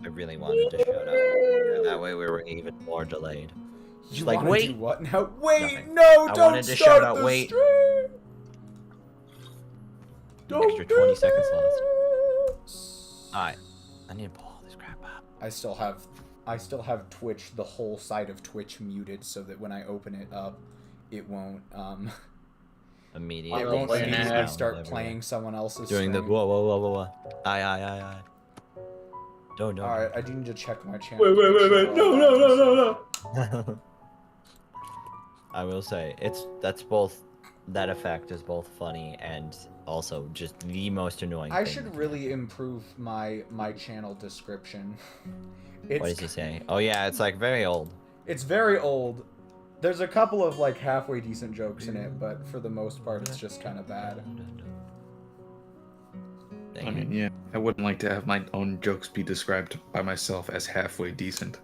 I really wanted to shut up. That way we were even more delayed. You like, wanna wait. do what now? Wait, Nothing. no, I don't wanted to start shout out, the wait. stream. Don't Extra 20 seconds left. left. Alright. I need to pull all this crap up. I still have Twitch, the whole side of Twitch muted so that when I open it up, it won't Immediately. it won't play an immediately ad start playing someone else's During the stream. whoa. Aye. Don't. Alright, I do need to check my channel. Wait. No. I will say, that effect is both funny and also just the most annoying I thing. should really improve my channel description. What does he say? Oh yeah, it's like very old. It's very old. There's a couple of like halfway decent jokes in it, but for the most part it's just kind of bad. I mean, yeah, I wouldn't like to have my own jokes be described by myself as halfway decent.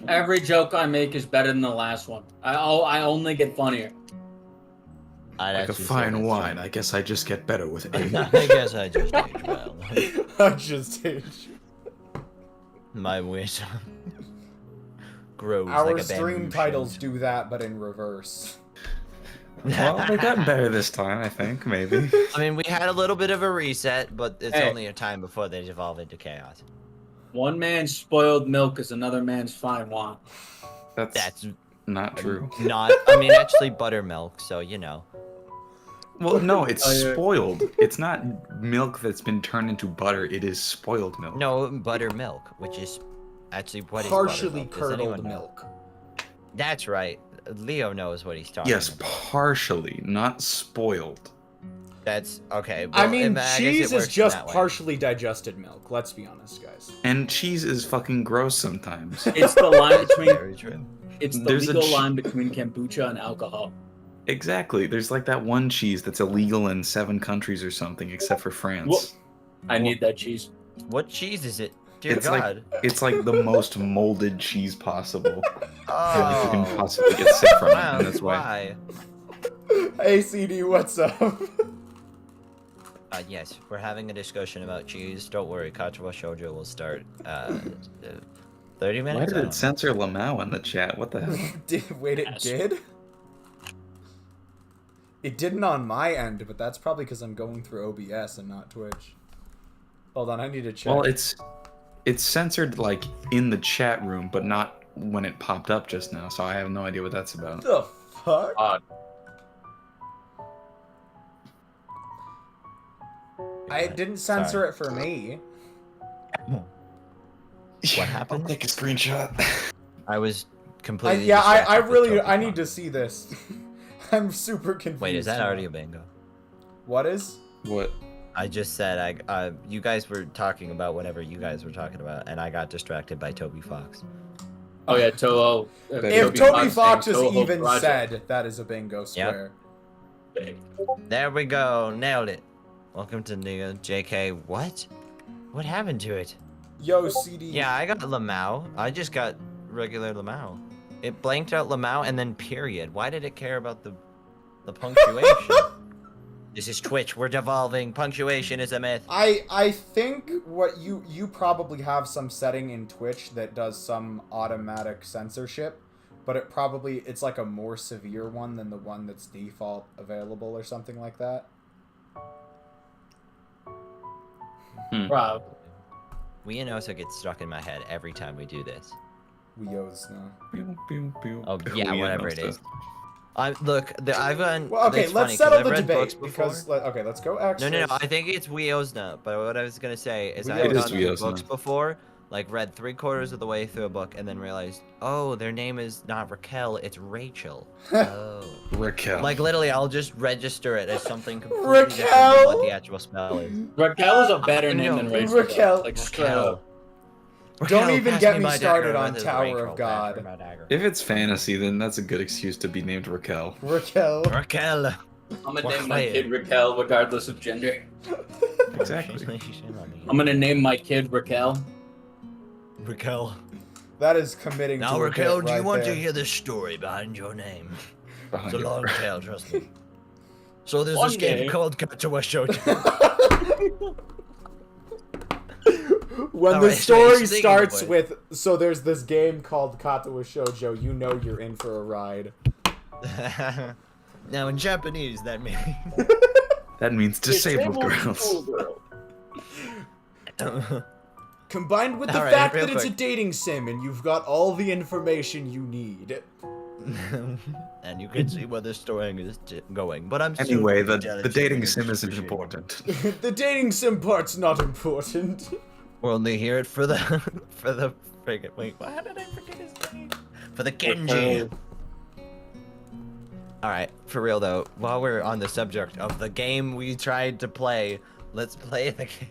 Every joke I make is better than the last one. I only get funnier. Like a fine wine, I guess I just get better with age. I guess I just age well. I just age. My wish grows Our like a stream bamboo titles shoot. do that, but in reverse. Well, they've gotten better this time, I think, maybe. I mean, we had a little bit of a reset, but it's Hey. only a time before they devolve into chaos. One man's spoiled milk is another man's fine wine. That's Not true. not. I mean, actually, buttermilk. So you know. Well, no, it's Oh, yeah. spoiled. It's not milk that's been turned into butter. It is spoiled milk. No, buttermilk, which is actually what is Partially buttermilk? Does anyone curdled know? milk. That's right. Leo knows what he's talking Yes, about. partially, not spoiled. That's okay. I well, mean, guess it cheese is works just that way. partially digested milk. Let's be honest, guys. And cheese is fucking gross sometimes. It's the line between Very true. it's the There's a legal ch- line between kombucha and alcohol. Exactly. There's like that one cheese that's illegal in 7 countries or something, except for France. I need that cheese. What cheese is it? Dear It's God. It's like the most molded cheese possible. Oh. You can possibly get sick from it, Wow, and that's why. Hey, CD, what's up? Yes, we're having a discussion about cheese. Don't worry, Katawa Shoujo will start 30 minutes. Why I did don't it censor Lamau in the chat? What the hell? Wait, it Yes. did? It didn't on my end, but that's probably because I'm going through OBS and not Twitch. Hold on, I need to check. Well, it's censored like in the chat room, but not when it popped up just now. So I have no idea what that's about. What the fuck? Odd. I didn't censor it for me. What happened? I'll take a screenshot. I was completely. I distracted with really, Toby I need Fox. to see this. I'm super confused. Wait, is that now. already a bingo? What is? What? I just said you guys were talking about whatever you guys were talking about, and I got distracted by Toby Fox. Oh yeah, Toho. If Toby Fox is saying Toho even Project. said, that is a bingo square. There we go, nailed it. Welcome to Nigga JK. What? What happened to it? Yo, CD. Yeah, I got Lamau. I just got regular Lamau. It blanked out Lamau and then period. Why did it care about the punctuation? This is Twitch. We're devolving. Punctuation is a myth. I think what you probably have some setting in Twitch that does some automatic censorship, but it's like a more severe one than the one that's default available or something like that. Wow. We also get stuck in my head every time we do this. Weos now. Oh yeah, whatever it is. Look, I've gone. Well, okay, it's let's funny, 'cause settle I've the read books debate before. because okay, let's go extras. No, I think it's Weosna. But what I was gonna say is It I've is gone through Weosna. books before, like read 3/4 of the way through a book, and then realized, oh, their name is not Raquel, it's Rachel. Oh. Raquel. Like literally, I'll just register it as something completely different Raquel! than what the actual spell is. Raquel is a better name No, than Rachel. Raquel. Like straight Raquel. up. Don't Raquel, even pass get me my started dagger. on This is Tower Rachel, of pass God. me my dagger. If it's fantasy, then that's a good excuse to be named Raquel. Raquel. Raquel. I'm gonna What name my fire? kid Raquel regardless of gender. Exactly. I'm gonna name my kid Raquel. Raquel. That is committing Now, to a Raquel, bit do you right want there. to hear the story behind your name? Behind It's a it. long tale, trust me. So there's One this game day- called Katawa Shoujo. When All the right, story speaking of starts which. with, so there's this game called Katawa Shoujo, you know you're in for a ride. Now in Japanese, that means. That means disabled girls. schoolgirl. Combined with the All right, fact real that it's a quick. dating sim and you've got all the information you need. And you can see where the story is going. But I'm Anyway, super the intelligent dating and sim isn't appreciate- important. The dating sim part's not important. We're only here for the for the friggin' wait. How did I forget his name? For the Kenji. All right, for real though. While we're on the subject of the game we tried to play, let's play the game.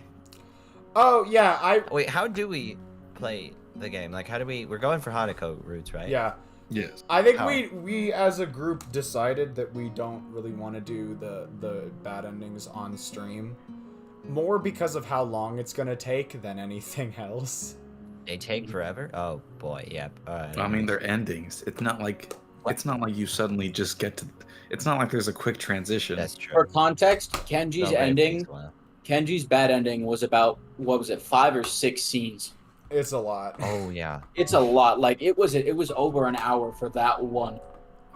Oh, yeah, Wait, how do we play the game? Like, how do we? We're going for Hanako routes, right? yeah. Yes. I think How? we as a group decided that we don't really want to do the bad endings on stream. More because of how long it's gonna take than anything else. They take forever. Oh boy, yep. I mean, they're endings. It's not like you suddenly just get to. It's not like there's a quick transition. that's true. For context, Kenji's No, wait, it ending, takes a while. Kenji's bad ending was about, what was it, 5 or 6 scenes. It's a lot. Oh yeah. It's a lot. Like, it was over an hour for that one.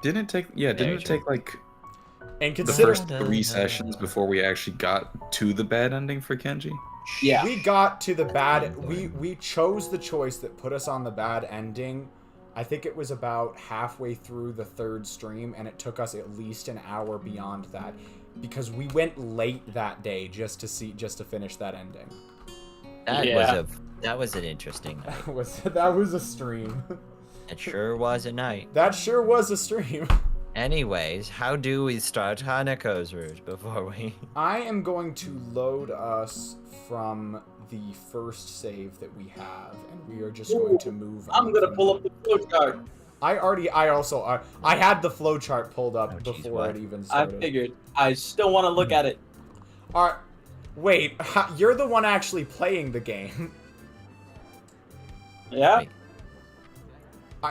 Didn't it take? Yeah, didn't it take like And the consider first 3 sessions before we actually got to the bad ending for Kenji? Yeah. we got to the bad we chose the choice that put us on the bad ending. I think it was about halfway through the 3rd stream, and it took us at least an hour beyond that because we went late that day just to finish that ending. Yeah. That was an interesting night. That was a stream. It sure was a night. That sure was a stream. Anyways, how do we start Hanako's route before we? I am going to load us from the first save that we have, and we are just going to move on. I'm gonna from pull there. up the flowchart. I had the flowchart pulled up Oh, jeez, before what? it even I started. figured. I still want to look at it. Alright, wait, you're the one actually playing the game. Yeah? Wait.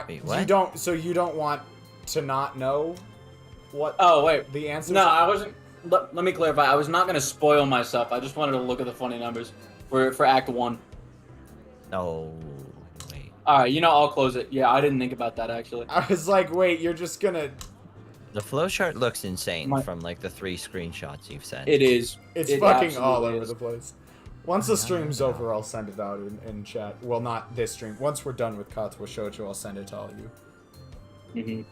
Wait, what? You don't want to not know what Oh, wait. the answers No, are? I wasn't. Let me clarify. I was not going to spoil myself. I just wanted to look at the funny numbers for Act 1. No. Wait. Alright, I'll close it. Yeah, I didn't think about that, actually. I was like, wait, you're just gonna... The flowchart looks insane My- from like the 3 screenshots you've sent. It is. It's It fucking all absolutely over is. the place. Once the stream's over, I'll send it out in chat. Well, not this stream. Once we're done with Katawa Shoujo, I'll send it to all of you. Mhm.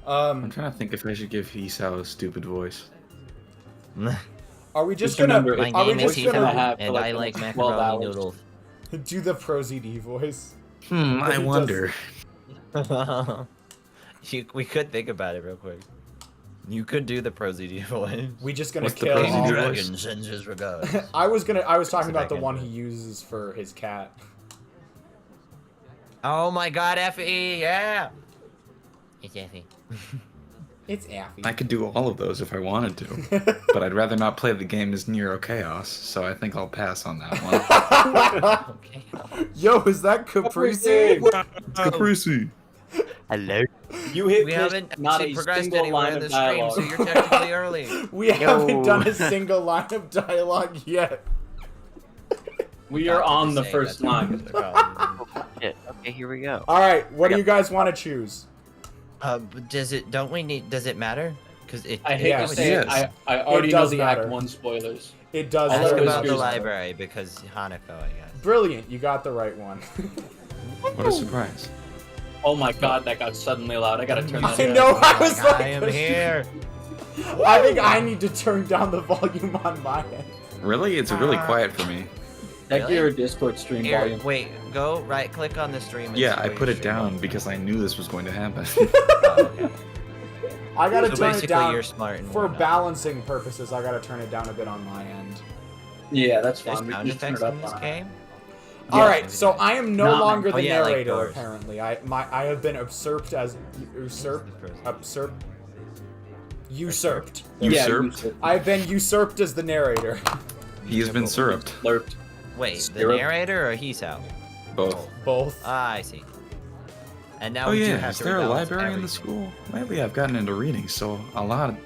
I'm trying to think if I should give Hisao a stupid voice. Are we just Just remember, gonna... My Are we name is just gonna Ethan, have for, and like, I the like next 12 macaroni hours. noodles. do the ProZD voice? I He wonder. We could think about it real quick. You could do the ProZD voice. We just gonna What's the kill ProZD all... voice? Dragon sends his regards. I was talking about the back one end. he uses for his cat. Oh my god, Effie, yeah! It's Effie. It's Affy. I could do all of those if I wanted to, but I'd rather not play the game as Nero Chaos, so I think I'll pass on that one. Okay. Yo, is that Caprese? Caprese. Hello. You hit We pitch, haven't not a progressed single anywhere line in of the stream, dialogue. so you're technically early. We haven't done a single line of dialogue yet. We are on the Saying first that's what line. it's called. Shit. Okay, here we go. Alright, what do you guys want to choose? But does it matter? Because it. I hate Yes. to say Yes. it, I already know does the matter. Act 1 spoilers. It does. I'll Ask let really it about go. the matter. library because Hanako, I guess. Brilliant, you got the right one. What a surprise. Oh my god, that got suddenly loud. I gotta turn that I down. know, I was like... I am here. I think I need to turn down the volume on my end. Really? It's really quiet for me. Check Really? your Discord stream Here, volume. wait, go right click on the stream. And Yeah, see I what put your it stream down was. because I knew this was going to happen. Oh, okay. I gotta So turn it basically, down you're smart and for we're not. balancing purposes. I gotta turn it down a bit on my end. Yeah, that's There's fine. We sound can just turn effects it up in this on- game. All right, so I am no Nah, longer oh, the yeah, like narrator. doors. Apparently, I have been usurped as usurped. Usurped. Yeah, Usurped? you I've been usurped as the narrator. He's been syruped. slurped. Wait, the Syrup. narrator or he's out? Both. Both. Ah, I see. And now Oh we do yeah, have is to there a rebalance library in the everything. school? Lately I've gotten into reading, so a lot of...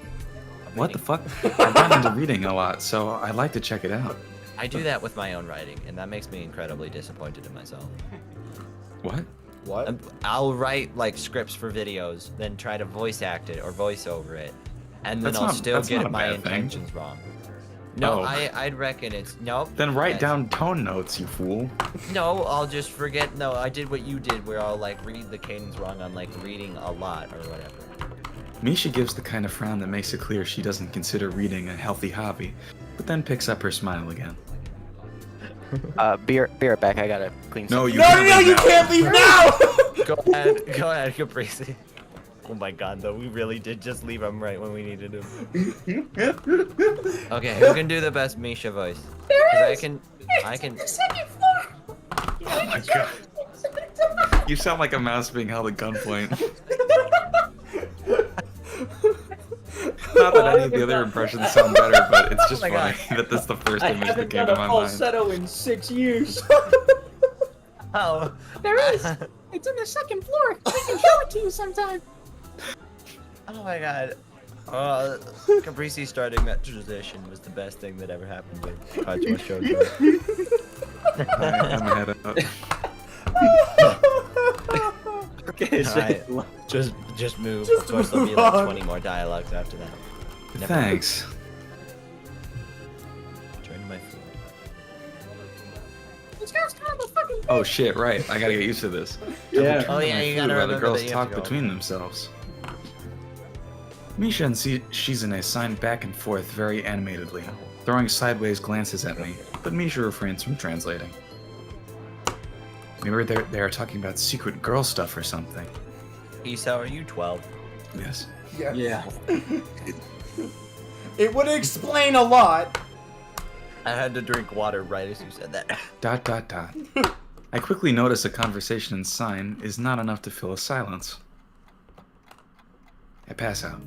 What the fuck? I've gotten into reading a lot, so I'd like to check it out. I do that with my own writing, and that makes me incredibly disappointed in myself. What? What? I'll write like scripts for videos, then try to voice act it or voice over it, and then That's I'll not- still that's not get a my bad thing. intentions wrong. No, Oh. I'd reckon it's nope. Then write yes. down tone notes, you fool. No, I'll just forget. No, I did what you did, where I'll like read the cadence wrong on like reading a lot or whatever. Misha gives the kind of frown that makes it clear she doesn't consider reading a healthy hobby, but then picks up her smile again. Be right back. I gotta clean. No, some- you No, can't leave you now. can't leave now! Go ahead, Caprese. Oh my god, though, we really did just leave him right when we needed him. Okay, who can do the best Misha voice? 'Cause I can. Oh my god. You sound like a mouse being held at gunpoint. Not that any of the other impressions sound better, but it's just Oh my funny that that's the first I image that haven't came done to a my mind. falsetto in 6 years. Oh, There is. It's on the second floor. I can show it to you sometime. oh my god. Caprese starting that tradition was the best thing that ever happened with Katawa Shoujo. I'm ahead of Okay, so Alright. Just move. Just Of course, there'll be move like on. 20 more dialogues after that. Never Thanks. Turn to my feet. This guy's kind of a fucking. Oh shit, right. I gotta get used to this. yeah. Oh yeah, you gotta While the remember girls that you have talk to go. between themselves. Misha and Shizune sign back and forth very animatedly, throwing sideways glances at me, but Misha refrains from translating. Maybe they are talking about secret girl stuff or something. Isa, are you 12? Yes. Yeah. It would explain a lot. I had to drink water right as you said that. ... I quickly notice a conversation in sign is not enough to fill a silence. I pass out.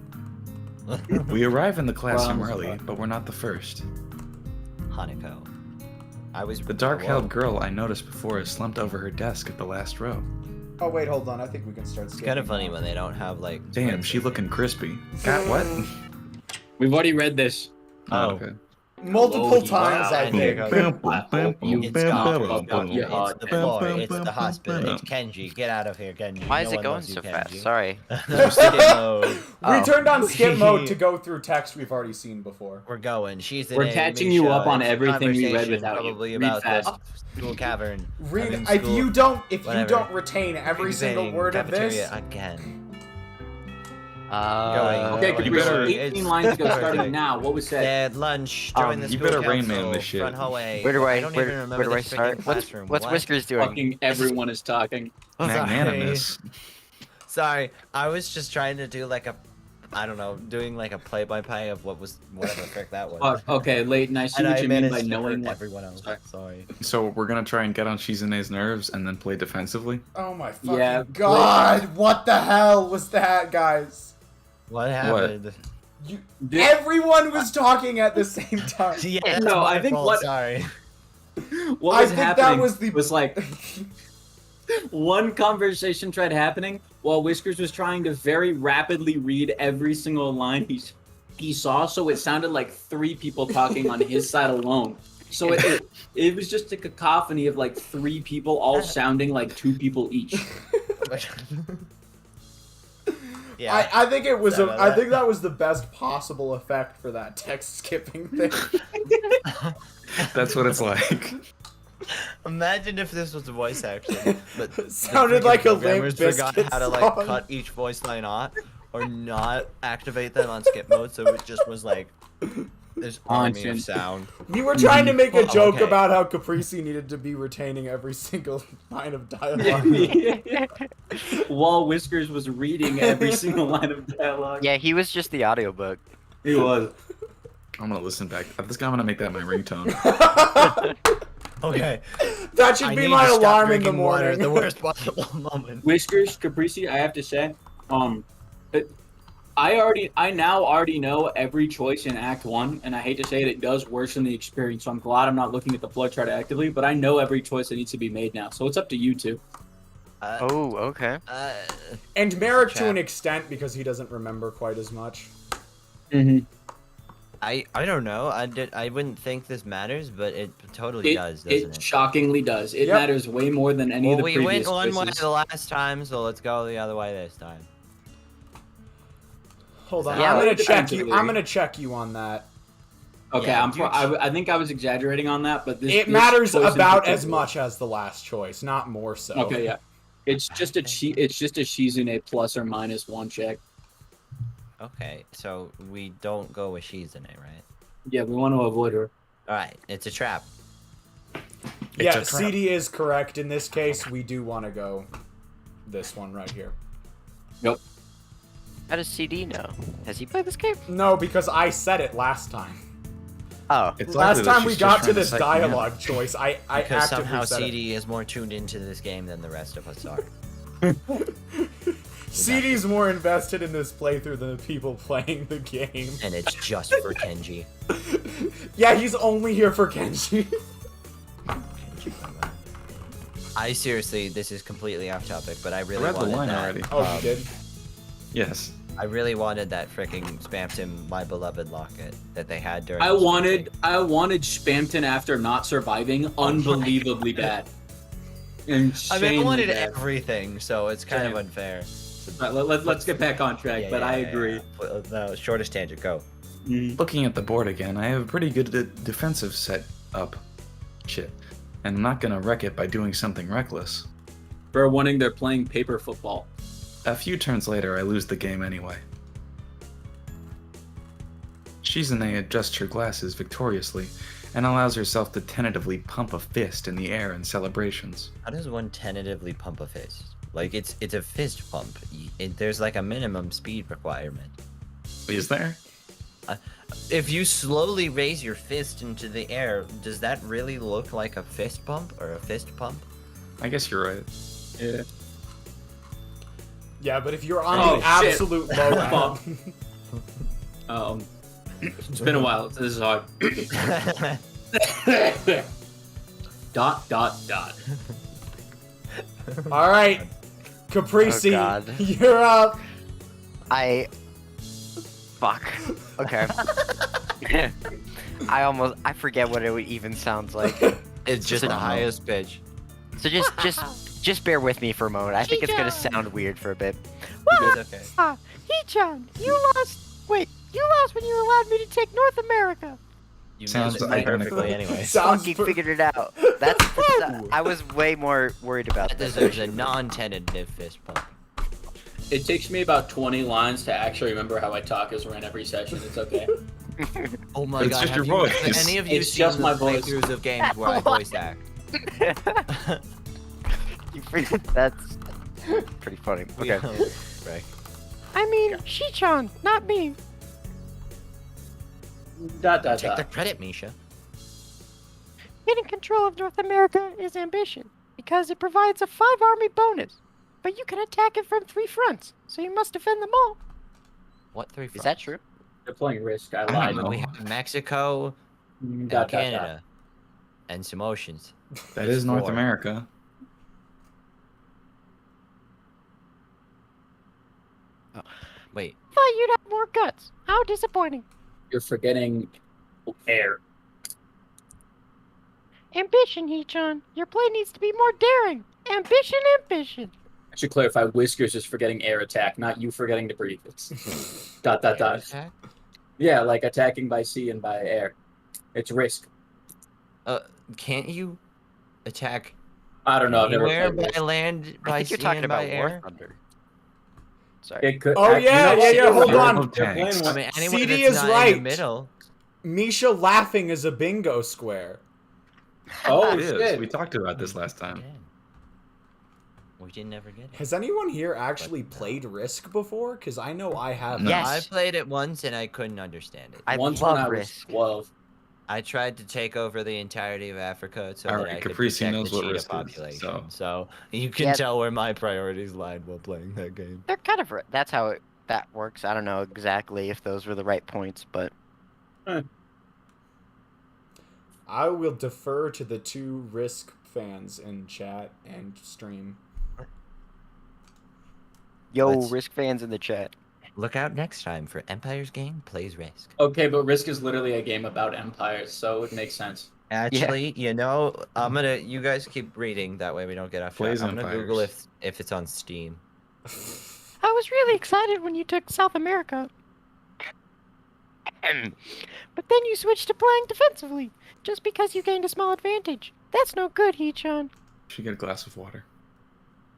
We arrive in the classroom Well, early, but we're not the first. Hanako. I was The dark-haired girl I noticed before is slumped over her desk at the last row. Oh wait, hold on. I think we can start. It's kind of funny when they don't have like. Damn, she looking crispy. Got what? We've already read this. Oh. okay. Multiple Hello, times, wow, I and think. here goes- You It's got gone. fucked It's up. the floor. It's the hospital. It's Kenji. Get out of here, Kenji. Why No is it one going loves you, so fast? Kenji. Sorry. Skip mode. We Oh. turned on skip mode to go through text we've already seen before. We're going. She's in We're a catching you up on It's a everything we read conversation without you. Probably Read about fast. the school cavern. Read I mean, if school- you don't whatever. you don't retain every single Saying word of this. cafeteria again. Okay, You Caprice, better- 18 it's- lines ago, perfect. starting now. What was said? They had lunch. Join the you school better Rain council, Man this shit. Front hallway. Where do I don't where, even remember where do the I start? freaking What's classroom. what's What? Whiskers doing? Fucking everyone is talking. Magnanimous. Sorry, I was just trying to do like a, I don't know, doing like a play-by-play of what was whatever the frick that was. Okay, Leighton, I see and what I you mean managed by to knowing hurt what. everyone else. Sorry. Sorry. So we're gonna try and get on Shizune's nerves and then play defensively? Oh my fucking Yeah, god! What the hell was that, guys? What happened? You, Did- everyone was talking at the same time. Yeah, No, that's I my think fault, what- Sorry. What I was think happening that was the like one conversation tried happening while Whiskers was trying to very rapidly read every single line he saw, so it sounded like 3 people talking on his side alone. So it was just a cacophony of like 3 people all sounding like 2 people each. Yeah. I think it was Sorry a, about I think that was the best possible effect for that text skipping thing. That's what it's like. Imagine if this was a voice action, but the Sounded freaking like a Limp programmers forgot Bizkit how to like song. cut each voice line off or not activate them on skip mode, so it just was like this army of Nonsense. sound. We were trying to make a Oh, joke okay. about how Caprese needed to be retaining every single line of dialogue. While Whiskers was reading every single line of dialogue. Yeah, he was just the audiobook. He was. I'm gonna listen back. I'm gonna make that my ringtone. Okay. That should I be need my to stop alarm in the drinking water morning. at the worst possible moment. Whiskers, Caprese, I have to say, I now already know every choice in Act 1, and I hate to say it, it does worsen the experience, so I'm glad I'm not looking at the flow chart actively, but I know every choice that needs to be made now, so it's up to you two. Oh, okay. And Merrick to Chat. an extent because he doesn't remember quite as much. Mm-hmm. I don't know. I wouldn't think this matters, but it totally does, doesn't It it? shockingly does. It Yep. matters way more than any of the we previous went one way choices. the last time, so let's go the other way this time. Hold on, Yeah, I'm gonna it check depends, you. really. I'm gonna check you on that. Okay, Yeah, I think I was exaggerating on that, but this It this matters choice in about as particular- much as the last choice, not more so. Okay, yeah. It's just a Shizune plus or minus 1 check. Okay, so we don't go with Shizune, right? Yeah, we want to avoid her. All right, it's a trap. Yeah, It's a trap. CD is correct. In this case, we do want to go this one right here. Nope. How does CD know? Has he played this game? No, because I said it last time. Oh. It's Last likely that time we she's got just to trying this psych me out. dialogue choice, I Because actively somehow said it. CD is more tuned into this game than the rest of us are. CD's more invested in this playthrough than the people playing the game. And it's just for Kenji. Yeah, he's only here for Kenji. I seriously, this is completely off topic, but I I really read the wanted line that. already. Oh, you did? Yes. I really wanted that freaking Spamton My Beloved locket that they had during. I the wanted Spampton after not surviving unbelievably bad. I mean, I Insanely wanted bad. everything, so it's kind of Same. unfair. Right, let's get back on track, but I agree. Well, no, shortest tangent, go. Mhm. Looking at the board again, I have a pretty good defensive set up. Shit. And I'm not gonna wreck it by doing something reckless. For wanting they're playing paper football. A few turns later, I lose the game anyway. Shizune adjusts her glasses victoriously and allows herself to tentatively pump a fist in the air in celebrations. How does one tentatively pump a fist? Like it's a fist pump. There's like a minimum speed requirement. Is there? If you slowly raise your fist into the air, does that really look like a fist pump or a fist pump? I guess you're right. Yeah. Yeah, but if you're on Oh, the shit. absolute low Bump. It's been a while. This is hard. dot. All right, Caprese, Oh, God. you're up. Fuck. Okay. I forget what it even sounds like. It's just the Just- highest pitch. So just bear with me for a moment. I think it's gonna sound weird for a bit. It's okay. Hee-chan, you lost. Wait, you lost when you allowed me to take North America. You Sounds nailed it identical. perfectly anyway. Sounds Fucking per- figured it out. I was way more worried about That this. deserves a non-tentative fist pump. It takes me about 20 lines to actually remember how I talk as we're in every session. It's okay. Oh my It's god, just have your you, voice. any of you It's seen just the my voice. playthroughs of games where I voice act? That's pretty funny. Okay. Right. I mean, Shichan, not me. Dot. Take the credit, Misha. Getting control of North America is ambition because it provides a 5-army bonus. But you can attack it from 3 fronts, so you must defend them all. What three? Is that true? They're playing Risk. I don't lied. know. We have Mexico and Dot. Canada and some oceans. That is North Four. America. Wait, Thought you'd have more guts. How disappointing. You're forgetting air. Ambition, Hee-chan. Your play needs to be more daring. Ambition. I should clarify, Whiskers is forgetting air attack, not you forgetting to breathe. It's dot. air attack? Yeah, like attacking by sea and by air. It's Risk. Can't you attack I don't know. I've never anywhere played by Risk. land, I by think sea, you're talking and by about War air? Thunder. Sorry. It could. Oh, yeah, you know yeah, what? hold on. They're playing Tanks. I one- mean, anywhere CD that's is not right. in the middle. Misha laughing is a bingo square. Oh It is. shit! We talked about this last time. Again. We didn't ever get it. Has anyone here actually played Risk before? Because I know I haven't. Yes. I played it once and I couldn't understand it. I Once love when I was Risk. 12. I tried to take over the entirety of Africa so All that right, I could Caprese protect knows the what cheetah Risk is, population. so- So you can Yeah. tell where my priorities lied while playing that game. They're kind of. That's how that works. I don't know exactly if those were the right points, but I will defer to the 2 Risk fans in chat and stream. yo, Let's- Risk fans in the chat. Look out next time for Empire's Game Plays Risk. Okay, but Risk is literally a game about empires, so it makes sense. Actually, you guys keep reading, that way we don't get off track. Plays I'm gonna Google Empires. if it's on Steam. I was really excited when you took South America. But then you switched to playing defensively, just because you gained a small advantage. That's no good, Hee-chan. Should get a glass of water.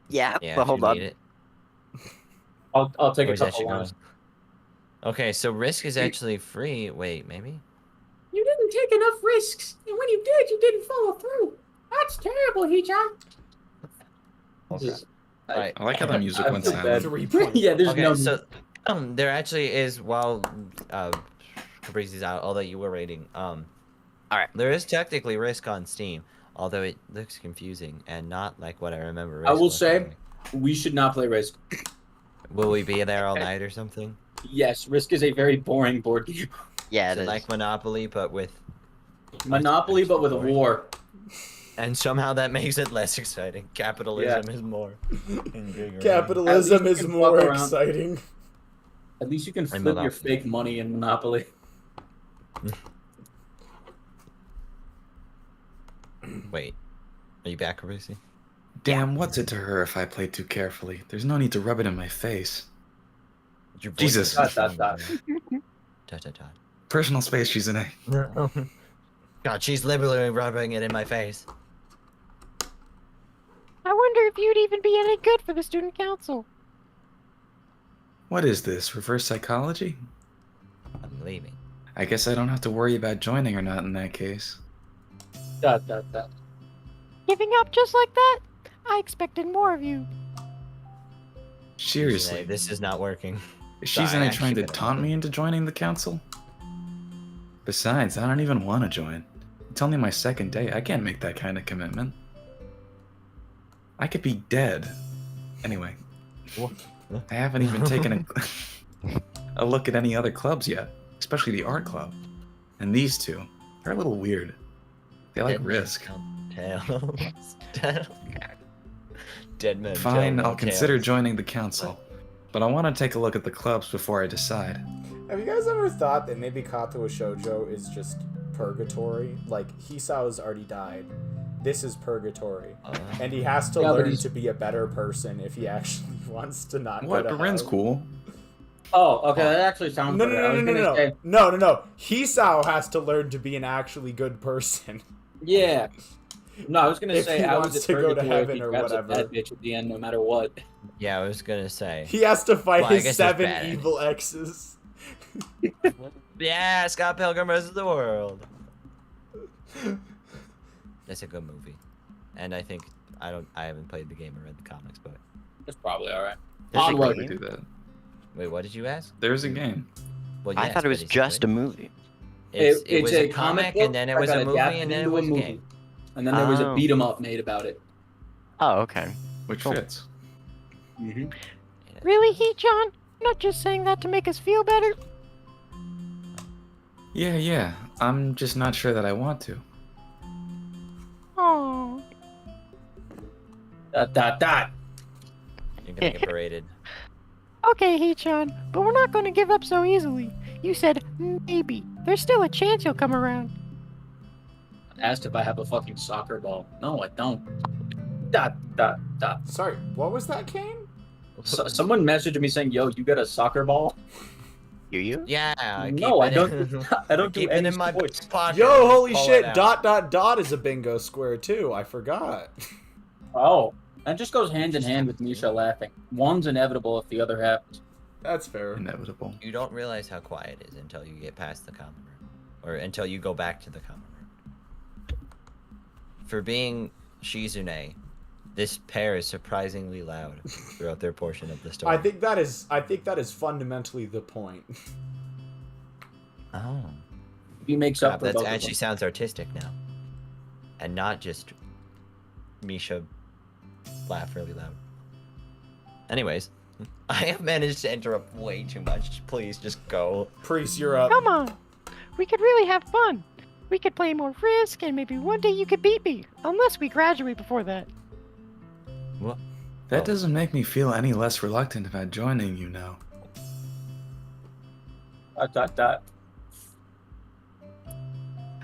Yeah, Yeah, but if hold you on. need it. I'll take a Where's that couple shit ones. going? Okay, so Risk is actually free. Wait, maybe? You didn't take enough risks, and when you did, you didn't follow through. That's terrible, Hee-chan. Okay. Alright. I like how the music I went feel silent. 3 points. Yeah, there's Okay, no. so there actually is, while Caprice's out, although you were rating, Alright. there is technically Risk on Steam, although it looks confusing and not like what I remember. I Risk will looking say, like. we should not play Risk. Will we be there all night or something? Yes, Risk is a very boring board game. Yeah, Is it it is. like Monopoly, but with... Monopoly, but with a war. And somehow that makes it less exciting. Capitalism is more invigorating. Capitalism At least is you can more fuck around. exciting. At least you can And flip your Monopoly. fake money in Monopoly. Wait, are you back, Caprice? Damn, what's it to her if I play too carefully? There's no need to rub it in my face. Your voice Jesus. is Dot, dot, dot. Dot, dot, dot. Personal space, she's an A. No. God, she's literally rubbing it in my face. I wonder if you'd even be any good for the student council. What is this, reverse psychology? I'm leaving. I guess I don't have to worry about joining or not in that case. Dot, dot, dot. Giving up just like that? I expected more of you. Seriously, This is not working. is she's Sorry, I trying to actually taunt me into joining the council? Besides, I don't even want to join. It's only my second day. I can't make that kind of commitment. I could be dead. Anyway, What? I haven't even taken a look at any other clubs yet, especially the art club. And these two, they're a little weird. They like Risk. Tails. Dead man. Fine, I'll consider Tails. joining the council. But I want to take a look at the clubs before I decide. Have you guys ever thought that maybe Katawa Shoujo is just purgatory? Like, Hisao's already died. This is purgatory. And he has to Yeah, but learn he's- to be a better person if he actually wants to not What? go to But Ren's hell. cool. Oh, okay, that actually sounds No, better. I was no. gonna say, No. Hisao has to learn to be an actually good person. yeah. No, I was gonna If say he I wants was to at go to purgatory if heaven he or grabs a whatever. bad bitch at the end, no matter what. Yeah, I was gonna say. He has to fight Well, I his guess it's 7 bad. evil exes. Yeah, Scott Pilgrim vs. the World. That's a good movie, and I think I haven't played the game or read the comics, but It's probably alright. They should Onward. probably do that. wait, what did you ask? There's a game. Well, I yes, thought it but was is just a good? movie. It It's was a a comic, book and then it that was got a movie, adapted and then it into a was a movie. game. And then there was a Oh. beat 'em up made about it. Oh, okay. Which Cool. fits. Really, Hee-chan? Not just saying that to make us feel better? Yeah. I'm just not sure that I want to. Aww. Dot, dot, dot. You're gonna get berated. Okay, Hee-chan, but we're not going to give up so easily. You said maybe. There's still a chance you'll come around. Asked if I have a fucking soccer ball. No, I don't. Dot, dot, dot. Sorry, what was that, Kane? So, someone messaged me saying, "Yo, you got a soccer ball?" You? Yeah. I No, keep I it don't. in- I don't do keep it any in my sports. pocket. Yo, holy Pull shit, it out. dot is a bingo square too. I forgot. Oh, that just goes hand in hand with Misha laughing. One's inevitable if the other happens. That's fair. Inevitable. You don't realize how quiet it is until you get past the common room, or until you go back to the common room. For being Shizune, this pair is surprisingly loud throughout their portion of the story. I think that is fundamentally the point. Oh, He makes crap, up for that both of actually them. sounds artistic now, and not just Misha laugh really loud. Anyways, I have managed to interrupt way too much. Please just go. Priest, you're up. Come on. We could really have fun. We could play more Risk, and maybe one day you could beat me. Unless we graduate before that. What? That Oh. doesn't make me feel any less reluctant about joining you now. Dot, dot.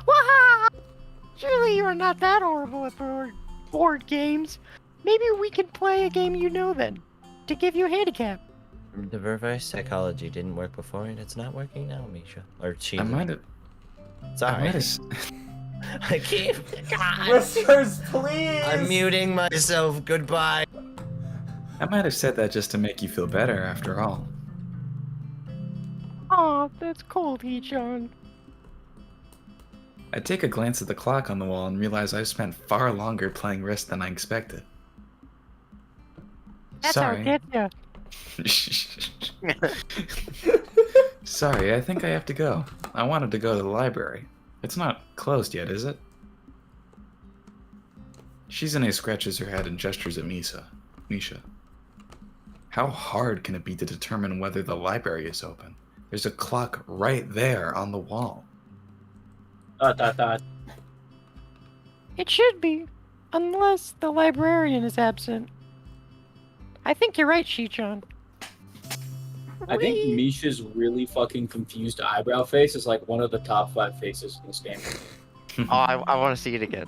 Waha! Surely you are not that horrible at board games. Maybe we can play a game you know then, to give you a handicap. The reverse psychology didn't work before, and it's not working now, Misha. Or I Sheila. might have. I Sorry. might have. I keep. God. Whiskers, please. I'm muting myself. Goodbye. I might have said that just to make you feel better. After all. Aw, that's cold, Hee-chan. I take a glance at the clock on the wall and realize I've spent far longer playing Risk than I expected. That's how it gets ya. Sorry, I think I have to go. I wanted to go to the library. It's not closed yet, is it? Shizune scratches her head and gestures at Misha. How hard can it be to determine whether the library is open? There's a clock right there on the wall. Dot, dot, dot. It should be, unless the librarian is absent. I think you're right, Hee-chan. I think Whee! Misha's really fucking confused eyebrow face is like one of the top 5 faces in this game. Oh, I want to see it again.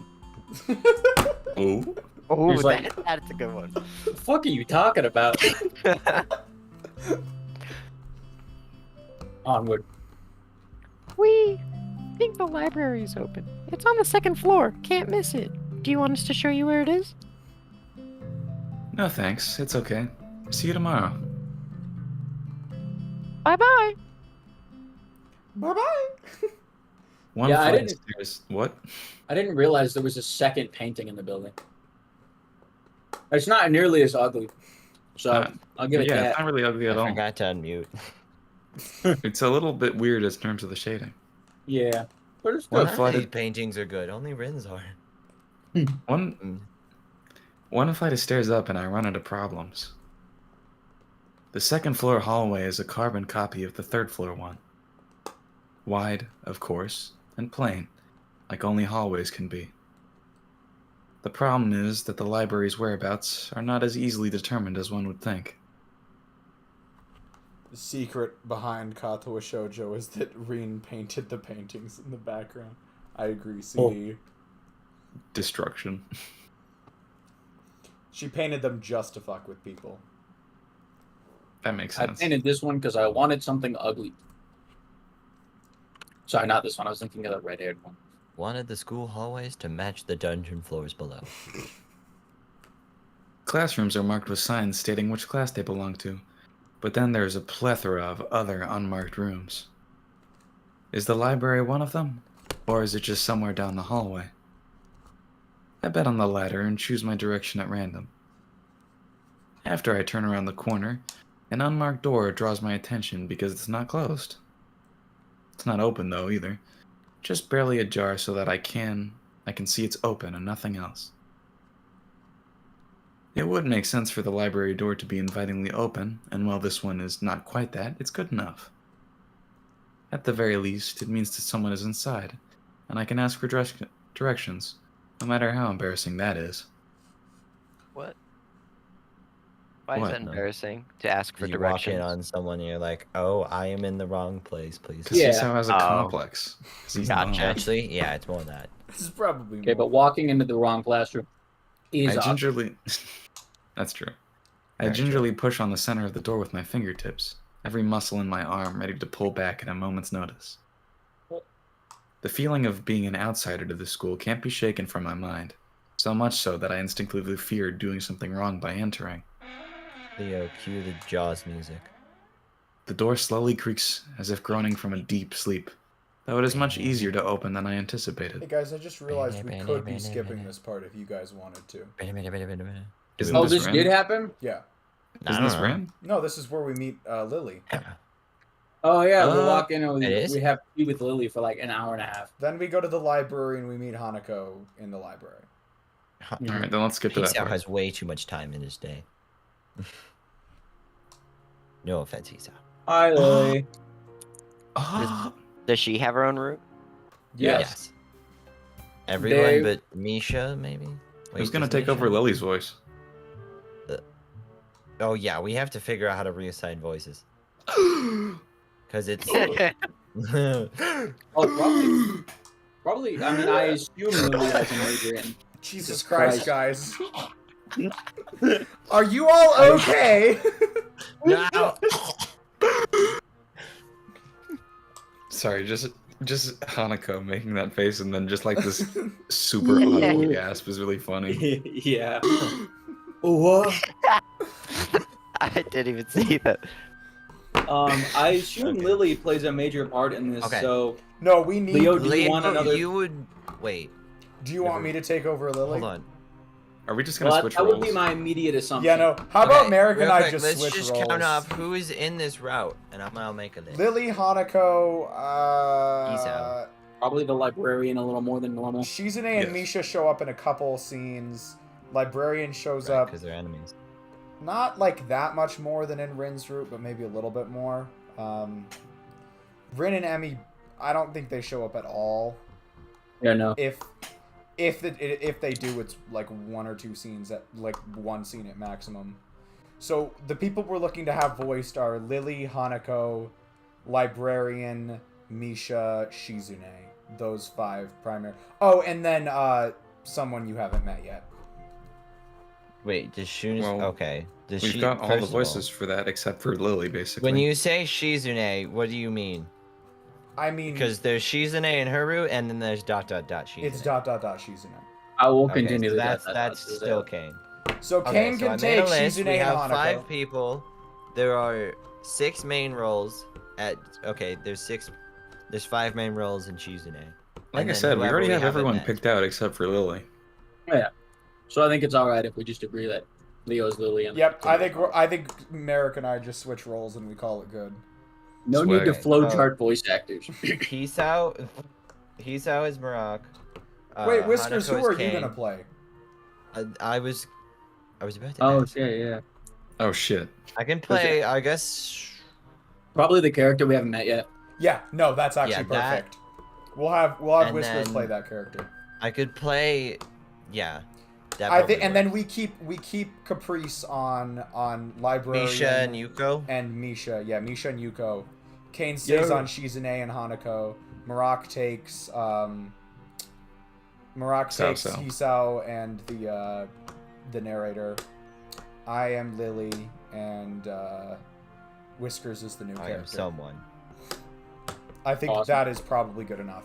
Oh? Oh, He's like- that's a good one. What the fuck are you talking about? Onward. We think the library is open. It's on the 2nd floor. Can't miss it. Do you want us to show you where it is? No thanks, it's okay. See you tomorrow. Bye-bye. Bye-bye. One Yeah, I flight of didn't- stairs. What? I didn't realize there was a second painting in the building. It's not nearly as ugly. So I'll give it Yeah, that. it's not really ugly I at all. forgot to unmute. It's a little bit weird in terms of the shading. Yeah. But it's One good. None flight of of- these paintings are good. Only Rin's are. One flight of stairs up and I run into problems. The 2nd floor hallway is a carbon copy of the 3rd floor one. Wide, of course, and plain, like only hallways can be. The problem is that the library's whereabouts are not as easily determined as one would think. The secret behind Katawa Shoujo is that Rin painted the paintings in the background. I agree, CD. Destruction. She painted them just to fuck with people. That makes I sense. painted this one because I wanted something ugly. Sorry, not this one. I was thinking of the red-haired one. Wanted the school hallways to match the dungeon floors below. Classrooms are marked with signs stating which class they belong to, but then there's a plethora of other unmarked rooms. Is the library one of them, or is it just somewhere down the hallway? I bet on the latter and choose my direction at random. After I turn around the corner, an unmarked door draws my attention because it's not closed. It's not open though either, just barely ajar so that I can see it's open and nothing else. It would make sense for the library door to be invitingly open, and while this one is not quite that, it's good enough. At the very least, it means that someone is inside, and I can ask for directions, no matter how embarrassing that is. What? Why What? is that embarrassing to ask for You walk in directions? on someone and you're like, oh, I am in the wrong place, please. Because Yeah. Seesaw has a Oh. complex. 'Cause he's Gotcha. not. Actually, yeah, it's more than that. This is probably Okay, more. but walking into the wrong classroom is I up. gingerly... That's true. I Very true. gingerly push on the center of the door with my fingertips, every muscle in my arm ready to pull back at a moment's notice. The feeling of being an outsider to this school can't be shaken from my mind, so much so that I instinctively feared doing something wrong by entering. Leo, cue the Jaws music. The door slowly creaks as if groaning from a deep sleep, though it is much easier to open than I Hey anticipated. guys, I just realized we could be skipping this part if you guys wanted to. Isn't Oh, this this Ren? did happen? Yeah. Isn't this Ren? No, this is where we meet Lily. Oh, yeah. We Uh, walk in and it is? we have tea with Lily for like an hour and a half. Then we go to the library and we meet Hanako in the library. Alright, then let's skip to that Isao part. has way too much time in his day. No offense, Isao. Hi, Lily. Oh, Does she have her own room? Yes. Everyone They- but Misha, maybe? who's Wait, gonna does take over Misha? Lily's voice? Oh, yeah, we have to figure out how to reassign voices. Because it's. Oh, probably. I mean, I assume Lily has a major in. Jesus Christ, guys. Are you all okay? No. Sorry, just Hanako making that face and then just like this super audible gasp is really funny. Yeah. What? I didn't even see that. I assume Okay. Lily plays a major part in this. Okay. So No, we need. Leo, do you Leo, want another? you would wait. Do you want me to take over Lily? Hold on. Are we just gonna Well, switch that roles? would be my immediate assumption. Yeah, no. How about Okay, Merrick and real I quick, just let's switch just roles? count off who is in this route, and I'll make a list. Lily, Hanako, Isao. Probably the librarian a little more than normal. Shizune and Yes. Misha show up in a couple scenes. Librarian shows up Because they're enemies. not like that much more than in Rin's route, but maybe a little bit more. Rin and Emmy, I don't think they show up at all. Yeah, no. If they do, it's like one or two scenes at like one scene at maximum. So the people we're looking to have voiced are Lily, Hanako, Librarian, Misha, Shizune. Those 5 primary. Oh, and then someone you haven't met yet. Wait, does Shun? Well, Okay. Does We've she? got all first the of all, voices for that except for Lily, basically. When you say Shizune, what do you mean? I mean, Because there's Shizune in her route, and then there's ... Shizune. it's ... Shizune. I will Okay, continue so to that's that. still Kane. So Okay, Kane so I can made take a list. Shizune We have and Hanako. 5 people. There are 6 main roles. There's 5 main roles in Shizune. Like And I then said, we whoever already have haven't everyone met. picked out except for Lily. Yeah. So I think it's all right if we just agree that Leo's Lily. And Yep, I think Merrick and I just switch roles and we call it good. no need to Swag. flowchart voice actors. Hisao is Marak. Wait, Whiskers, Hanako who is are you Kane. gonna play? I was about to Oh, ask. okay, yeah. Oh shit. I can play, I guess. Probably the character we haven't met yet. Yeah, no, that's actually Yeah, that- perfect. We'll have And Whiskers then- play that character. I could play. Yeah. That I probably think, and then works. we keep Caprice on Librarian Misha and Yuko. and Misha. Yeah, Misha and Yuko. Kane stays Yo. on Shizune and Hanako. Marak takes Sao. Hisao and the narrator. I am Lily, and Whiskers is the new I am character. someone. I think Awesome. that is probably good enough.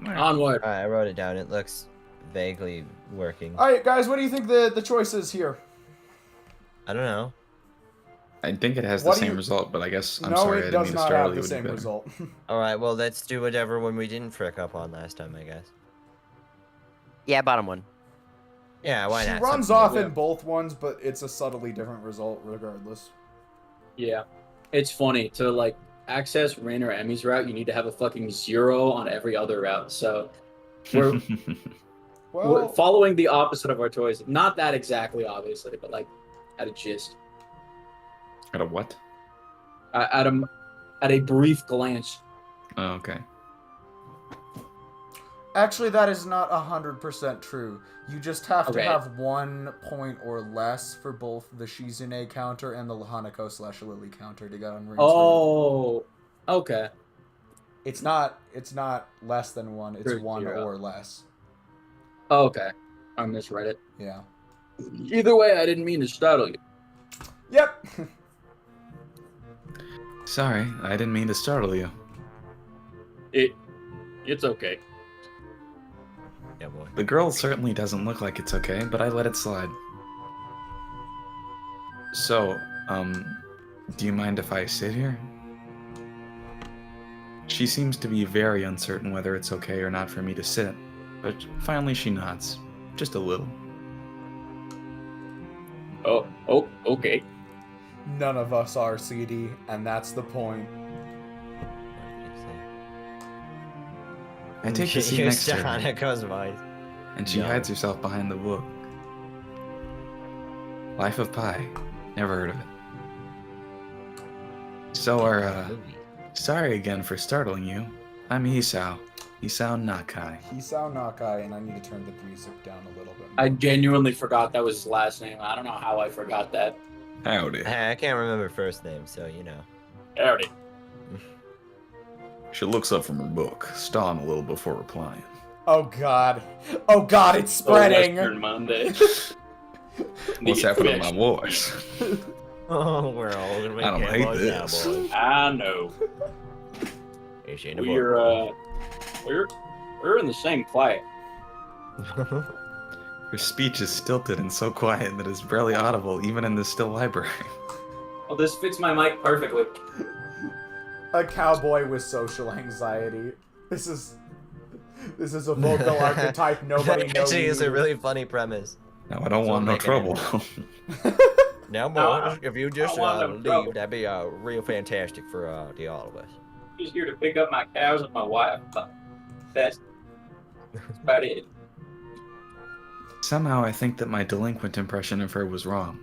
Onward. Alright, I wrote it down. It looks vaguely working. All right, guys, what do you think the choice is here? I don't know. I think it has the What do same you- result, but I guess I'm no, sorry I it didn't does mean to not startle have you. the would be same better. result. Alright, well, let's do whatever one we didn't frick up on last time, I guess. Yeah, bottom one. Yeah, why She not? runs Something off new. in both ones, but it's a subtly different result regardless. Yeah. It's funny to like access Rain or Emmy's route, you need to have a fucking 0 on every other route. So we're Well, following the opposite of our choice. Not that exactly, obviously, but like at a gist. At a what? At a brief glance. Oh, okay. actually, that is not 100% true. You just have to Okay. have 1 point or less for both the Shizune counter and the Hanako/Lily counter to get on Ring's route. Oh, okay. It's not less than 1. It's True, 1 zero. or less. Okay. I misread it. Yeah. Either way, I didn't mean to startle you. Yep. Sorry, I didn't mean to startle you. It's okay. Yeah, boy. The girl certainly doesn't look like it's okay, but I let it slide. So, do you mind if I sit here? She seems to be very uncertain whether it's okay or not for me to sit, but finally she nods. Just a little. Oh, okay. None of us are CD, and that's the point. I take the seat Used next to her, Hanako's voice. and she No. hides herself behind the book. Life of Pi. Never heard of it. So sorry again for startling you. I'm Hisao. Hisao Nakai. Hisao Nakai, and I need to turn the music down a little bit. I genuinely forgot that was his last name. I don't know how I forgot that. Howdy. Hey, I can't remember first name, so you know. Howdy. She looks up from her book, stalling a little before replying. Oh god. Oh god, it's spreading! Western Monday. What's happening to my voice? Oh, we're all gonna make I don't hate cowboys now, this. boys. I know. You seen the We're in the same quiet. book? Her speech is stilted and so quiet that it's barely audible even in the still library. Well, this fits my mic perfectly. A cowboy with social anxiety. This is a vocal archetype nobody knows. Actually, it's a really funny premise. No, I don't So want no making trouble. Now, No, boys, if you just I want no leave, trouble. that'd be real fantastic for the all of us. Just here to pick up my cows and my wife. That's about it. Somehow I think that my delinquent impression of her was wrong.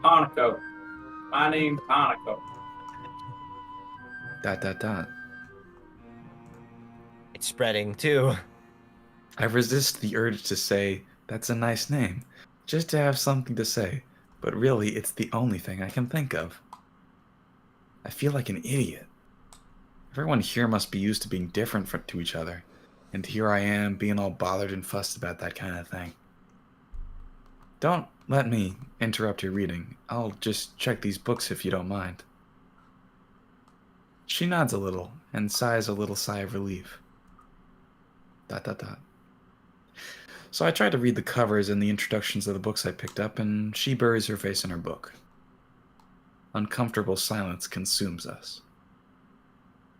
Hanako. My name's Hanako. ... It's spreading too. I resist the urge to say, that's a nice name, just to have something to say, but really it's the only thing I can think of. I feel like an idiot. Everyone here must be used to being different to each other, and here I am being all bothered and fussed about that kind of thing. Don't let me interrupt your reading. I'll just check these books if you don't mind. She nods a little and sighs a little sigh of relief. ... So I try to read the covers and the introductions of the books I picked up, and she buries her face in her book. Uncomfortable silence consumes us.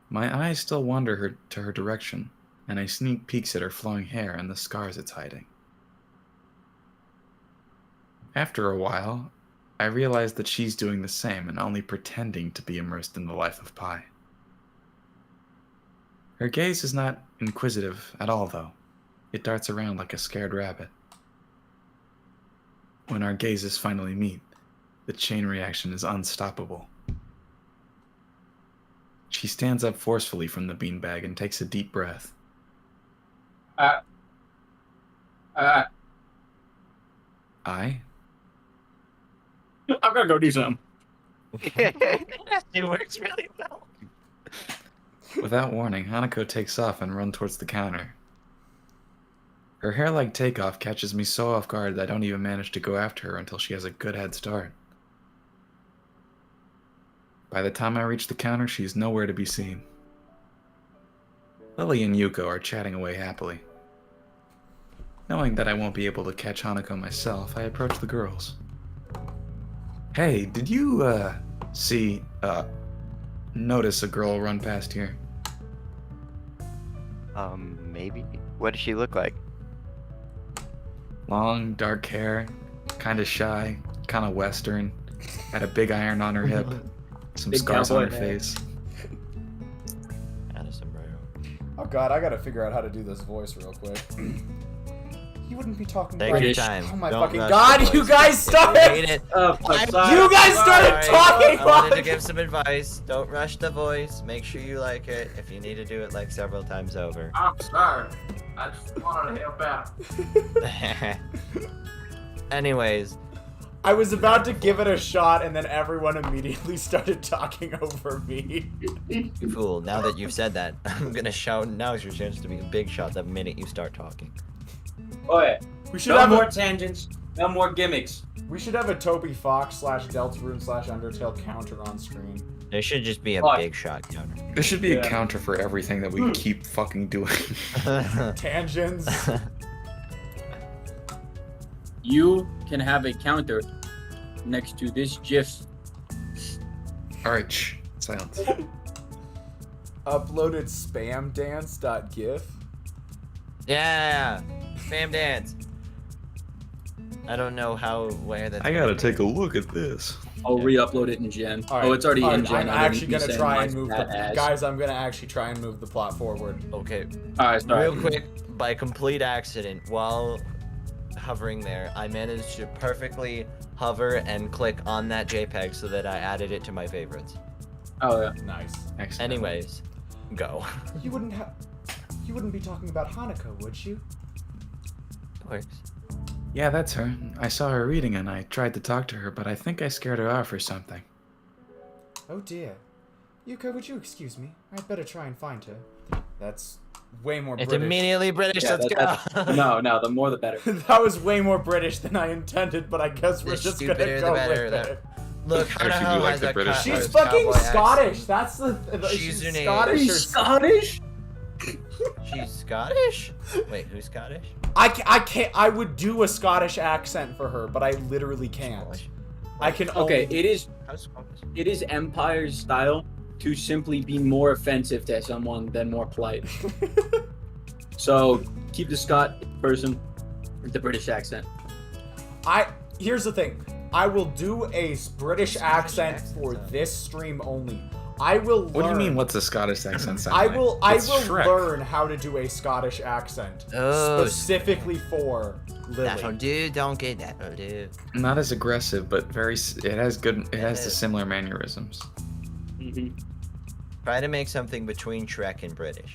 My eyes still wander to her direction, and I sneak peeks at her flowing hair and the scars it's hiding. After a while, I realize that she's doing the same and only pretending to be immersed in the life of Pi. Her gaze is not inquisitive at all, though. It darts around like a scared rabbit. When our gazes finally meet, the chain reaction is unstoppable. She stands up forcefully from the beanbag and takes a deep breath. I I? I'm gonna go do something. It works really well. Without warning, Hanako takes off and runs towards the counter. Her hair-like takeoff catches me so off guard that I don't even manage to go after her until she has a good head start. By the time I reach the counter, she's nowhere to be seen. Lily and Yuko are chatting away happily. Knowing that I won't be able to catch Hanako myself, I approach the girls. Hey, did you, notice a girl run past here? Maybe. What does she look like? Long, dark hair, kinda shy, kinda western, had a big iron on her hip, some Big scars on her cowboy hat. face. And a sombrero. Oh god, I gotta figure out how to do this voice real quick. You wouldn't be talking Take about... your time. Oh my Don't fucking rush god, the you voice. guys If started! you hate it, You guys started talking I wanted to about... give some advice. Don't rush the voice. Make sure you like it. If you need to do it like several times over. I'm sorry. I just wanted to help out. Anyways, I was about to give it a shot and then everyone immediately started talking over me. you fool. Now that you've said that, I'm gonna shout. Now's your chance to be a big shot the minute you start talking. Boy, We should no have more a, tangents. No more gimmicks. we should have a Toby Fox / Deltarune / Undertale counter on screen. There should just be a Oh. big shot counter. There should be a Yeah. counter for everything that we keep fucking doing. Tangents. You can have a counter next to this GIF. Alright, shh. Silence. Uploaded spamdance.gif. Yeah, spam dance. I don't know where that. I gotta take a look at this. I'll re-upload it in Gen. Oh, it's already in Gen. I'm actually gonna try and move the Guys. guys. I'm gonna actually try and move the plot forward. Okay, Alright, sorry. real quick, by complete accident, while hovering there, I managed to perfectly hover and click on that JPEG so that I added it to my favorites. Oh yeah. Nice. Excellent. Anyways, go. You wouldn't be talking about Hanako, would you? Works. Yeah, that's her. I saw her reading and I tried to talk to her, but I think I scared her off or something. Oh dear. Yuko, would you excuse me? I'd better try and find her. That's way more It's British. immediately British. Yeah, Let's go. No, the more the better. That was way more British than I intended, but I guess we're The just gonna stupider, go the better. with it. Look, how the Actually, hell do like has the a British cut- voice. She's a fucking cowboy Scottish. accent? That's the. She's an Scottish. He's Scottish? She's Scottish? Wait, who's Scottish? I can't. I would do a Scottish accent for her, but I literally can't. Scottish. I can Okay, only. How's Scottish? it is Empire's style to simply be more offensive to someone than more polite. So keep the Scot person with the British accent. Here's the thing. I will do a British accent accent for sound. this stream only. I will learn. What do you mean? What's a Scottish accent sound I like? will It's Shrek. learn how to do a Scottish accent Oh, specifically for that'll Lily. do, donkey, that'll do. Not as aggressive, but very. It has good. It has the is. similar mannerisms. Mm-hmm. Try to make something between Shrek and British.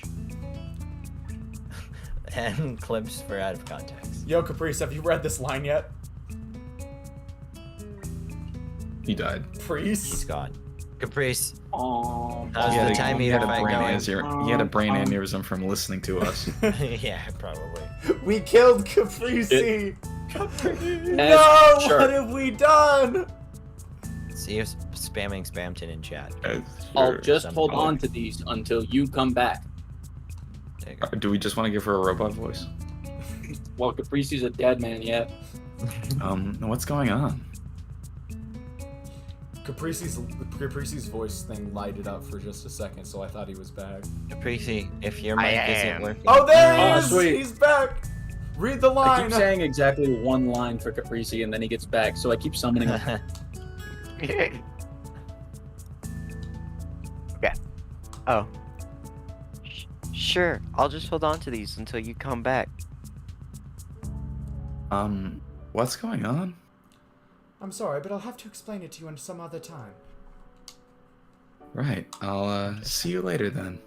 And clips for out of context. Yo, Caprice, have you read this line yet? He died. He's Priest? gone. Caprice, Um, how's He had the a- time he eater had a fight brain going? He had a brain aneurysm from listening to us. Yeah, probably. We killed Caprice! Yes, No! sure. What have we done? See if spamming Spamton in chat. I'll just Some hold color. on to these until you come back. There you go. Do we just want to give her a robot voice? Well, Caprici's a dead man yet. What's going on? Caprice's voice thing lighted up for just a second, so I thought he was back. Caprice, if your I mic isn't am. working. Oh, there he Oh, is! sweet. He's back! Read the I line! keep saying exactly one line for Caprici and then he gets back, so I keep summoning him. Okay. Oh. Sure, I'll just hold on to these until you come back. What's going on? I'm sorry, but I'll have to explain it to you in some other time. Right. I'll see you later then.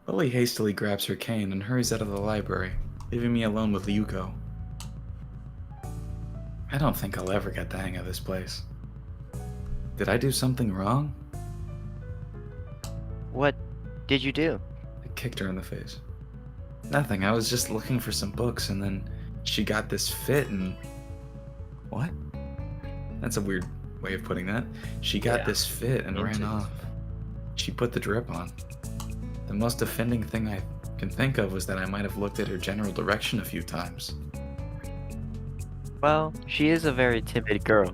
Lily hastily grabs her cane and hurries out of the library, leaving me alone with Yuko. I don't think I'll ever get the hang of this place. Did I do something wrong? What did you do? I kicked her in the face. Nothing, I was just looking for some books and then she got this fit and... What? That's a weird way of putting that. She got Yeah. this fit and ran Inches. off. She put the drip on. The most offending thing I can think of was that I might have looked at her general direction a few times. Well, she is a very timid girl.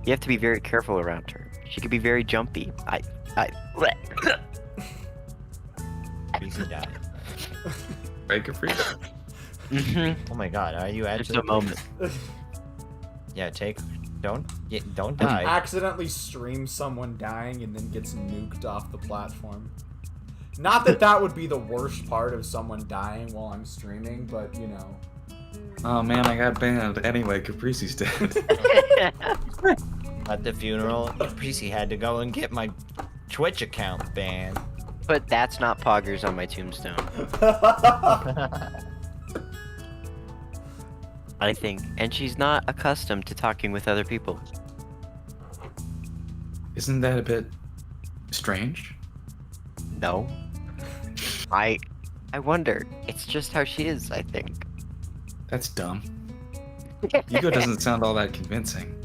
You have to be very careful around her. She could be very jumpy. Caprice died. Right, Capri? Mhm. Oh my god, are you Just actually? a moment. Yeah, don't die. Accidentally stream someone dying and then gets nuked off the platform. Not that that would be the worst part of someone dying while I'm streaming, but you know. Oh man, I got banned. Anyway, Caprici's dead. At the funeral, Caprice had to go and get my Twitch account banned. But that's not poggers on my tombstone, I think. And she's not accustomed to talking with other people. Isn't that a bit strange? No. I wonder. It's just how she is, I think. That's dumb. Yuko doesn't sound all that convincing.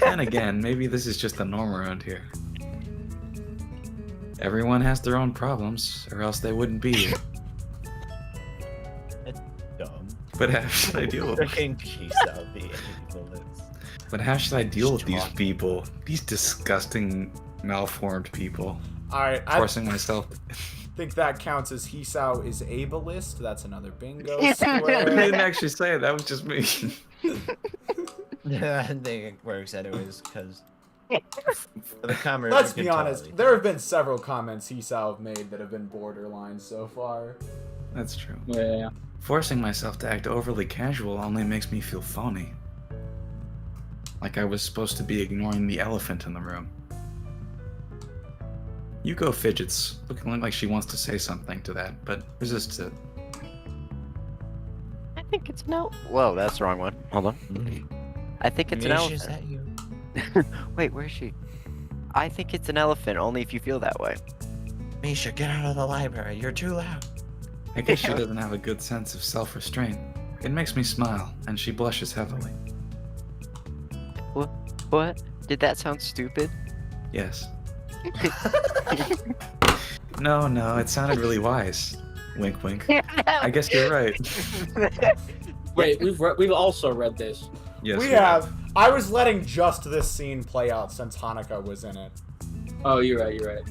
And again, maybe this is just the norm around here. Everyone has their own problems, or else they wouldn't be here. Dumb. But how should I deal with them? Freaking peace out the bullets. But how should I deal with these Strong. people? These disgusting, malformed people. Alright, I Forcing myself. think that counts as Hisao is ableist. That's another bingo I square. didn't actually say it. That was just me. I think it works that it was because the camera. Let's be honest, there have been several comments Hisao have made that have been borderline so far. That's true. Yeah. Forcing myself to act overly casual only makes me feel phony. Like I was supposed to be ignoring the elephant in the room. Yuko fidgets, looking like she wants to say something to that, but resists it. I think it's no. Whoa, that's the wrong one. Hold on. I think it's an Mish, is elephant. that you? Wait, where is she? I think it's an elephant, only if you feel that way. Misha, get out of the library. You're too loud. I guess she doesn't have a good sense of self-restraint. It makes me smile, and she blushes heavily. What? Did that sound stupid? Yes. No, it sounded really wise. Wink, wink. I guess you're right. Wait, we've also read this. Yes, We you're right. have. I was letting just this scene play out since Hanako was in it. Oh, you're right.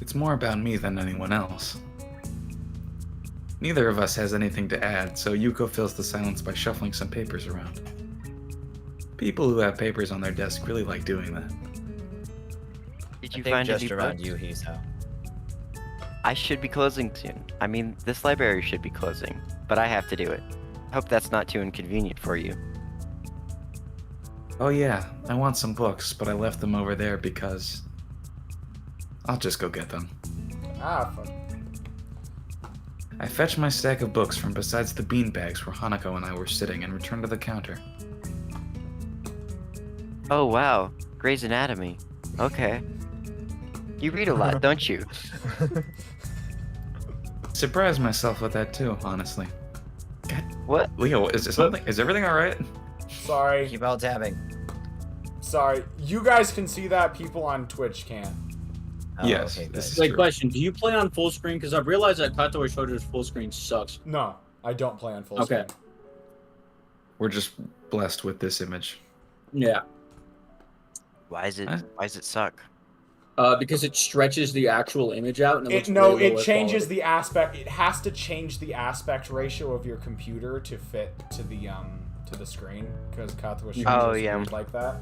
It's more about me than anyone else. Neither of us has anything to add, so Yuko fills the silence by shuffling some papers around. People who have papers on their desk really like doing that. Did I you think find just any around books? you, he's out. I should be closing soon. I mean, this library should be closing, but I have to do it. Hope that's not too inconvenient for you. Oh yeah, I want some books, but I left them over there because... I'll just go get them. Ah, fuck. I fetched my stack of books from besides the beanbags where Hanako and I were sitting and returned to the counter. Oh wow, Grey's Anatomy. Okay. You read a lot, don't you? Surprised myself with that too, honestly. God, What? Leo, is everything alright? Sorry. Keep out tabbing. Sorry. You guys can see that. People on Twitch can't. Oh, Yes, okay, good. this is Wait, true. question. Do you play on full screen? Because I've realized that Katawa Shoujo's full screen sucks. No, I don't play on full Okay. screen. We're just blessed with this image. Yeah. Why is it suck? Because it stretches the actual image out and it looks way It lower changes quality. the aspect. It has to change the aspect ratio of your computer to fit to the screen because Katawa Shoujo Oh, is yeah. weird like that.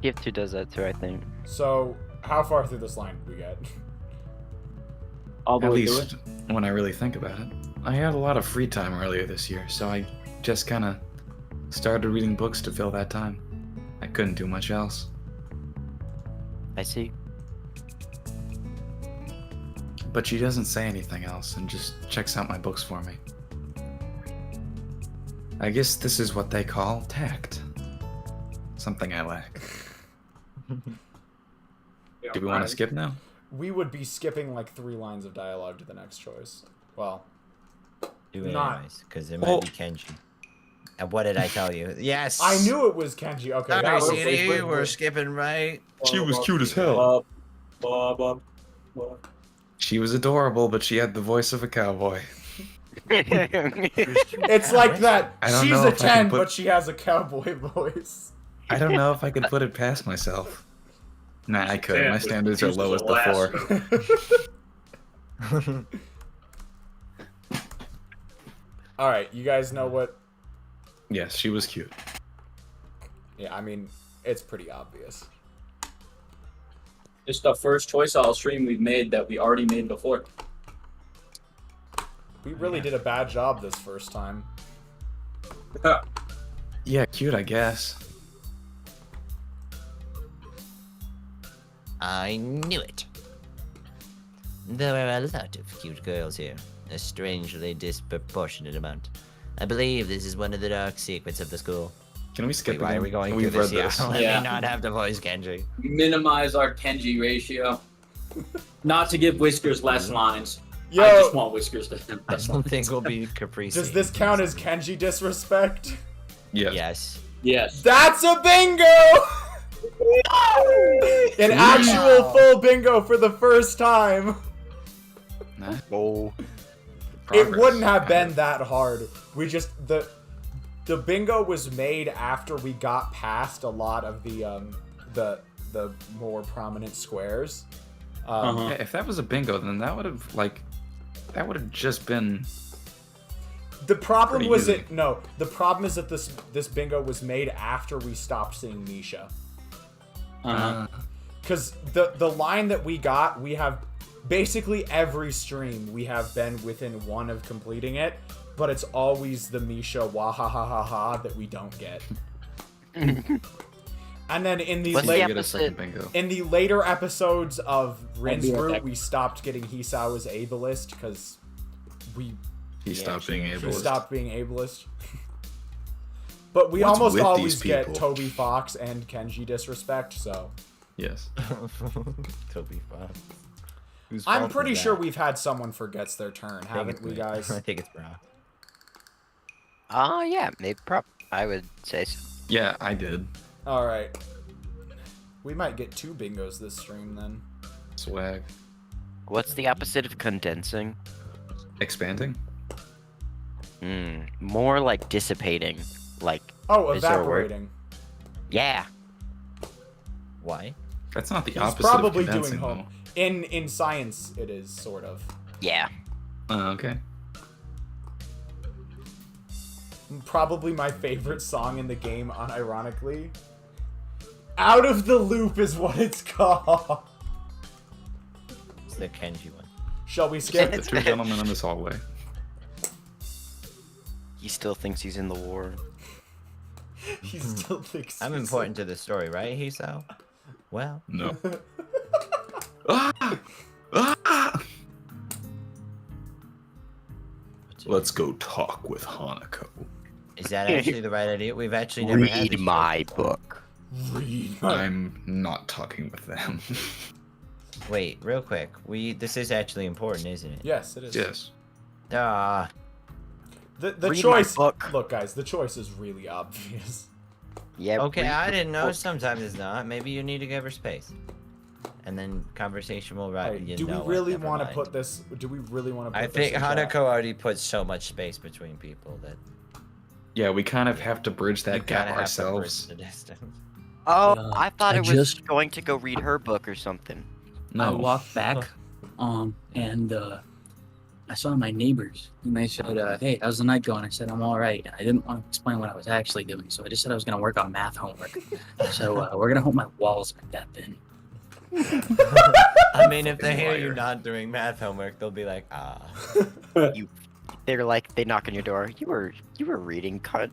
Gift 2 does that too, I think. So how far through this line did we get? All the At way through least when I really think about it. I had a lot of free time earlier this year, so I just kind of started reading books to fill that time. I couldn't do much else. I see. But she doesn't say anything else and just checks out my books for me. I guess this is what they call tact. Something I lack. it. Do we want to skip now? We would be skipping like 3 lines of dialogue to the next choice. Well, Do it Not- anyways, because it might Oh. be Kenji. And what did I tell you? Yes! I knew it was Kenji. Okay, that Sorry, was CD, we're skipping right. She was cute as hell. Bob. She was adorable, but she had the voice of a cowboy. It's like that. I don't She's know a if I can 10, put- but she has a cowboy voice. I don't know if I could put it past myself. Nah, I could. My standards are low as the 4. All right, you guys know what? Yes, she was cute. Yeah, I mean, it's pretty obvious. It's the first choice I'll stream we've made that we already made before. We really did a bad job this first time. Yeah, cute, I guess. I knew it. There are a lot of cute girls here. A strangely disproportionate amount. I believe this is one of the dark secrets of the school. Can we skip Wait, why again? are we going We've through this? read this. Yeah, let Yeah. me not have the voice, Kenji. Minimize our Kenji ratio. Not to give Whiskers less lines. Yo, I just want Whiskers to have I less don't lines. think we'll be Caprice. does this count as Kenji disrespect? Yes. Yes. Yes. That's a bingo! An actual full bingo for the first time. Nah. Oh. It wouldn't have been that hard. We just the bingo was made after we got past a lot of the more prominent squares. Uh-huh. If that was a bingo, then that would have just been. The problem Pretty was easy. the problem is that this bingo was made after we stopped seeing Misha. Uh-huh. Because the line that we got, we have basically every stream we have been within one of completing it, but it's always the Misha wahahaha that we don't get. And then in the What's Let's the get a opposite? second bingo. in the later episodes of Rin's I'll be right Route, back. we stopped getting Hisao as ableist because He stopped being he able. stopped being ableist. But we What's almost with always these get people? Toby Fox and Kenji disrespect, so Yes. Toby Fox. Whose I'm fault pretty is sure that? we've had someone forgets their turn, I think haven't it's we, me. guys? I think it's Brock. Yeah, maybe I would say so. Yeah, I did. All right. We might get 2 bingos this stream then. Swag. What's the opposite of condensing? Expanding? More like dissipating. Like, Oh, Is there a word? evaporating. yeah. Why? That's not the He's opposite probably of condensing, doing home. In science, it is sort of. Yeah. though. Okay. Probably my favorite song in the game, unironically. Out of the Loop is what it's called. It's the Kenji one. Shall we The skip? two gentlemen in this hallway. He still thinks he's in the war. He still thinks I'm he's- important to the story, right, Hiso? Well, No. Ah! Ah! Let's go talk with Hanako. is that actually the right idea? We've actually never had Read this my book. Read. I'm not talking with them. Wait, real quick. This is actually important, isn't it? Yes, it is. Yes. Ah, The Read my choice. book. Look, guys, the choice is really obvious. Yeah. okay, read I the didn't know. book. Sometimes it's not. Maybe you need to give her space. And then conversation will rise. Alright, do we really want to put this? Do we really want to put I this? think in chat? Hanako already put so much space between people that Yeah, we kind of have to bridge you that gap kinda have to bridge ourselves. the distance. Oh, Yeah, I thought I it was just- going to go read her book or something. I No. walked back, and I saw my neighbors, and they said, "Hey, how's the night going?" I said, "I'm all right." I didn't want to explain what I was actually doing, so I just said I was going to work on math homework. So we're going to hope my walls aren't that thin. I mean, if they hear you Liar. not doing math homework, they'll be like, ah. They're like, they knock on your door. You were reading Katawa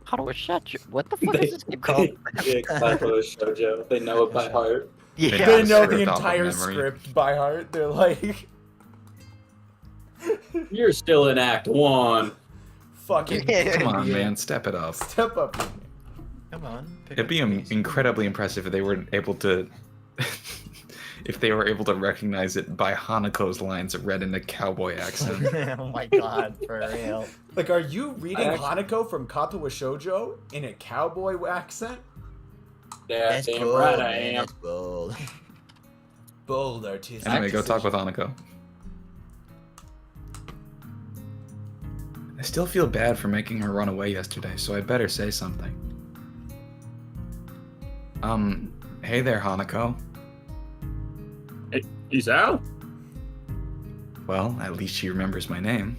Shoujo. What the fuck is this game called? Katawa Shoujo. They know it by heart. Yeah. Yeah. They know Straight the off of entire memory. script by heart. They're like, You're still in Act 1. fucking. Come on, idiot. man, step it up. Step up. Come on. pick It'd up be the pace. incredibly impressive if they were able to, if they were able to recognize it by Hanako's lines read in a cowboy accent. Oh my god, for real. Like, are you reading I actually- Hanako from Katawa Shoujo in a cowboy accent? Yeah, That's damn bold, right I man, am. that's bold. Bold artistic. Anyway, go talk with Hanako. I still feel bad for making her run away yesterday, so I'd better say something. Hey there, Hanako. He's out? Well, at least she remembers my name.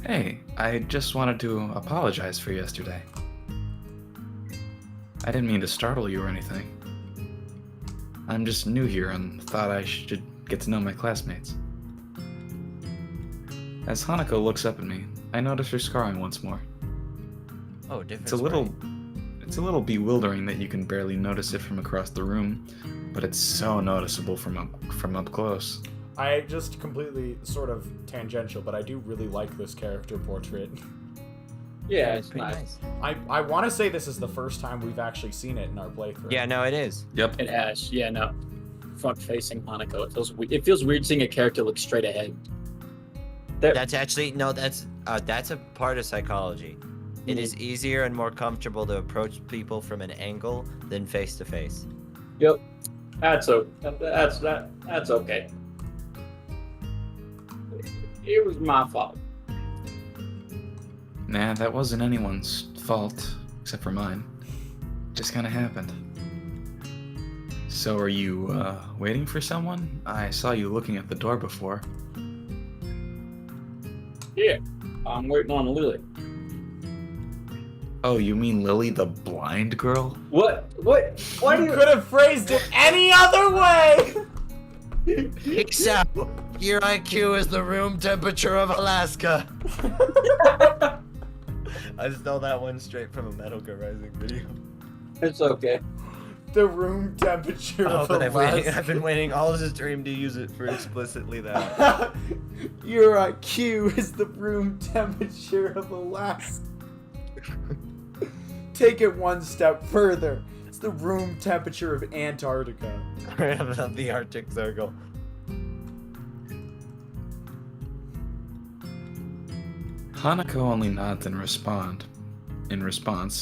Hey, I just wanted to apologize for yesterday. I didn't mean to startle you or anything. I'm just new here and thought I should get to know my classmates. As Hanako looks up at me, I notice her scarring once more. Oh, different. It's a little bewildering that you can barely notice it from across the room, but it's so noticeable from up close. I just completely sort of tangential, but I do really like this character portrait. Yeah, it's pretty nice. I want to say this is the first time we've actually seen it in our playthrough. Yeah, no, it is. Yep. It has. Yeah, no. Front facing Hanako. It feels weird seeing a character look straight ahead. That's actually that's a part of psychology. It is easier and more comfortable to approach people from an angle than face to face. Yep. That's okay. It was my fault. Nah, that wasn't anyone's fault, except for mine. Just kinda happened. So are you, waiting for someone? I saw you looking at the door before. Yeah, I'm waiting on Lily. Oh, you mean Lily the blind girl? What? Why do You you? could have phrased it any other way! Except your IQ is the room temperature of Alaska. I stole that one straight from a Metal Gear Rising video. It's okay. The room temperature Oh, of but I've Alaska. been waiting all this stream to use it for explicitly that. Your IQ is the room temperature of Alaska. Take it one step further. It's the room temperature of Antarctica. Of the Arctic Circle. Hanako only nods in response,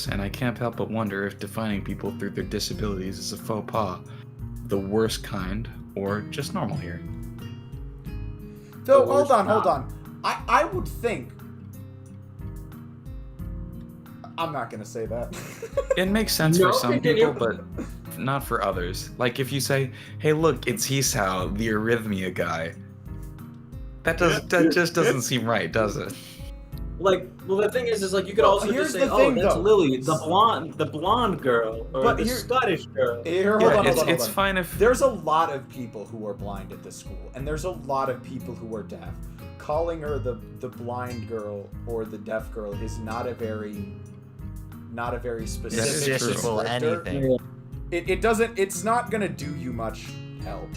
and I can't help but wonder if defining people through their disabilities is a faux pas, the worst kind, or just normal here. Though, hold on. I would think. I'm not gonna say that. It makes sense No, for some continue. people, but not for others. Like if you say, "Hey, look, it's Hisao, the arrhythmia guy," that just doesn't seem right, does it? Like, well, the thing is like you could Well, also here's just say, the "Oh, thing, that's though. Lily, the blonde girl, or But the here- Scottish girl." Here, Yeah, hold it's on. fine if There's a lot of people who are blind at this school, and there's a lot of people who are deaf. Calling her the blind girl or the deaf girl is not a very specific true. Well, descriptor. anything. It doesn't. It's not gonna do you much help.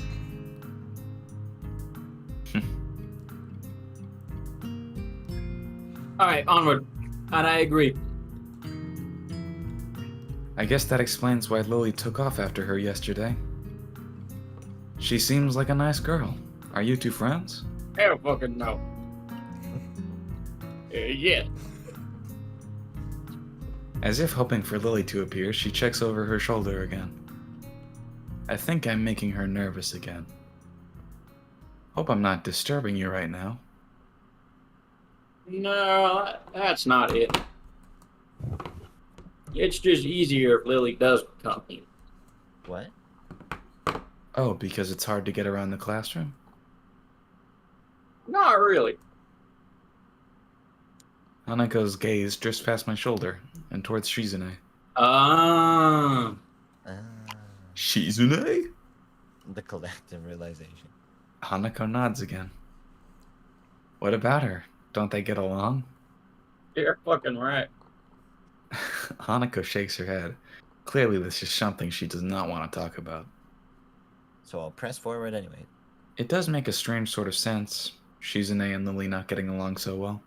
All right, onward. And I agree. I guess that explains why Lily took off after her yesterday. She seems like a nice girl. Are you two friends? Hell fucking no. Yeah. As if hoping for Lily to appear, she checks over her shoulder again. I think I'm making her nervous again. Hope I'm not disturbing you right now. No, that's not it. It's just easier if Lily does come here. What? Oh, because it's hard to get around the classroom? Not really. Hanako's gaze drifts past my shoulder and towards Shizune. Ah. Shizune? The collective realization. Hanako nods again. What about her? Don't they get along? You're fucking right. Hanako shakes her head. Clearly this is something she does not want to talk about. So I'll press forward anyway. It does make a strange sort of sense, Shizune and Lily not getting along so well.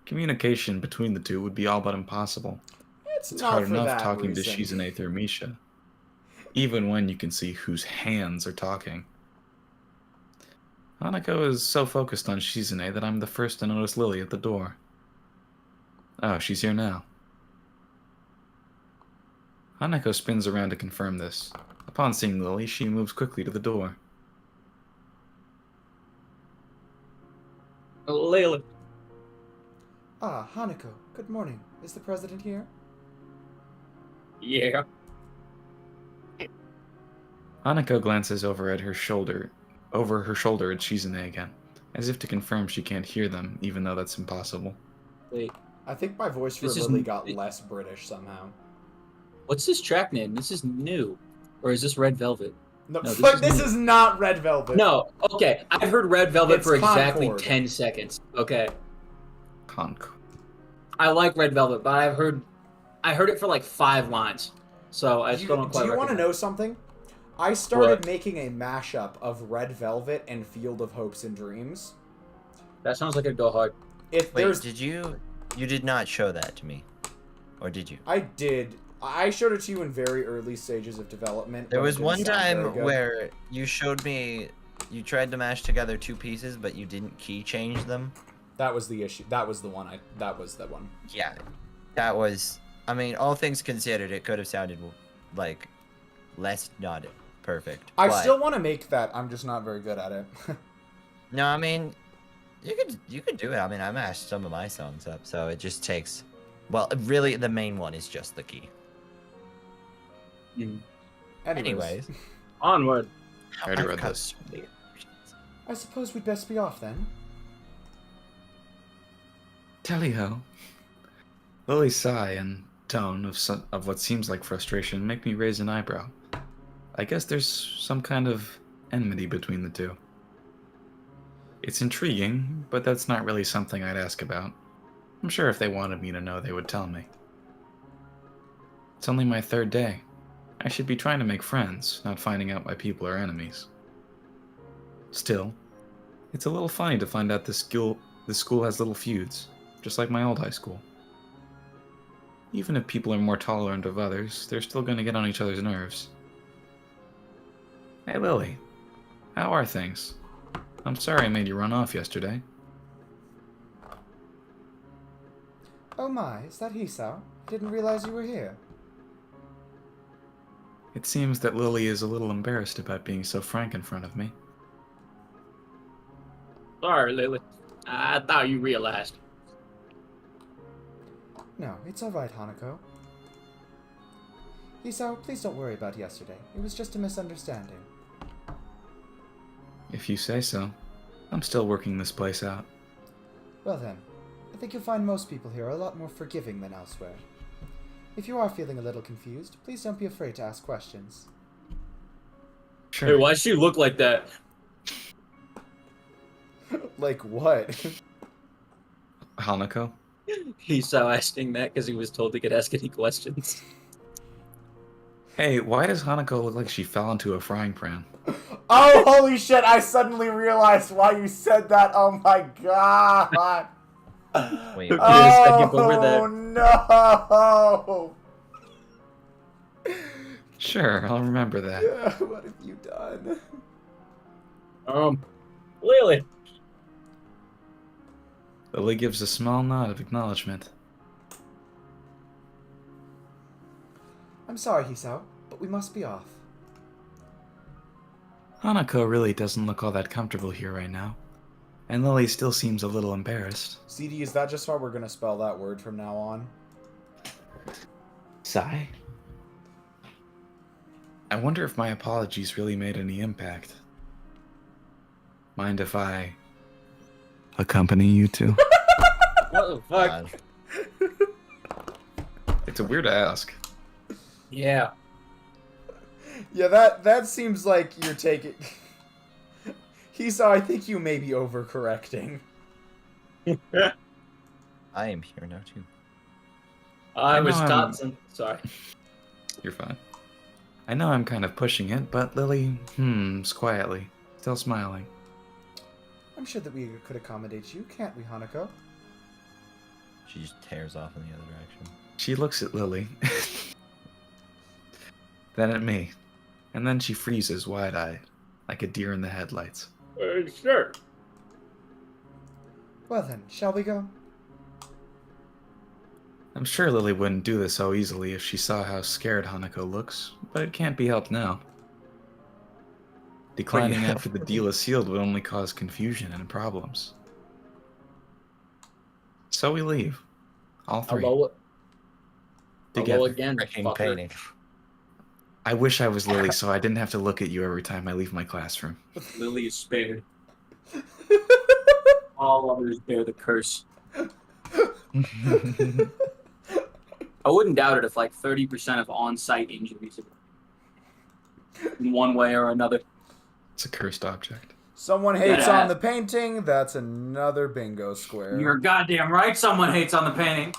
Communication between the two would be all but impossible. It's It's not hard for enough that talking reason. to Shizune through Misha, even when you can see whose hands are talking. Hanako is so focused on Shizune that I'm the first to notice Lily at the door. Oh, she's here now. Hanako spins around to confirm this. Upon seeing Lily, she moves quickly to the door. Lily. Ah, Hanako. Good morning. Is the president here? Yeah. Hanako glances over her shoulder at Shizune again, as if to confirm she can't hear them, even though that's impossible. Wait, I think my voice for This is Lily n- got less British somehow. what's this track name? This is new. Or is this Red Velvet? No, No, fuck, this is this is not Red Velvet. No, okay. I've heard Red Velvet It's for exactly Concord. 10 seconds. Okay. Hanko. I like Red Velvet, but I heard it for like 5 lines. So I Do still don't you, quite want to recognize know something? I started What? making a mashup of Red Velvet and Field of Hopes and Dreams. it. That sounds like a go hard. If Wait, there's, did you did not show that to me? Or did you? I did. I showed it to you in very early stages of development. There but it was didn't one sound very time good. where you showed me you tried to mash together 2 pieces, but you didn't key change them. That was the issue. That was the one. That was the one. Yeah. That was, I mean, all things considered, it could have sounded like less not perfect. I but- still want to make that. I'm just not very good at it. No, I mean, you could do it. I mean, I mashed some of my songs up, so it just takes. Well, really, the main one is just the key. Anyways, Onward. I already I've read cut this. so many- I suppose we'd best be off then. Tally-ho. Lily's sigh and tone of what seems like frustration make me raise an eyebrow. I guess there's some kind of enmity between the two. It's intriguing, but that's not really something I'd ask about. I'm sure if they wanted me to know, they would tell me. It's only my 3rd day. I should be trying to make friends, not finding out why people are enemies. Still, it's a little funny to find out the school has little feuds, just like my old high school. Even if people are more tolerant of others, they're still gonna get on each other's nerves. Hey Lily, how are things? I'm sorry I made you run off yesterday. Oh my, is that Hisao? I didn't realize you were here. It seems that Lily is a little embarrassed about being so frank in front of me. Sorry, Lily. I thought you realized. No, it's alright, Hanako. Hisao, please don't worry about yesterday. It was just a misunderstanding. If you say so. I'm still working this place out. Well then, I think you'll find most people here are a lot more forgiving than elsewhere. If you are feeling a little confused, please don't be afraid to ask questions. Sure. Hey, why'd she look like that? Like what? Hanako? He's so asking that because he was told he could ask any questions. Hey, why does Hanako look like she fell into a frying pan? Oh, holy shit, I suddenly realized why you said that. Oh my god. Wait, Took me a second, but we're no! Sure, I'll remember that. What have you done? Lily. Lily gives a small nod of acknowledgement. I'm sorry, Hisao, but we must be off. Hanako really doesn't look all that comfortable here right now. And Lily still seems a little embarrassed. CD, is that just how we're gonna spell that word from now on? Sigh. I wonder if my apologies really made any impact. Mind if I accompany you two? What the fuck? It's a weird ask. Yeah. Yeah, that seems like you're taking... Hisao, I think you may be overcorrecting. I am here now too. I was know I'm- Wisconsin. Sorry. You're fine. I know I'm kind of pushing it, but Lily, quietly, still smiling. I'm sure that we could accommodate you, can't we, Hanako? She just tears off in the other direction. She looks at Lily, then at me, and then she freezes wide-eyed, like a deer in the headlights. Sure. Well then, shall we go? I'm sure Lily wouldn't do this so easily if she saw how scared Hanako looks, but it can't be helped now. Declining yeah. after the deal is sealed would only cause confusion and problems. So we leave. All three. Hello Together. again. Freaking Fucker. painting. I wish I was Lily so I didn't have to look at you every time I leave my classroom. Lily is spared. All others bear the curse. I wouldn't doubt it if like 30% of on-site injuries in one way or another. It's a cursed object. Someone hates Yeah. on the painting, that's another bingo square. You're goddamn right someone hates on the painting.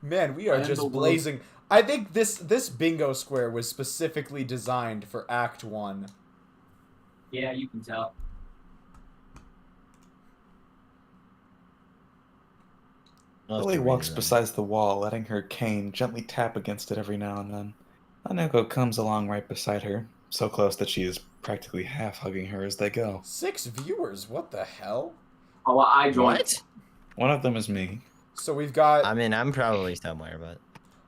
Man, we are And just the world. blazing. I think this bingo square was specifically designed for Act 1. Yeah, you can tell. Lily walks beside the wall, letting her cane gently tap against it every now and then. Hanako comes along right beside her, so close that she is practically half hugging her as they go. 6 viewers, what the hell? Oh, well, I joined. What? One of them is me. So we've got... I mean, I'm probably somewhere, but.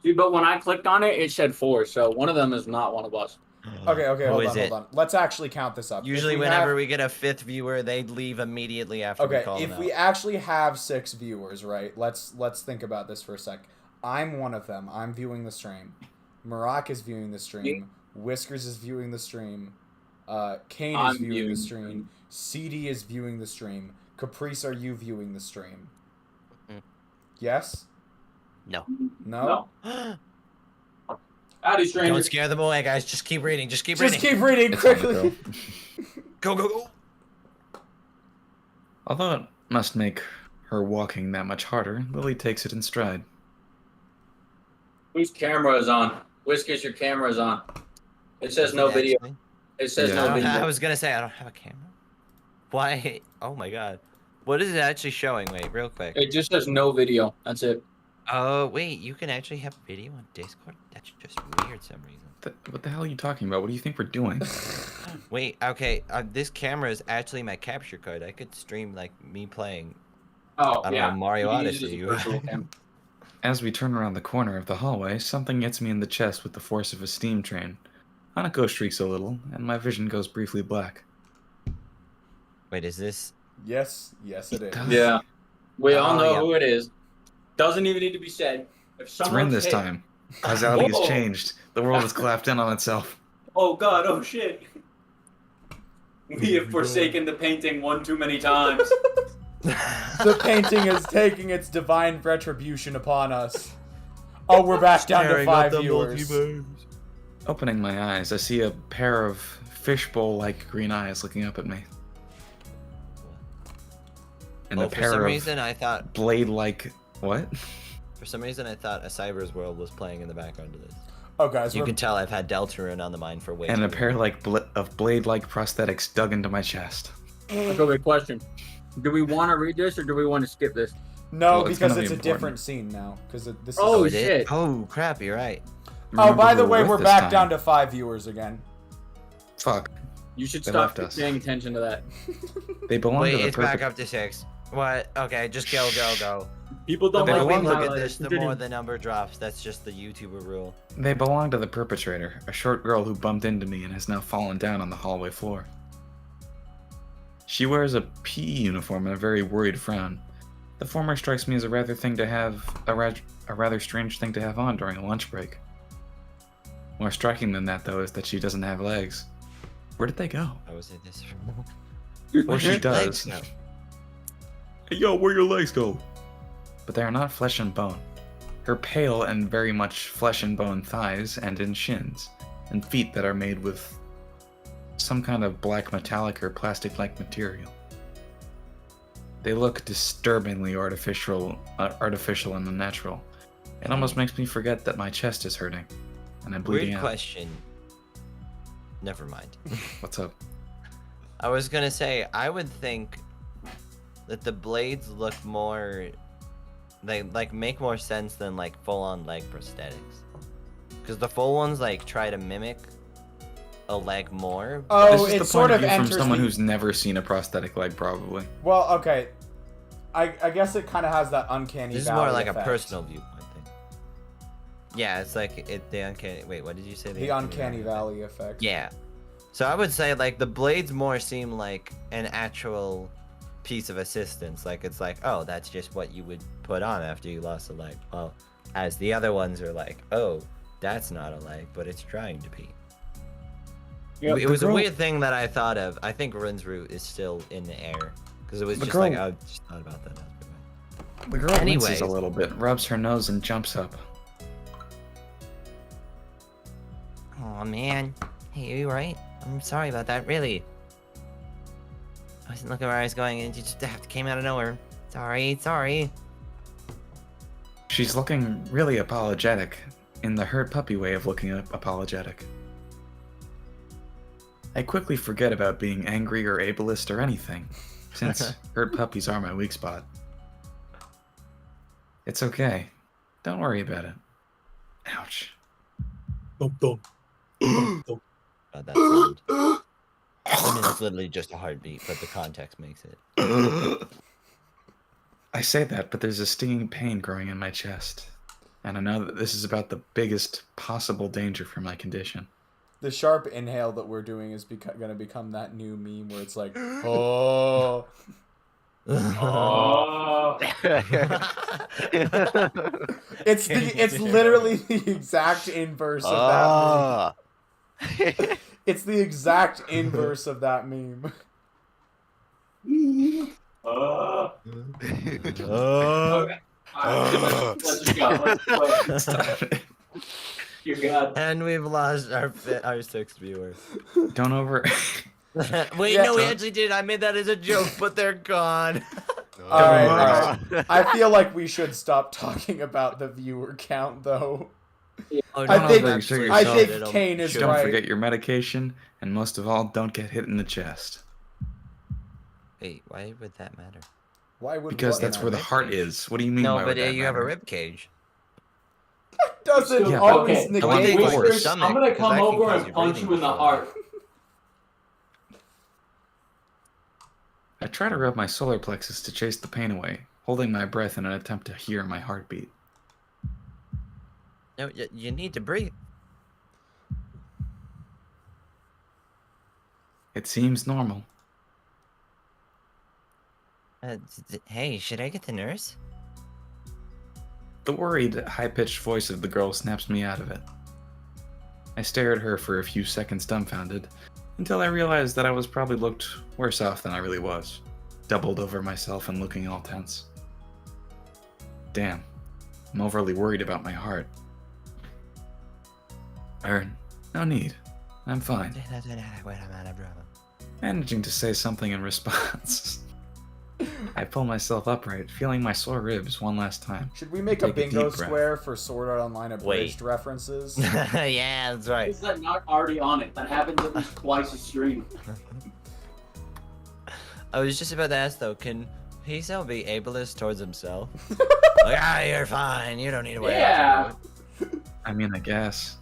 Dude, but when I clicked on it, it said 4, so one of them is not one of us. Okay, Who hold is on, it? hold on. Let's actually count this up. Usually, If we whenever have- we get a 5th viewer, they leave immediately after we Okay, call if them we out. actually have 6 viewers, right? Let's think about this for a sec. I'm one of them. I'm viewing the stream. Marak is viewing the stream. Whiskers is viewing the stream. Kane is I'm viewing viewing the the stream. CD is viewing the stream. Caprice, are you viewing the stream? Mm. Yes? No. No? Howdy, Don't stranger. scare them away, guys. Just keep reading. Just keep Just reading. keep reading It's quickly. Hanako. Go, go, go. Although it must make her walking that much harder, Lily takes it in stride. Whose camera is on? Whiskers, your camera is on. It says no video. Actually, It says Yeah. no video. I was gonna say I don't have a camera. Why? Oh my god. What is it actually showing? Wait, real quick. It just says no video. That's it. Oh, wait, you can actually have video on Discord? That's just weird some reason. What the hell are you talking about? What do you think we're doing? Wait, okay, this camera is actually my capture card. I could stream, like, me playing, Oh, I don't know, Mario You can use it as Odyssey. a virtual cam. As we turn around the corner of the hallway, something hits me in the chest with the force of a steam train. Hanako shrieks a little, and my vision goes briefly black. Wait, is this... Yes, it is. Yeah. We all Oh, know yeah. who it is. Doesn't even need to be said. If It's Rin someone's this hit- time. Causality has Whoa. changed. The world has collapsed in on itself. Oh god, oh shit. We have forsaken the painting one too many times. The painting is taking its divine retribution upon us. Oh, we're back down to Staring at 5 the viewers. multiverse. Opening my eyes, I see a pair of fishbowl-like green eyes looking up at me. And Oh, a for pair some of reason I thought... blade-like... What? For some reason I thought A Cyber's World was playing in the background of this. Oh, guys, You we're can tell I've had Deltarune on the mind for way And too a pair long. of blade-like prosthetics dug into my chest. Okay, question. Do we want to read this or do we want to skip this? no, Well, it's because gonna it's be a important. different scene now. Because this is. Oh, it is? shit. Oh, crap, you're right. Oh, by Remember the who way, with we're this back time. down to 5 viewers again. Fuck. You should They stop left us. paying attention to that. They belong Wait, to the it's back perpet- up to 6. What? Okay, just go. People The don't more like we being look at highlighted. this, the Continue. more the number drops. That's just the YouTuber rule. They belong to the perpetrator, a short girl who bumped into me and has now fallen down on the hallway floor. She wears a PE uniform and a very worried frown. The former strikes me as a rather strange thing to have on during a lunch break. More striking than that, though, is that she doesn't have legs. Where did they go? How was it this? Or she does. Legs? No. Hey, yo, where your legs go? But they are not flesh and bone. Her pale and very much flesh and bone thighs end in shins, and feet that are made with some kind of black metallic or plastic-like material. They look disturbingly artificial and unnatural. It almost makes me forget that my chest is hurting, and I'm bleeding Weird out. question. Never mind. What's up? I was gonna say, I would think that the blades look more... They, like, make more sense than, like, full-on leg prosthetics. Because the full ones, like, try to mimic a leg more. Oh, This is it the sort point of of view from enters someone the- who's never seen a prosthetic leg, probably. Well, okay. I guess it kind of has that uncanny This is valley more like effect. a personal viewpoint thing. Yeah, it's like the uncanny... Wait, what did you say? The uncanny valley effect. Yeah. So I would say, like, the blades more seem like an actual piece of assistance. Like, it's like, oh, that's just what you would put on after you lost a leg. Well, as the other ones are like, oh, that's not a leg, but it's trying to be. Yep, It was girl- a weird thing that I thought of. I think Rin's root is still in the air. Because it was The just girl- like, I just thought about that. The girl Anyways. winces a little bit, rubs her nose, and jumps up. Oh man. Hey, are you right? I'm sorry about that, really. I wasn't looking where I was going and it just came out of nowhere. Sorry. She's looking really apologetic, in the hurt puppy way of looking apologetic. I quickly forget about being angry or ableist or anything, since hurt puppies are my weak spot. It's okay. Don't worry about it. Ouch. About that sound. I mean, it's literally just a heartbeat, but the context makes it. I say that, but there's a stinging pain growing in my chest. And I know that this is about the biggest possible danger for my condition. The sharp inhale that we're doing is going to become that new meme where it's like, oh. Oh. It's literally the exact inverse of that meme. It's the exact inverse of that meme. Okay. Alright, let's just go. Let's play. Stop it. Dear God. And we've lost our sixth viewer. Don't over... Wait, Yeah. no, we actually did. I made that as a joke, but they're gone. All right. I feel like we should stop talking about the viewer count, though. Oh, I no, think- absolutely I not. think It'll- Kane is should- Don't right. forget your medication, and most of all, don't get hit in the chest. Wait, why would that matter? Why would Because what in that's our where the rib heart cage? is. What do you mean? No, why but would that you have a matter? rib cage. Doesn't Yeah, always Okay, I want negate. to take like your Whiskers, stomach, I'm gonna because come that can over cause and your punch breathing you in to the slow heart. I try to rub my solar plexus to chase the pain away, holding my breath in an attempt to hear my heartbeat. No, you need to breathe. It seems normal. Hey, should I get the nurse? The worried, high-pitched voice of the girl snaps me out of it. I stare at her for a few seconds dumbfounded, until I realized that I was probably looked worse off than I really was, doubled over myself and looking all tense. Damn, I'm overly worried about my heart. No need. I'm fine. Managing to say something in response. I pull myself upright, feeling my sore ribs one last time. Should we make a Take a bingo deep breath. square for Sword Art Online abridged references? Yeah, that's right. Is that not already on it? That happens at least twice a stream. I was just about to ask though, can Hazel be ableist towards himself? Like, you're fine. You don't need to wear Yeah. I mean, I guess.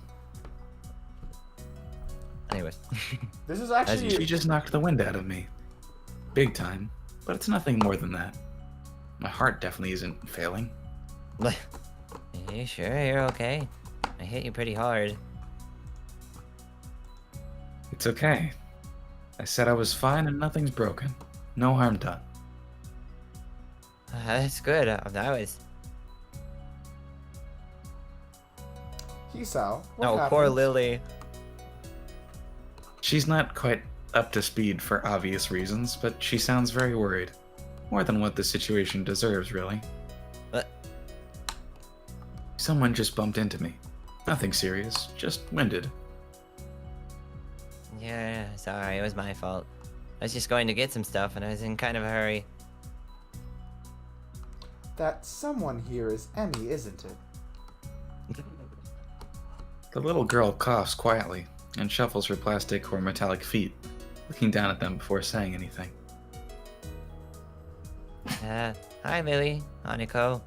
Anyways. This is you actually She just knocked the wind out of me. Big time. But it's nothing more than that. My heart definitely isn't failing. Are you sure you're okay? I hit you pretty hard. It's okay. I said I was fine and nothing's broken. No harm done. That's good. That was. Hisao. What No, happened? poor Lily. She's not quite up to speed for obvious reasons, but she sounds very worried. More than what the situation deserves, really. What? Someone just bumped into me. Nothing serious, just winded. Yeah, sorry. It was my fault. I was just going to get some stuff and I was in kind of a hurry. That someone here is Emmy, isn't it? The little girl coughs quietly and shuffles her plastic or metallic feet, looking down at them before saying anything. Hi, Lily. Hanako.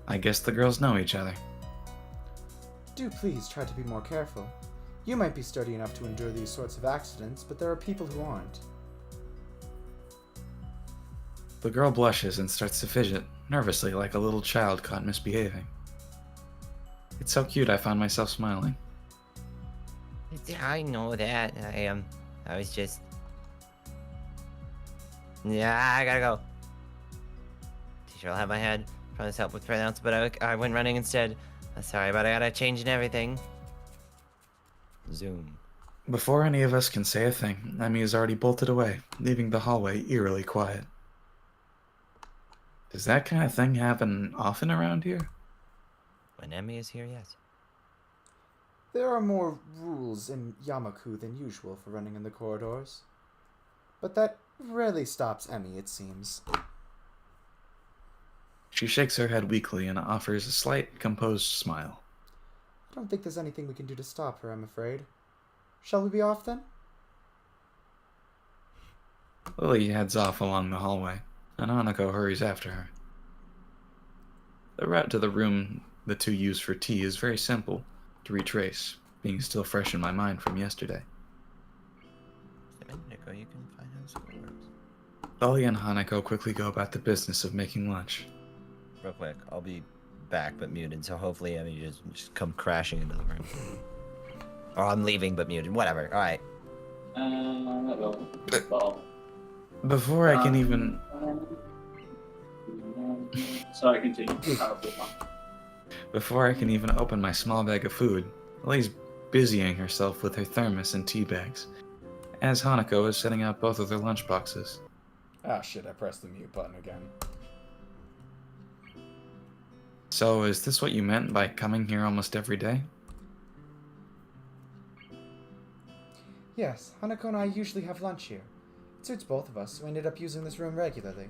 I guess the girls know each other. Do please try to be more careful. You might be sturdy enough to endure these sorts of accidents, but there are people who aren't. The girl blushes and starts to fidget, nervously like a little child caught misbehaving. It's so cute I found myself smiling. I know that. I was just. Yeah, I gotta go. Teacher will have my head. Promise help with pronouns, but I went running instead. Sorry, but I gotta change and everything. Zoom. Before any of us can say a thing, Emmy is already bolted away, leaving the hallway eerily quiet. Does that kind of thing happen often around here? When Emmy is here, yes. There are more rules in Yamaku than usual for running in the corridors. But that rarely stops Emmy, it seems. She shakes her head weakly and offers a slight, composed smile. I don't think there's anything we can do to stop her, I'm afraid. Shall we be off then? Lily heads off along the hallway, and Hanako hurries after her. The route to the room the two use for tea is very simple to retrace, being still fresh in my mind from yesterday. A minute ago, you can find how school works. Lily and Hanako quickly go about the business of making lunch. Real quick, I'll be back but muted, so hopefully Emmy just come crashing into the room. Or I'm leaving but muted. Whatever. All right. Well, Before I can even... sorry, continue. Before I can even open my small bag of food, Lily's busying herself with her thermos and tea bags, as Hanako is setting out both of their lunch boxes. Ah, shit, I pressed the mute button again. So, is this what you meant by coming here almost every day? Yes, Hanako and I usually have lunch here. It suits both of us, so we ended up using this room regularly.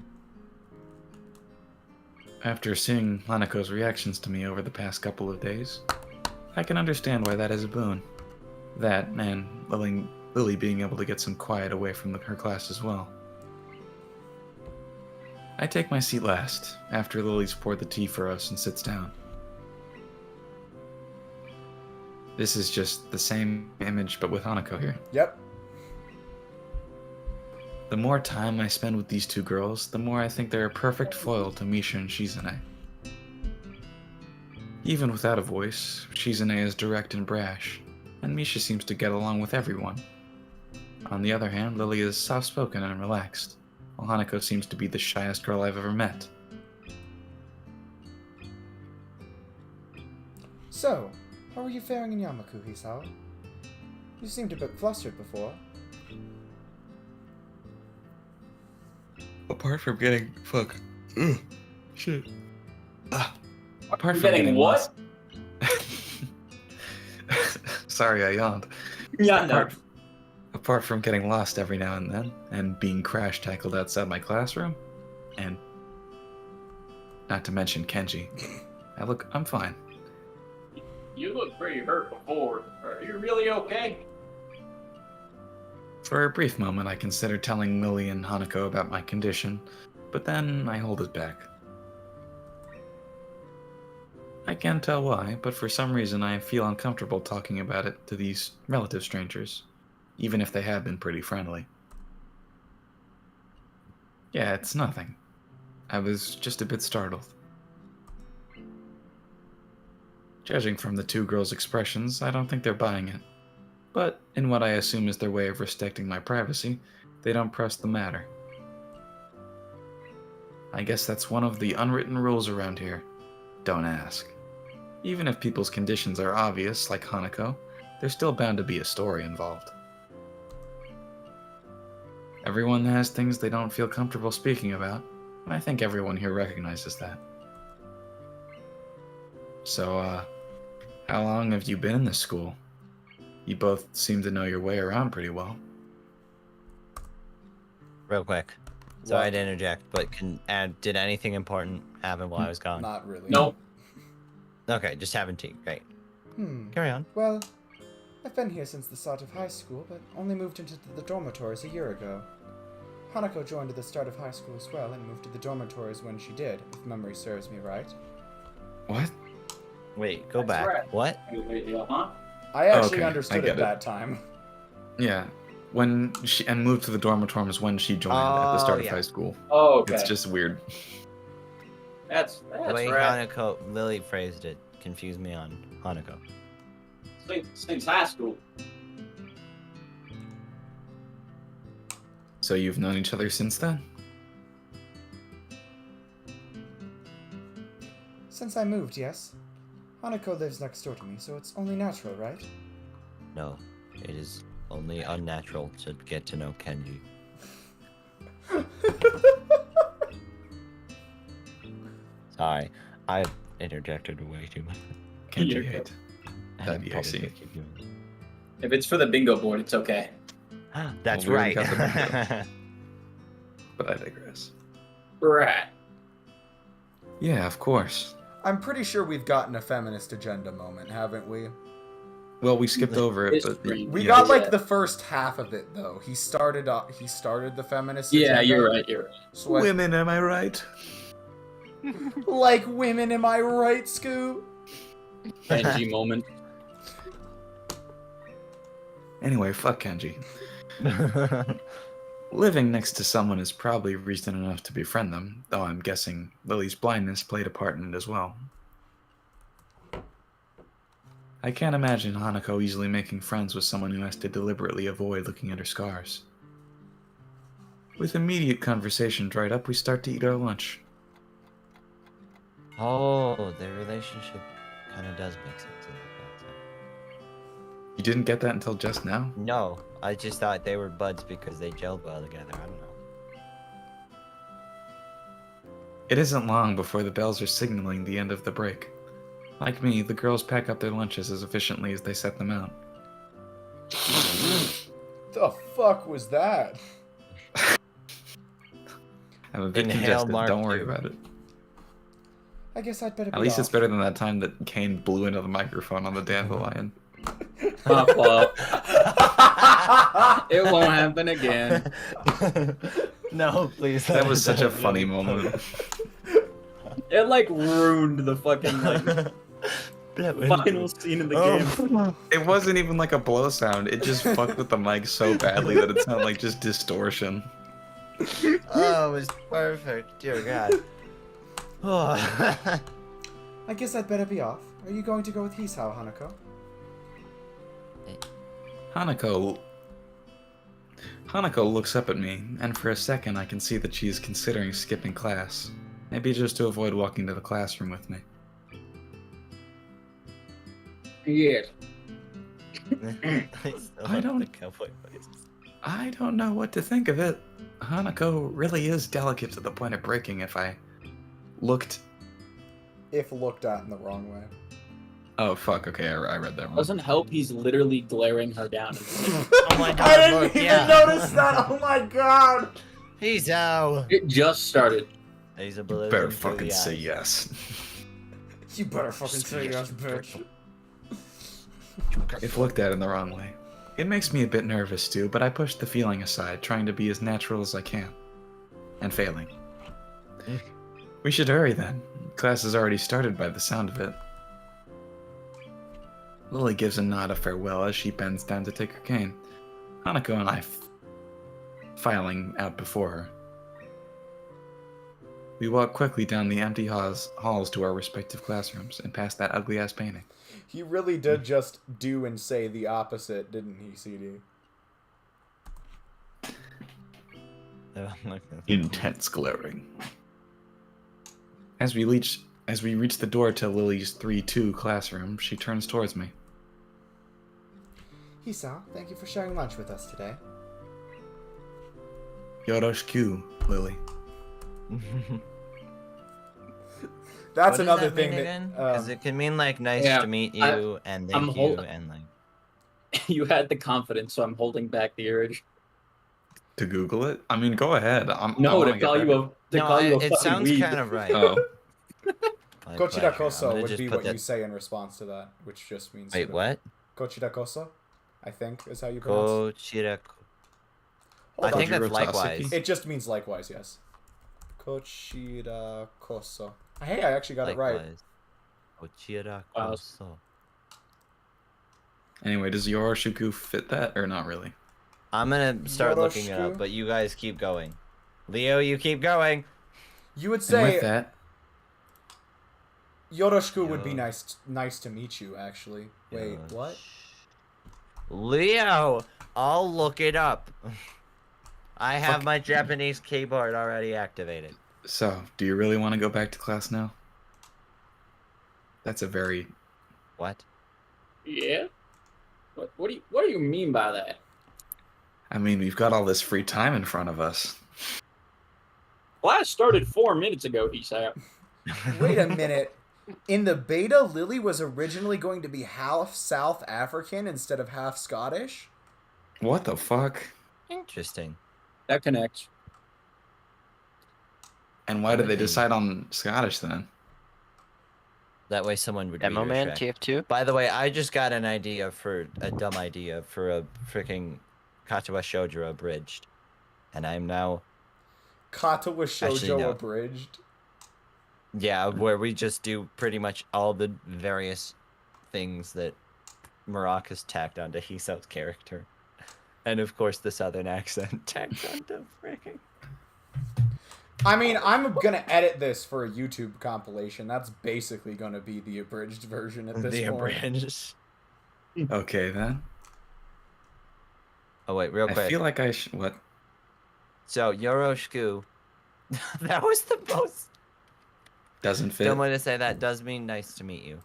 After seeing Hanako's reactions to me over the past couple of days, I can understand why that is a boon. That, and Lily being able to get some quiet away from her class as well. I take my seat last, after Lily's poured the tea for us and sits down. This is just the same image, but with Hanako here. Yep. The more time I spend with these two girls, the more I think they're a perfect foil to Misha and Shizune. Even without a voice, Shizune is direct and brash, and Misha seems to get along with everyone. On the other hand, Lily is soft-spoken and relaxed, while Hanako seems to be the shyest girl I've ever met. So, how are you faring in Yamaku, Hisawa? You seemed a bit flustered before. Apart from getting... Fuck. Ugh. Shit. Apart from Getting what? Sorry, I yawned. Yeah, no. Apart from getting lost every now and then, and being crash tackled outside my classroom, and not to mention Kenji, I'm fine. You look pretty hurt before. Are you really okay? For a brief moment, I considered telling Lily and Hanako about my condition, but then I hold it back. I can't tell why, but for some reason I feel uncomfortable talking about it to these relative strangers, even if they have been pretty friendly. Yeah, it's nothing. I was just a bit startled. Judging from the two girls' expressions, I don't think they're buying it. But, in what I assume is their way of respecting my privacy, they don't press the matter. I guess that's one of the unwritten rules around here. Don't ask. Even if people's conditions are obvious, like Hanako, there's still bound to be a story involved. Everyone has things they don't feel comfortable speaking about, and I think everyone here recognizes that. So, how long have you been in this school? You both seem to know your way around pretty well. Real quick. Sorry to interject, but did anything important happen while I was gone? Not really. Nope. Okay, just having tea. Great. Carry on. Well, I've been here since the start of high school, but only moved into the dormitories a year ago. Hanako joined at the start of high school as well, and moved to the dormitories when she did, if memory serves me right. What? Wait, go That's back. right. What? I actually Okay, I understood get it it. that time. Yeah. When she moved to the dormitories when she joined at the start of high school. Oh, okay. It's just weird. That's The way right. Hanako, Lily phrased it confused me on Hanako. Since high school. So you've known each other since then? Since I moved, yes. Hanako lives next door to me, so it's only natural, right? No, it is only unnatural to get to know Kenji. Sorry, I interjected way too much. Kenji You're hate. I That'd be probably icy. should keep doing it. If it's for the bingo board, it's okay. That's Well, we already right. got the But I digress. Right. Yeah, of course. I'm pretty sure we've gotten a feminist agenda moment, haven't we? Well, we skipped over it, but History. We yeah. got like the first half of it though. He started the feminist Yeah, agenda. you're right. You're right. So I- Women, am I right? like women, am I right, Scoot? Kenji moment. Anyway, fuck Kenji. Living next to someone is probably reason enough to befriend them, though I'm guessing Lily's blindness played a part in it as well. I can't imagine Hanako easily making friends with someone who has to deliberately avoid looking at her scars. With immediate conversation dried up, we start to eat our lunch. Oh, their relationship kind of does make sense. You didn't get that until just now? No, I just thought they were buds because they gelled well together. I don't know. It isn't long before the bells are signaling the end of the break. Like me, the girls pack up their lunches as efficiently as they set them out. The fuck was that? I'm a bit Inhale, congested, Mark don't worry II. about it. I guess I'd better be At least off. it's better than that time that Kane blew into the microphone on the dandelion. Pop up. It won't happen again. No, please. That was such a funny moment. It like ruined the fucking like final scene in the game. It wasn't even like a blow sound. It just fucked with the mic so badly that it sounded like just distortion. Oh, it was perfect. Dear God. Oh. I guess I'd better be off. Are you going to go with Hisao, Hanako? Hanako looks up at me, and for a second I can see that she is considering skipping class. Maybe just to avoid walking to the classroom with me. Yes. I don't- The cowboy voice. I don't know what to think of it. Hanako really is delicate to the point of breaking if I looked... If looked at in the wrong way. Oh, fuck, okay, I read that wrong. Doesn't help. He's literally glaring her down. Oh my God! I didn't look, even yeah. notice that! Oh my god! He's out. It just started. He's a Better balloon. fucking say yes. You better fucking say yes, bitch. If looked at in the wrong way. It makes me a bit nervous too, but I push the feeling aside, trying to be as natural as I can. And failing. We should hurry then. Class has already started by the sound of it. Lily gives a nod of farewell as she bends down to take her cane. Hanako and I filing out before her. We walk quickly down the empty halls to our respective classrooms and past that ugly-ass painting. He really did just do and say the opposite, didn't he, CD? Intense glaring. As we reach the door to Lily's 3-2 classroom, she turns towards me. Hisao, thank you for sharing lunch with us today. Yoroshiku, Lily. That's What does another that thing mean that... again? Because it can mean like nice Yeah, to meet you and I'm thank you and like. You had the confidence, so I'm holding back the urge. To Google it? I mean, go ahead. I No, wanna to get call that. you a It fucking sounds weed. kind of right. Oh, My Kochida pleasure. I'm koso gonna would just be put what you that- say in response to that, which just means... Wait, what? Kochida koso, I think, is how you pronounce Kochira. Hold I think on. that's Kojiro likewise. Taseki? It just means likewise, yes. Kochida koso. Hey, I actually got it right. Likewise. Kochira Wow. koso. anyway, does Yoroshiku fit that or not really? I'm gonna start looking it Yoroshiku? up, but you guys keep going. Leo, you keep going. You would And say with that, Yoroshiku would be Yo- nice to meet you, actually. Wait, what? Leo, I'll look it up. I have my Japanese keyboard already activated. so, do you really want to go back to class now? That's a very... What? Yeah. What do you mean by that? I mean, we've got all this free time in front of us. Class started 4 minutes ago, he said. Wait a minute. In the beta, Lily was originally going to be half South African instead of half Scottish? What the fuck? Interesting. That connects. And why did they Maybe. decide on Scottish then? That way someone would Demo read Man your track. TF2. By the way, I just got an idea for a dumb idea for a freaking Katawa Shoujo abridged. And I'm now, Katawa Actually, Shoujo no. abridged. yeah, where we just do pretty much all the various things that Maracas tacked onto Hisao's character. And of course the southern accent tacked onto freaking. I mean, I'm gonna edit this for a YouTube compilation. That's basically gonna be the abridged version at this The point. abridged. Okay, then. Oh wait, real I quick. feel like I should... What? So Yoroshiku. That was the most Doesn't fit? dumb way to say that. Does mean nice to meet you.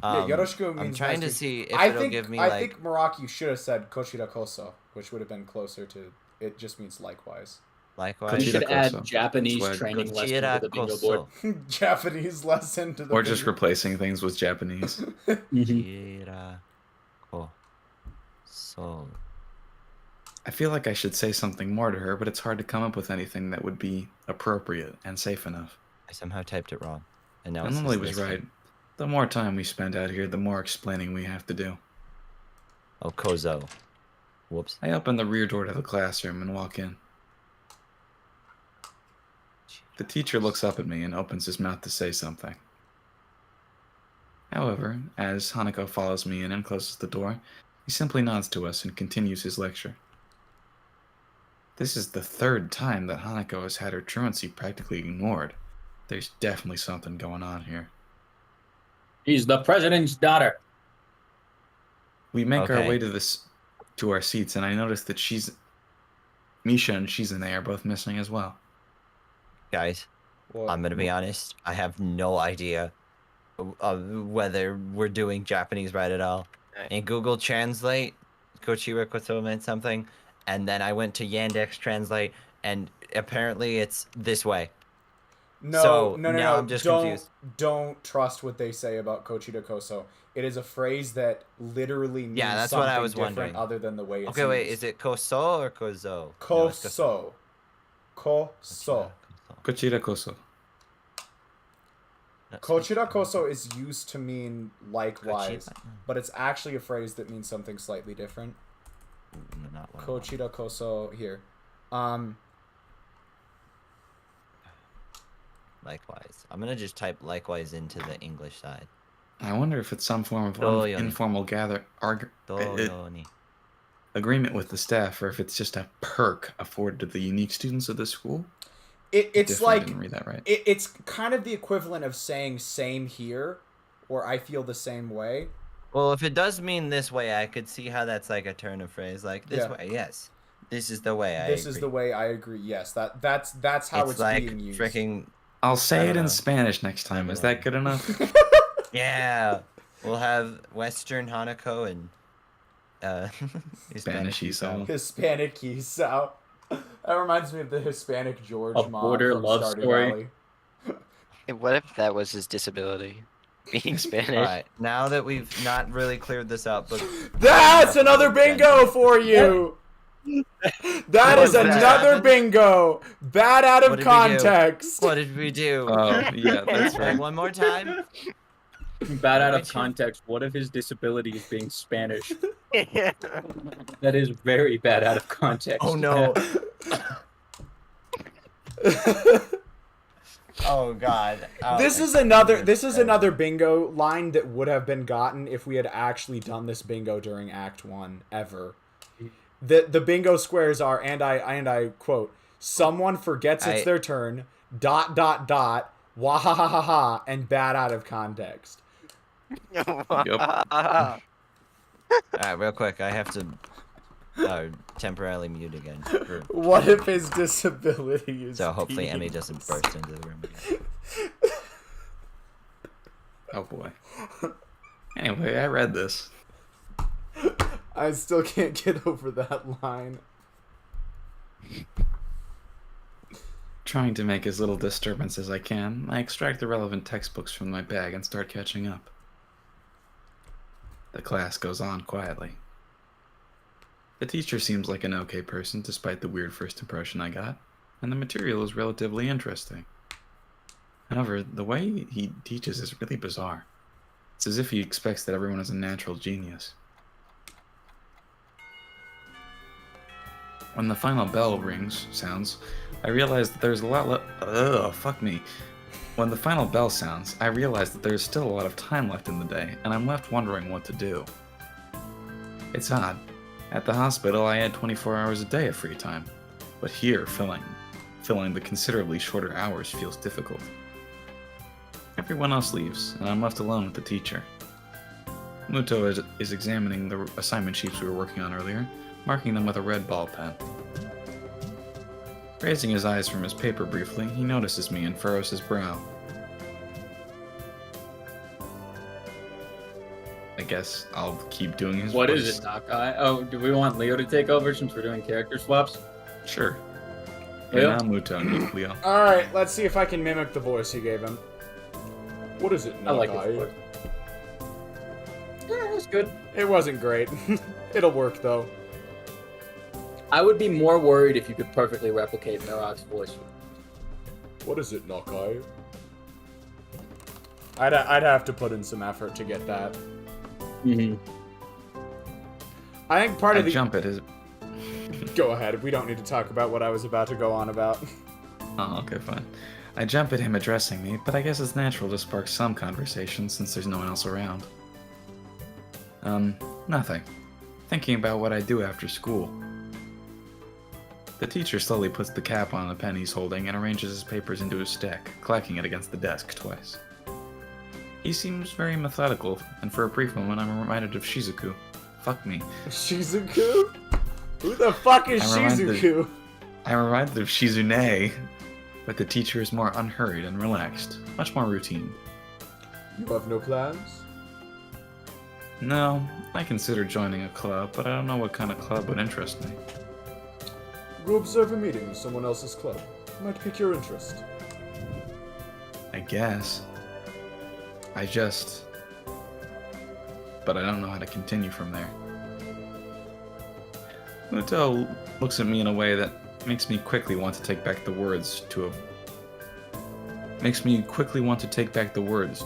Yeah, Yoroshiku means I'm trying nice to see if I it'll think, give me I like. think Maraki should have said Kochira koso, which would have been closer to... It just means likewise. Likewise. You should Kochira add koso. Japanese Swag. training lesson Kochira to the bingo board. koso. Japanese lesson to the... Or just bingo- replacing things with Japanese. Kochira koso. I feel like I should say something more to her, but it's hard to come up with anything that would be appropriate and safe enough. I somehow typed it wrong. And now And it's Lily just was this right. one. The more time we spend out here, the more explaining we have to do. Oh, Kozo. Whoops. I open the rear door to the classroom and walk in. The teacher looks up at me and opens his mouth to say something. However, as Hanako follows me in and closes the door, he simply nods to us and continues his lecture. This is the third time that Hanako has had her truancy practically ignored. There's definitely something going on here. He's the president's daughter. We make our Okay. way to our seats, and I notice that Misha and Shizune are both missing as well. Guys, What? I'm gonna be honest. I have no idea whether we're doing Japanese right at all. Right. In Google Translate, Kochira Koto meant something, and then I went to Yandex Translate, and apparently it's this way. No, So, no, no, now no. I'm just don't, confused. Don't trust what they say about Kochida Koso. It is a phrase that literally means Yeah, that's something what I was different wondering. other than the way it's Okay, wait, used. is it Koso or Kozo? No, it's Koso. Koso. Kochira koso. Kochida Koso is used to mean likewise, Kochida? but it's actually a phrase that means something slightly different. No, not what I want. Kochida Koso here. Likewise. I'm gonna just type likewise into the English side. I wonder if it's some form of Doyoni. informal Doyoni. agreement with the staff, or if it's just a perk afforded to the unique students of the school. It's Definitely like didn't read that right. it's kind of the equivalent of saying "same here," or "I feel the same way." Well, if it does mean this way, I could see how that's like a turn of phrase. Like this Yeah. way, yes. This is the way I This agree. is the way I agree. Yes, that's how it's like being used. freaking I'll I say it don't in know. Spanish next time. Is that good enough? yeah. We'll have Western Hanako and Spanish Isao. Hispanic Isao. That reminds me of the Hispanic George A mod border from love Stardew story. Valley. Hey, what if that was his disability? Being Spanish. All right. Now that we've not really cleared this up, but That's another bingo for you. That What is was that? another bingo. Bad out What of did we do? context. what did we do? Oh, yeah, that's Like, right. one more time. Bad out of Which- context. What if his disability is being Spanish? That is very bad out of context. Oh no. Oh god. Oh, This my is another goodness. this is another bingo line that would have been gotten if we had actually done this bingo during Act 1 ever. The bingo squares are, and I quote, someone forgets it's their turn, ... wahahaha, and bad out of context. Yup. All right, real quick. I have to temporarily mute again. What if his disability is So hopefully being Emmy doesn't burst into the room again. Oh boy. Anyway, I read this. I still can't get over that line. Trying to make as little disturbance as I can, I extract the relevant textbooks from my bag and start catching up. The class goes on quietly. The teacher seems like an okay person despite the weird first impression I got, and the material is relatively interesting. However, the way he teaches is really bizarre. It's as if he expects that everyone is a natural genius. When the final bell sounds, I realize that there's a lot fuck me. When the final bell sounds, I realize that there's still a lot of time left in the day, and I'm left wondering what to do. It's odd. At the hospital, I had 24 hours a day of free time, but here, filling the considerably shorter hours feels difficult. Everyone else leaves, and I'm left alone with the teacher. Muto is examining the assignment sheets we were working on earlier, marking them with a red ball pen. Raising his eyes from his paper briefly, he notices me and furrows his brow. I guess I'll keep doing his What voice. is it, Nakai? Oh, do we want Leo to take over since we're doing character swaps? Sure. Leo? And now Muto and Leo. Alright, let's see if I can mimic the voice you gave him. What is it, I like Nakai? his voice. Yeah, that's good. It wasn't great. It'll work, though. I would be more worried if you could perfectly replicate Narok's voice. What is it, Nakai? I'd have to put in some effort to get that. Mm-hmm. I think part I of the... jump at his... Go ahead. We don't need to talk about what I was about to go on about. Oh, okay, fine. I jump at him addressing me, but I guess it's natural to spark some conversation since there's no one else around. Nothing. Thinking about what I do after school. The teacher slowly puts the cap on the pen he's holding and arranges his papers into a stack, clacking it against the desk twice. He seems very methodical, and for a brief moment I'm reminded of Shizuku. Fuck me. Shizuku? Who the fuck is I'm reminded- Shizuku? I'm reminded of Shizune, but the teacher is more unhurried and relaxed, much more routine. You have no plans? No, I consider joining a club, but I don't know what kind of club would interest me. Go observe a meeting in someone else's club. Might pique your interest. I guess. But I don't know how to continue from there. Muto looks at me in a way that makes me quickly want to take back the words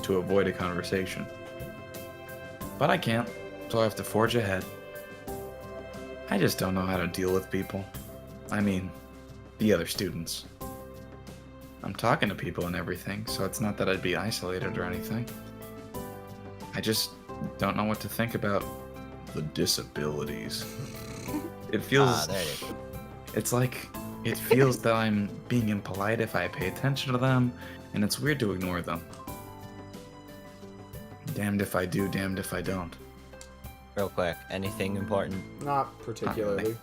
to avoid a conversation. But I can't, so I have to forge ahead. I just don't know how to deal with people. I mean, the other students. I'm talking to people and everything, so it's not that I'd be isolated or anything. I just don't know what to think about the disabilities. It feels... there it is. It's like, it feels that I'm being impolite if I pay attention to them, and it's weird to ignore them. Damned if I do, damned if I don't. Real quick, anything important? Not particularly.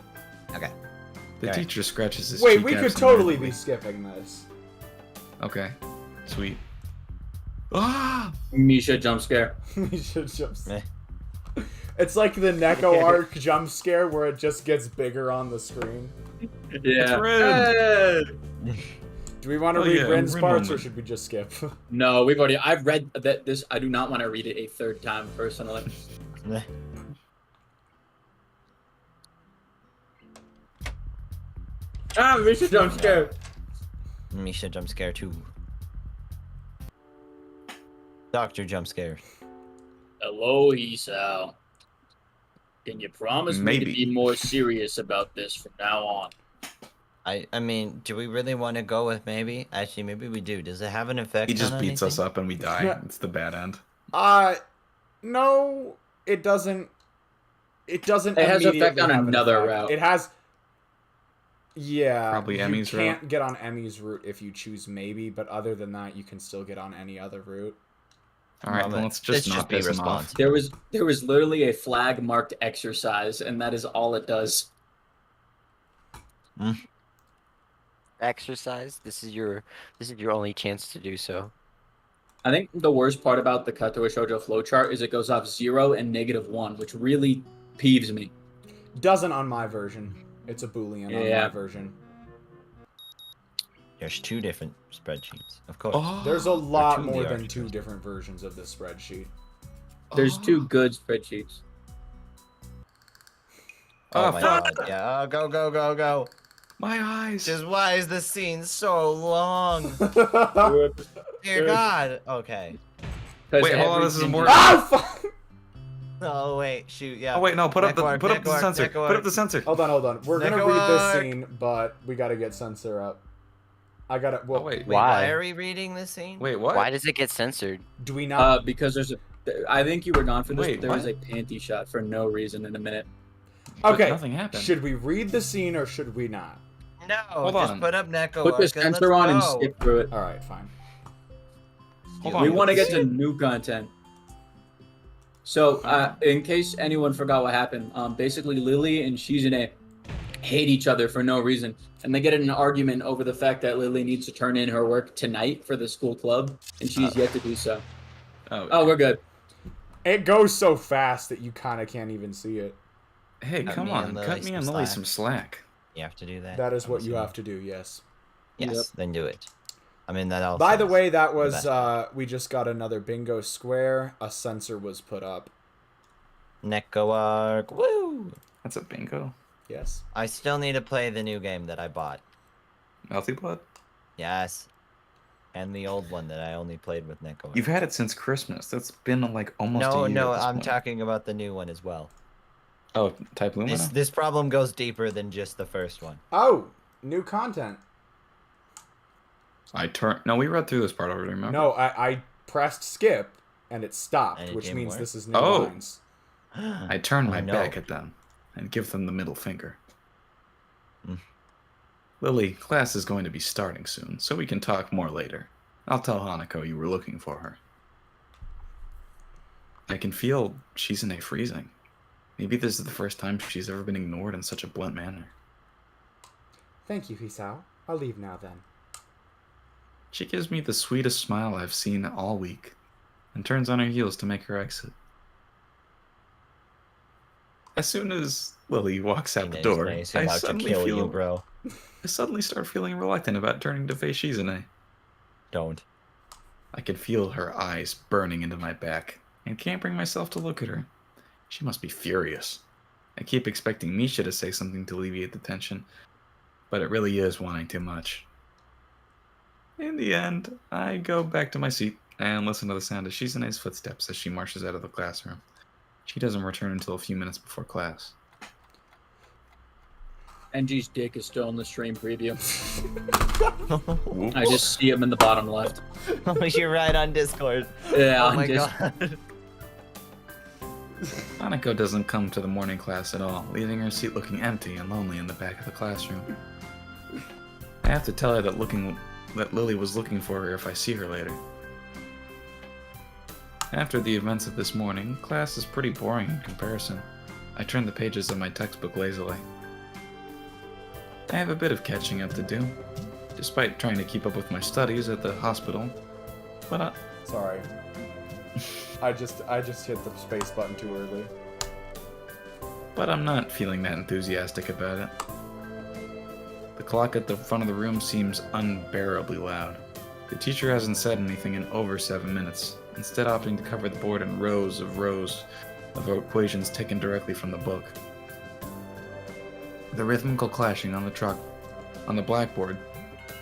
Okay. The Alright. teacher scratches his Wait, cheek we could absentmindedly. totally be skipping this. Okay. Sweet. Ah! Misha jump scare. We should just... Eh. It's like the Neko arc jump scare where it just gets bigger on the screen. Yeah. Red. Do we want to Oh, read yeah, Rin's Rin parts or moment. should we just skip? No, I've read this. I do not want to read it a third time personally. Misha jump scare. Misha jump scare too. Doctor jump scare. Hello, Isao. Can you promise me Maybe. to be more serious about this from now on? I mean, do we really want to go with maybe? Actually, maybe we do. Does it have an effect? He just on beats us anything? up and we die. It's the bad end. No, it doesn't. It doesn't. It has effect immediately on have an another effect. route. It has. Yeah, Probably you Emmy's can't route. get on Emmy's route if you choose maybe, but other than that, you can still get on any other route. Alright, Well, then let's just not be piss him off. responsive. There was literally a flag marked exercise, and that is all it does. Exercise. This is your only chance to do so. I think the worst part about the Katawa Shoujo flowchart is it goes off 0 and -1, which really peeves me. Doesn't on my version. It's a Boolean on Yeah. my version. There's two different spreadsheets, of course. Oh, There's a lot two more VR than two teachers. different versions of this spreadsheet. There's two good spreadsheets. Oh Oh, my fuck. god. Yeah, go, go, go, go. my eyes. Just why is the scene so long? Dear God. Okay. Wait, hold on, this is more- Ah, fuck! Oh wait, shoot, yeah. Oh wait, no, put up the Network, put up the network, sensor. network. Put up the sensor. Hold on. We're gonna Neko read this arc. scene, but we gotta get censor up. I gotta. Well, Oh wait. Wait, Why? why are we reading this scene? Wait, what? Why does it get censored? do we not? Because there's a. I think you were gone for this. Wait, but there was a what? panty shot for no reason in a minute. But Okay. nothing happened. Should we read the scene or should we not? No, Hold just on. put up Neko Put the arc and censor let's on and go. skip through it. All right, fine. Hold We on. want to get to new content. So, in case anyone forgot what happened, basically Lily and Shizune hate each other for no reason, and they get in an argument over the fact that Lily needs to turn in her work tonight for the school club, and she's yet to do so. Oh, we're good. It goes so fast that you kind of can't even see it. Hey, Cut come me on, and Lily cut me some and Lily slack. some slack. You have to do that. That is I'm what you assuming. have to do. Yes. Yes, Yep. then do it. I mean, that also. By the is way, that the was best. we just got another bingo square. A censor was put up. Neko arc. Woo! That's a bingo. Yes. I still need to play the new game that I bought. Melty blood. Yes. And the old one that I only played with Neko. You've had it since Christmas. That's been like almost a No, year. no, at this I'm point. talking about the new one as well. Oh, type Lumina. This problem goes deeper than just the first one. Oh, new content. No, we read through this part already, remember? No, I pressed skip, and it stopped, And it which didn't means work? this is new Oh. lines. I turn Oh, my no. back at them and give them the middle finger. Mm. Lily, class is going to be starting soon, so we can talk more later. I'll tell Hanako you were looking for her. I can feel Shizune freezing. Maybe this is the first time she's ever been ignored in such a blunt manner. Thank you, Hisao. I'll leave now then. She gives me the sweetest smile I've seen all week, and turns on her heels to make her exit. As soon as Lily walks out the door, Nice I about to suddenly kill feel you, bro. I suddenly start feeling reluctant about turning to face Shizune. Don't. I can feel her eyes burning into my back, and can't bring myself to look at her. She must be furious. I keep expecting Misha to say something to alleviate the tension, but it really is wanting too much. In the end, I go back to my seat and listen to the sound of Shizune's footsteps as she marches out of the classroom. She doesn't return until a few minutes before class. Kenji's dick is still in the stream preview. Whoops. I just see him in the bottom left. Oh, you're right on Discord. Yeah, Oh I'm my just- god. Hanako doesn't come to the morning class at all, leaving her seat looking empty and lonely in the back of the classroom. I have to tell her that Lily was looking for her if I see her later. After the events of this morning, class is pretty boring in comparison. I turn the pages of my textbook lazily. I have a bit of catching up to do, despite trying to keep up with my studies at the hospital. But Sorry. I just hit the space button too early. I'm not feeling that enthusiastic about it. The clock at the front of the room seems unbearably loud. The teacher hasn't said anything in over 7 minutes, instead opting to cover the board in rows of equations taken directly from the book. The rhythmical clashing on the blackboard.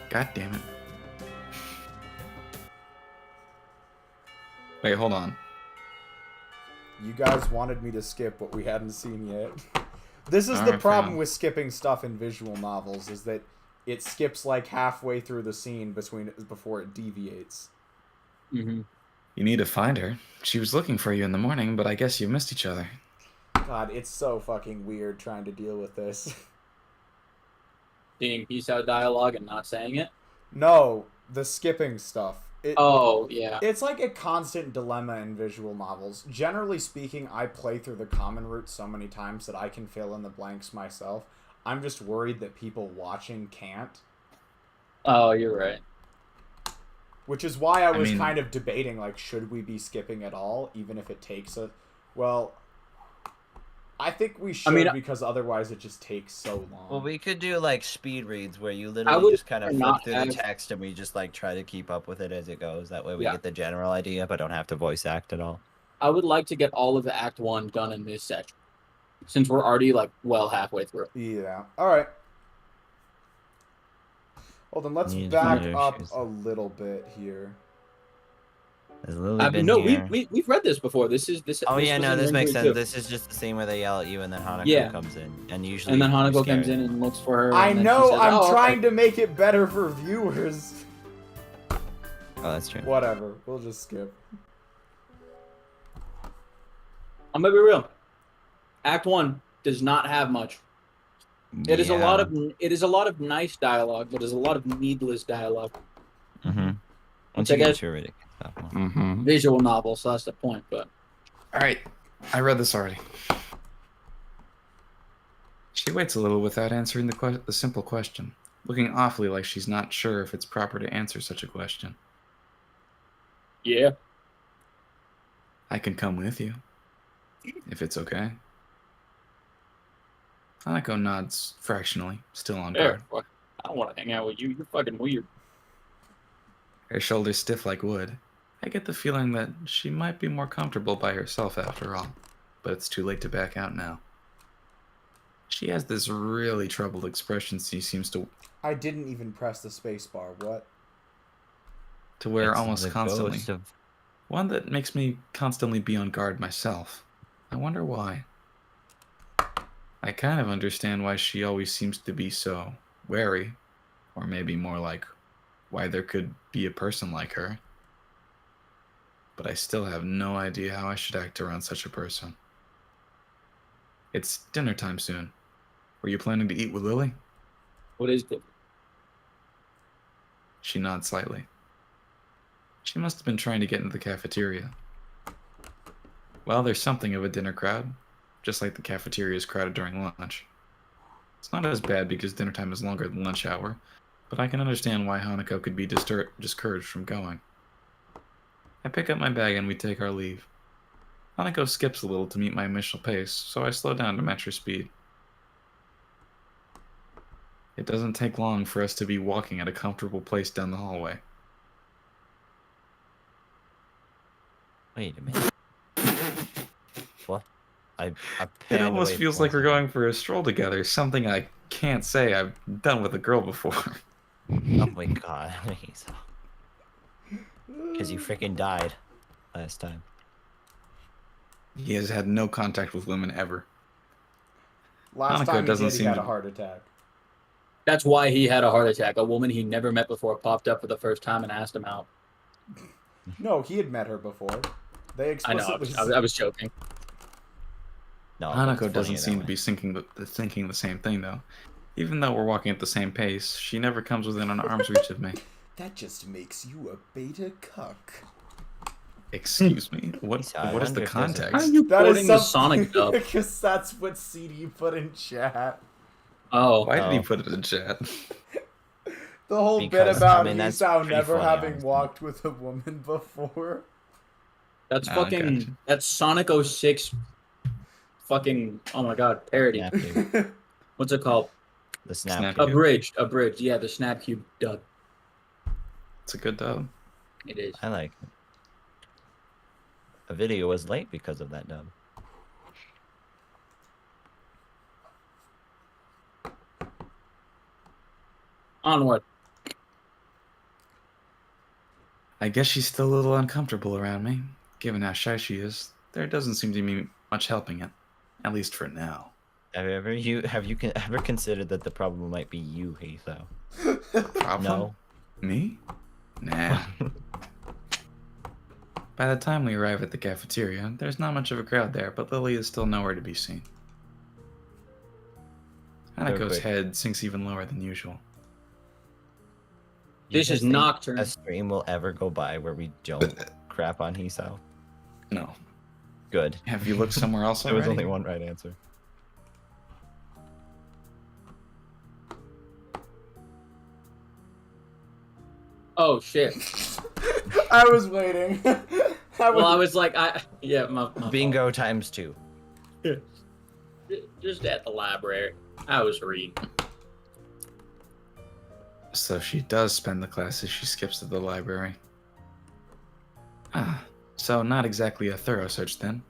God damn it. Wait, hold on. You guys wanted me to skip what we hadn't seen yet. This is the Alright, problem fine. with skipping stuff in visual novels, is that it skips like halfway through the scene before it deviates. Mm-hmm. You need to find her. She was looking for you in the morning, but I guess you missed each other. God, it's so fucking weird trying to deal with this. Seeing peace out dialogue and not saying it. No, the skipping stuff. Oh, yeah. It's like a constant dilemma in visual novels. Generally speaking, I play through the common route so many times that I can fill in the blanks myself. I'm just worried that people watching can't. Oh, you're right. Which is why I was mean- kind of debating, like, should we be skipping at all, even if it takes a... Well, I think we should, because otherwise it just takes so long. Well, we could do like speed reads where you I literally would just kind of flip not through the have- text and we just like try to keep up with it as it goes. That way we Yeah. get the general idea, but don't have to voice act at all. I would like to get all of Act 1 done in this section, since we're already, like, well halfway through. Yeah. Alright. Well, then let's Need back to up choose. a little bit here. Has Lily I mean, been no, here? we've read this before. This Oh this yeah, was no, in this Ring makes 3 sense. too. This is just the scene where they yell at you and then Hanako Yeah. comes in, and usually. And then you're Hanako comes scared. in and looks for her. I and then she know, says, I'm "Oh, okay." trying to make it better for viewers. Oh, that's true. Whatever, we'll just skip. I'm gonna be real. Act 1 does not have much. It is a lot of nice dialogue, but there's a lot of needless dialogue. Mm-hmm. Once I you get guess- to it, it gets that one. Mm-hmm. Visual novel, so that's the point. But Alright, I read this already. She waits a little without answering the simple question, looking awfully like she's not sure if it's proper to answer such a question. yeah, I can come with you, if it's okay. Hanako nods fractionally, still on guard. fuck. I don't want to hang out with you. You're fucking weird. Her shoulders stiff like wood. I get the feeling that she might be more comfortable by herself after all, but it's too late to back out now. She has this really troubled expression she seems to I didn't even press the space bar, what? wear It's almost the constantly. ghost of- One that makes me constantly be on guard myself. I wonder why. I kind of understand why she always seems to be so wary, or maybe more like why there could be a person like her. But I still have no idea how I should act around such a person. It's dinner time soon. Were you planning to eat with Lily? What is it? She nods slightly. She must have been trying to get into the cafeteria. Well, there's something of a dinner crowd, just like the cafeteria is crowded during lunch. It's not as bad because dinner time is longer than lunch hour, but I can understand why Hanako could be discouraged from going. I pick up my bag and we take our leave. Hanako skips a little to meet my initial pace, so I slow down to match her speed. It doesn't take long for us to be walking at a comfortable place down the hallway. Wait a minute. What? I It panned almost away feels for a like we're second. going for a stroll together, something I can't say I've done with a girl before. Oh my god. Because you freaking died last time. He has had no contact with women ever. Last Hanako time he doesn't did, he seem had to- a heart attack. That's why he had a heart attack. A woman he never met before popped up for the first time and asked him out. No, he had met her before. They I know. explicitly. I was joking. No, but it's Hanako doesn't funnier seem that to be thinking the same thing, though. Even though we're walking at the same pace, she never comes within an arm's reach of me. That just makes you a beta cuck. Excuse me? What Lisa, I is the wonder if there's a- How are context? you That quoting is the something Sonic dub? because that's what CD put in chat. Oh. Why did he Oh. put it in chat? The whole bit Because, about I mean, that's Hisao pretty never funny, having honestly. walked with a woman before. That's Ah, fucking. gotcha. That's Sonic 06. Fucking. Oh my god, parody. Snap cube. What's it called? The snap Snap cube. cube. Abridged. Yeah, the Snap Cube dub. It's a good dub. It is. I like it. A video was late because of that dub. Onward. I guess she's still a little uncomfortable around me. Given how shy she is, there doesn't seem to be much helping it. At least for now. Have you ever considered that the problem might be you, Heath? Problem? No. Me? Nah. By the time we arrive at the cafeteria, there's not much of a crowd there, but Lily is still nowhere to be seen. Hanako's quick. head sinks even lower than usual. You This guys is think Nocturne. A stream will ever go by where we don't crap on Hisao? No. Good. Have you looked somewhere else There was already? only one right answer. Oh shit. I was waiting. Well, I was like, yeah, my Bingo times 2. fault. Just at the library. I was reading. So she does spend the classes she skips at the library. Ah, so not exactly a thorough search then.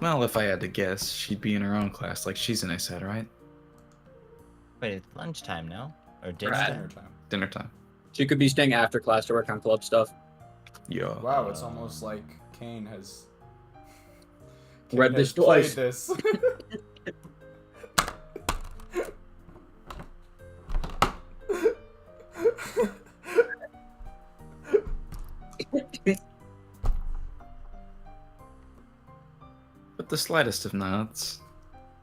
Well, if I had to guess, she'd be in her own class like Shizune said, right? Wait, it's lunchtime now? Or dinner Right. time? Dinner time. Dinner time. She could be staying after class to work on club stuff. Yo. Wow, it's almost like Kane has Read has this twice. played this. With the slightest of nods,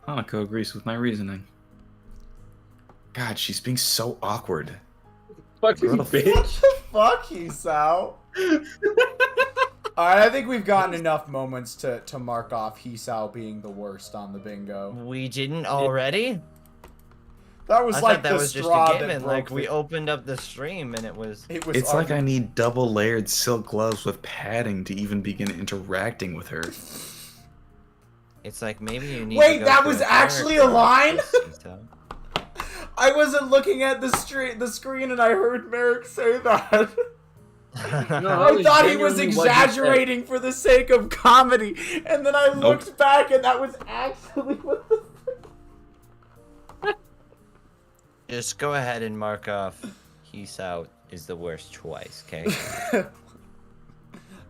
Hanako agrees with my reasoning. God, she's being so awkward. Fucking What the bitch. Fuck Hisao. Alright, I think we've gotten enough moments to mark off Hisao being the worst on the bingo. We didn't already? That was I like thought that the was just straw a that given. broke Like, we the- opened up the stream and it was... It was It's like I already- need double layered silk gloves with padding to even begin interacting with her. It's like maybe you need Wait, to go that to was a actually a therapist, line? Hisao. I wasn't looking at the screen and I heard Merrick say that. No, I was thought he was genuinely what he said. exaggerating for the sake of comedy, and then I looked back and that was actually what the Just go ahead and mark off Hisao is the worst twice, okay?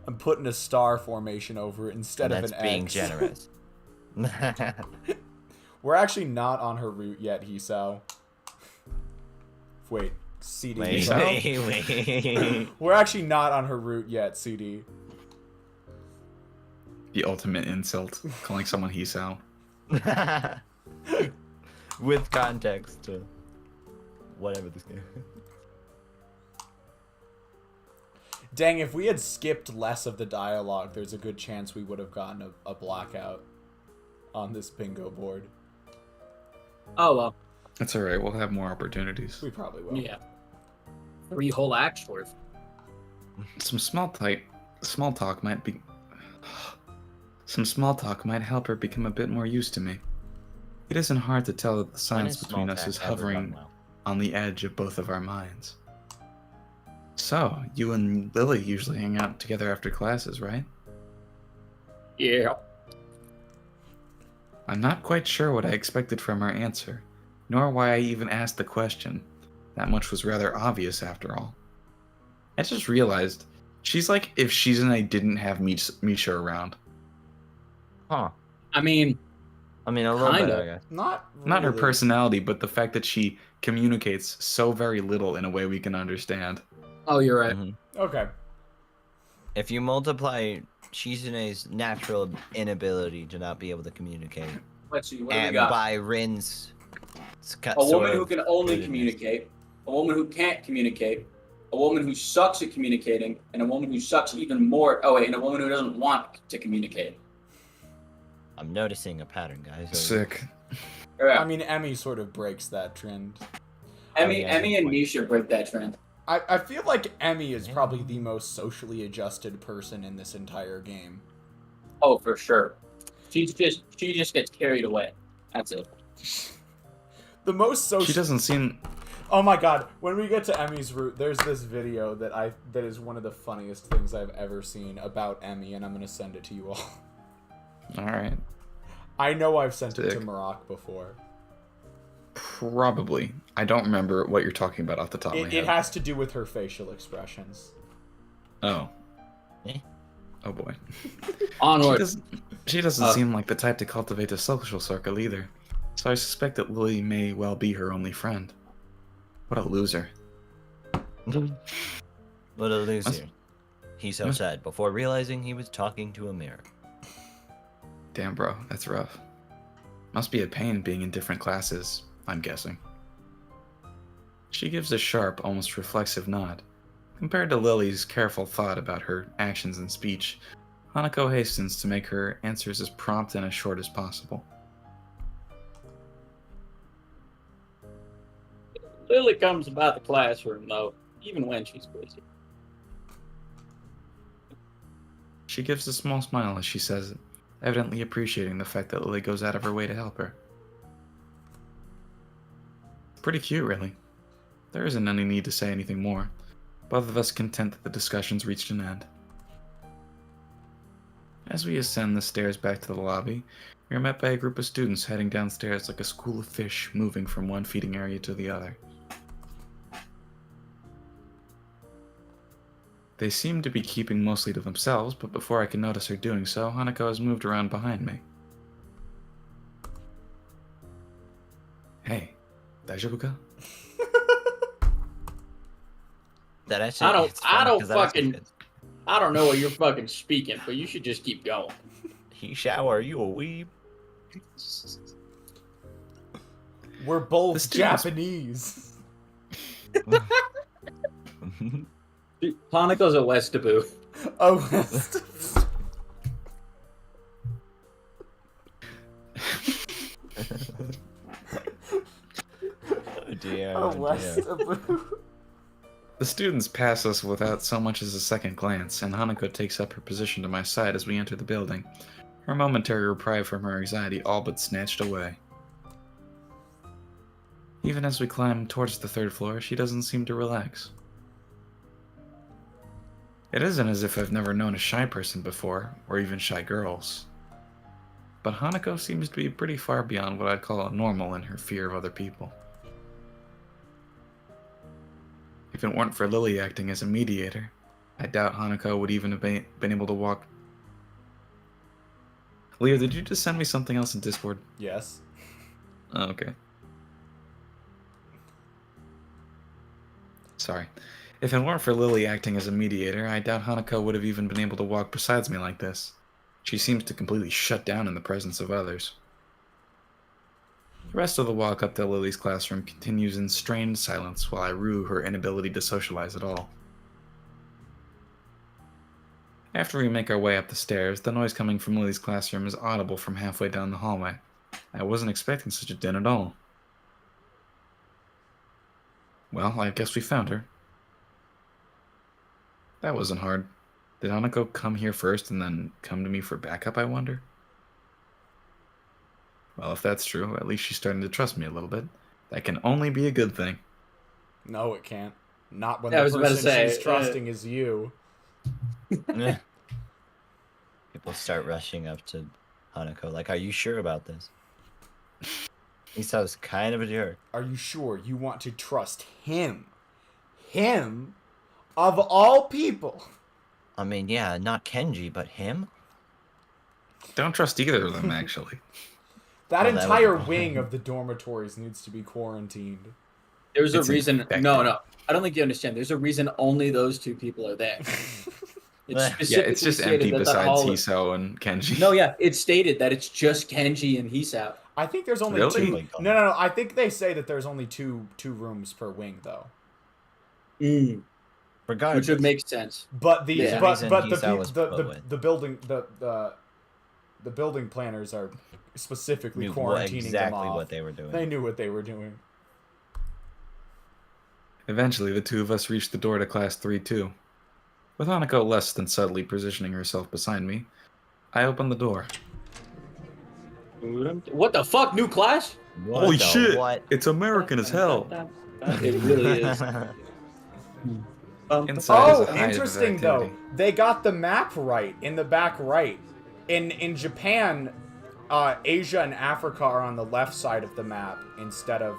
I'm putting a star formation over it instead And of that's an being X. generous. We're actually not on her route yet, Hisao. Wait, CD. Wait, So? wait. We're actually not on her route yet, CD. The ultimate insult, calling someone Hisao. With context to whatever this game. Dang, if we had skipped less of the dialogue, there's a good chance we would have gotten a blackout on this bingo board. Oh well, That's alright, we'll have more opportunities. We probably will. yeah. 3 whole acts worth. Some small talk might be... Some small talk might help her become a bit more used to me. It isn't hard to tell that the science between us is hovering on the edge of both of our minds. So, you and Lily usually hang out together after classes, right? Yeah. I'm not quite sure what I expected from her answer, nor why I even asked the question. That much was rather obvious after all. I just realized, she's like if Shiz and I didn't have Misha around. Huh. I mean, I mean, a little bit, Kinda. I guess. Not really. Not her personality, but the fact that she communicates so very little in a way we can understand. oh, you're right. Mhm. Okay. If you multiply Shizune's natural inability to not be able to communicate, Let's see, what do we and got? by Rin's A woman who can only communicate, a woman who can't communicate, a woman who sucks at communicating, and a woman who sucks even more. Oh wait, and a woman who doesn't want to communicate. I'm noticing a pattern, guys. Sick. Yeah. I mean, Emmy sort of breaks that trend. Emmy, yeah, Emmy, and Misha break that trend. I feel like Emmy is probably the most socially adjusted person in this entire game. Oh, for sure. She just gets carried away. That's it. The most social. She doesn't seem... Oh my god, when we get to Emmy's route, there's this video that is one of the funniest things I've ever seen about Emmy, and I'm gonna send it to you all. Alright. I know I've sent it to Sick. Marak before. Probably. I don't remember what you're talking about off the top of my It head. has to do with her facial expressions. Oh. Eh? Oh boy. Onward. She doesn't seem like the type to cultivate a social circle either. So I suspect that Lily may well be her only friend. What a loser. What a loser. He so Must- said before realizing he was talking to a mirror. Damn, bro, that's rough. Must be a pain being in different classes, I'm guessing. She gives a sharp, almost reflexive nod. Compared to Lily's careful thought about her actions and speech, Hanako hastens to make her answers as prompt and as short as possible. Lily comes about the classroom though, even when she's busy. She gives a small smile as she says it, evidently appreciating the fact that Lily goes out of her way to help her. Pretty cute, really. There isn't any need to say anything more. Both of us content that the discussion's reached an end. As we ascend the stairs back to the lobby, we are met by a group of students heading downstairs like a school of fish moving from one feeding area to the other. They seem to be keeping mostly to themselves, but before I can notice her doing so, Hanako has moved around behind me. Hey, daijoubu ka? That actually, I it's funny, don't 'cause that actually fucking- fits. I don't know what you're fucking speaking, but you should just keep going. He shower, you a weeb. We're both The students- Japanese. Hanako's a Westaboo. Oh, Oh dear, a oh dear. Westaboo. The students pass us without so much as a second glance, and Hanako takes up her position to my side as we enter the building, her momentary reprieve from her anxiety all but snatched away. Even as we climb towards the third floor, she doesn't seem to relax. It isn't as if I've never known a shy person before, or even shy girls. But Hanako seems to be pretty far beyond what I'd call normal in her fear of other people. If it weren't for Lily acting as a mediator, I doubt Hanako would even have been able to walk. Leo, did you just send me something else in Discord? Yes. Oh, okay. Sorry. If it weren't for Lily acting as a mediator, I doubt Hanako would have even been able to walk beside me like this. She seems to completely shut down in the presence of others. The rest of the walk up to Lily's classroom continues in strained silence while I rue her inability to socialize at all. After we make our way up the stairs, the noise coming from Lily's classroom is audible from halfway down the hallway. I wasn't expecting such a din at all. Well, I guess we found her. That wasn't hard. Did Hanako come here first and then come to me for backup, I wonder? Well, if that's true, at least she's starting to trust me a little bit. That can only be a good thing. No, it can't. Not when Yeah, I the was about to person say, she's trusting is you. People start rushing up to Hanako, like, are you sure about this? He sounds kind of a jerk. Are you sure you want to trust him? Him? Of all people? I mean, yeah, not Kenji, but him? Don't trust either of them, actually. That Well, that entire was- wing of the dormitories needs to be quarantined. There's a It's reason. infected. No. I don't think you understand. There's a reason only those two people are there. It's Yeah, Yeah, it's just specifically empty stated that the besides hall- Hiso and Kenji. No, yeah, it's stated that it's just Kenji and Hisao. I think there's only Really? two. No. I think they say that there's only two rooms per wing, though. Regardless. Which would make sense. But the Yeah. but Reason but he the said peop- was the, put the with. the building the building planners are specifically Knew quarantining exactly them off. what they were doing. They knew what they were doing. Eventually, the two of us reached the door to Class 3-2. With Hanako less than subtly positioning herself beside me, I opened the door. What the fuck? New class? What Holy the shit! What? It's American as hell! It really is. Inside is Oh, a hive of interesting though. activity. They got the map right in the back right. In Japan, Asia and Africa are on the left side of the map instead of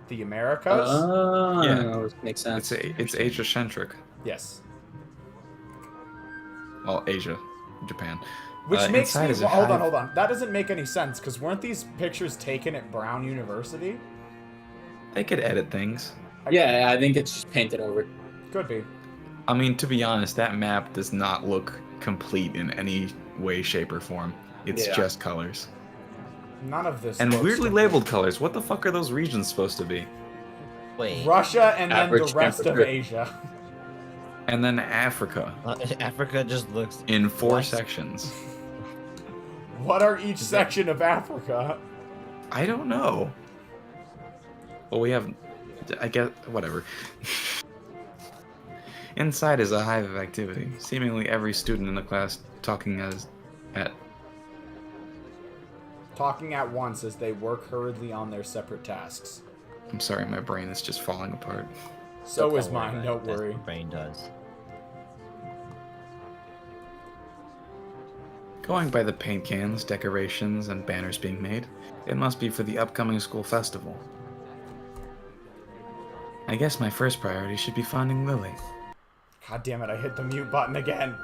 the Americas. Oh, Yeah. makes sense. It's Asia-centric. Yes. Well, Asia. Japan. Which makes inside me is a hold hive- on. That doesn't make any sense because weren't these pictures taken at Brown University? They could edit things. Yeah, I think it's just painted over. Could be. I mean, to be honest, that map does not look complete in any way, shape, or form. It's Yeah. just colors. None of this. And looks weirdly complete. labeled colors. What the fuck are those regions supposed to be? Wait. Russia and then the Average rest of temperature. Asia. And then Africa Africa just looks. in 4 What? sections. What are each section of Africa? I don't know. Well, we have, I guess, whatever. Inside is a hive of activity. Seemingly every student in the class talking Talking at once as they work hurriedly on their separate tasks. I'm sorry, my brain is just falling apart. So is Don't worry mine, about don't it. That's worry. what the brain does. Going by the paint cans, decorations, and banners being made, it must be for the upcoming school festival. I guess my first priority should be finding Lily. God damn it, I hit the mute button again.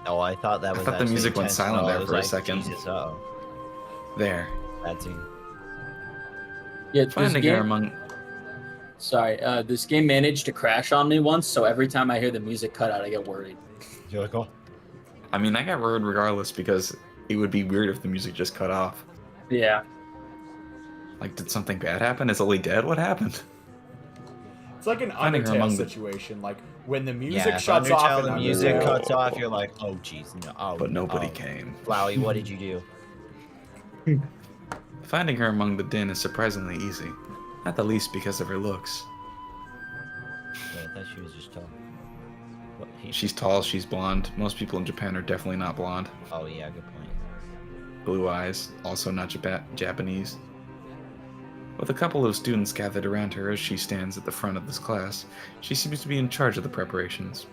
Oh, I thought that was. thought the actually music went silent intentional. there I was for a like, second. Jesus, uh-oh. There. That scene. Yeah, this Finding her game, among... sorry, this game managed to crash on me once, so every time I hear the music cut out, I get worried. You're like, oh. I mean, I got worried regardless because it would be weird if the music just cut off. Yeah. Like, did something bad happen? Is Lily dead? What happened? It's like an Finding her Undertale among the- situation. Like when the music Yeah, if shuts off Undertale, in the music Undertale- cuts off, you're like, oh, jeez, no. Oh, But nobody oh. came. Flowey, what did you do? Finding her among the din is surprisingly easy. Not the least because of her looks. Wait, I thought she was just tall. What? She's tall, she's blonde. Most people in Japan are definitely not blonde. Oh, yeah, good point. Blue eyes, also not Japanese. With a couple of students gathered around her as she stands at the front of this class, she seems to be in charge of the preparations.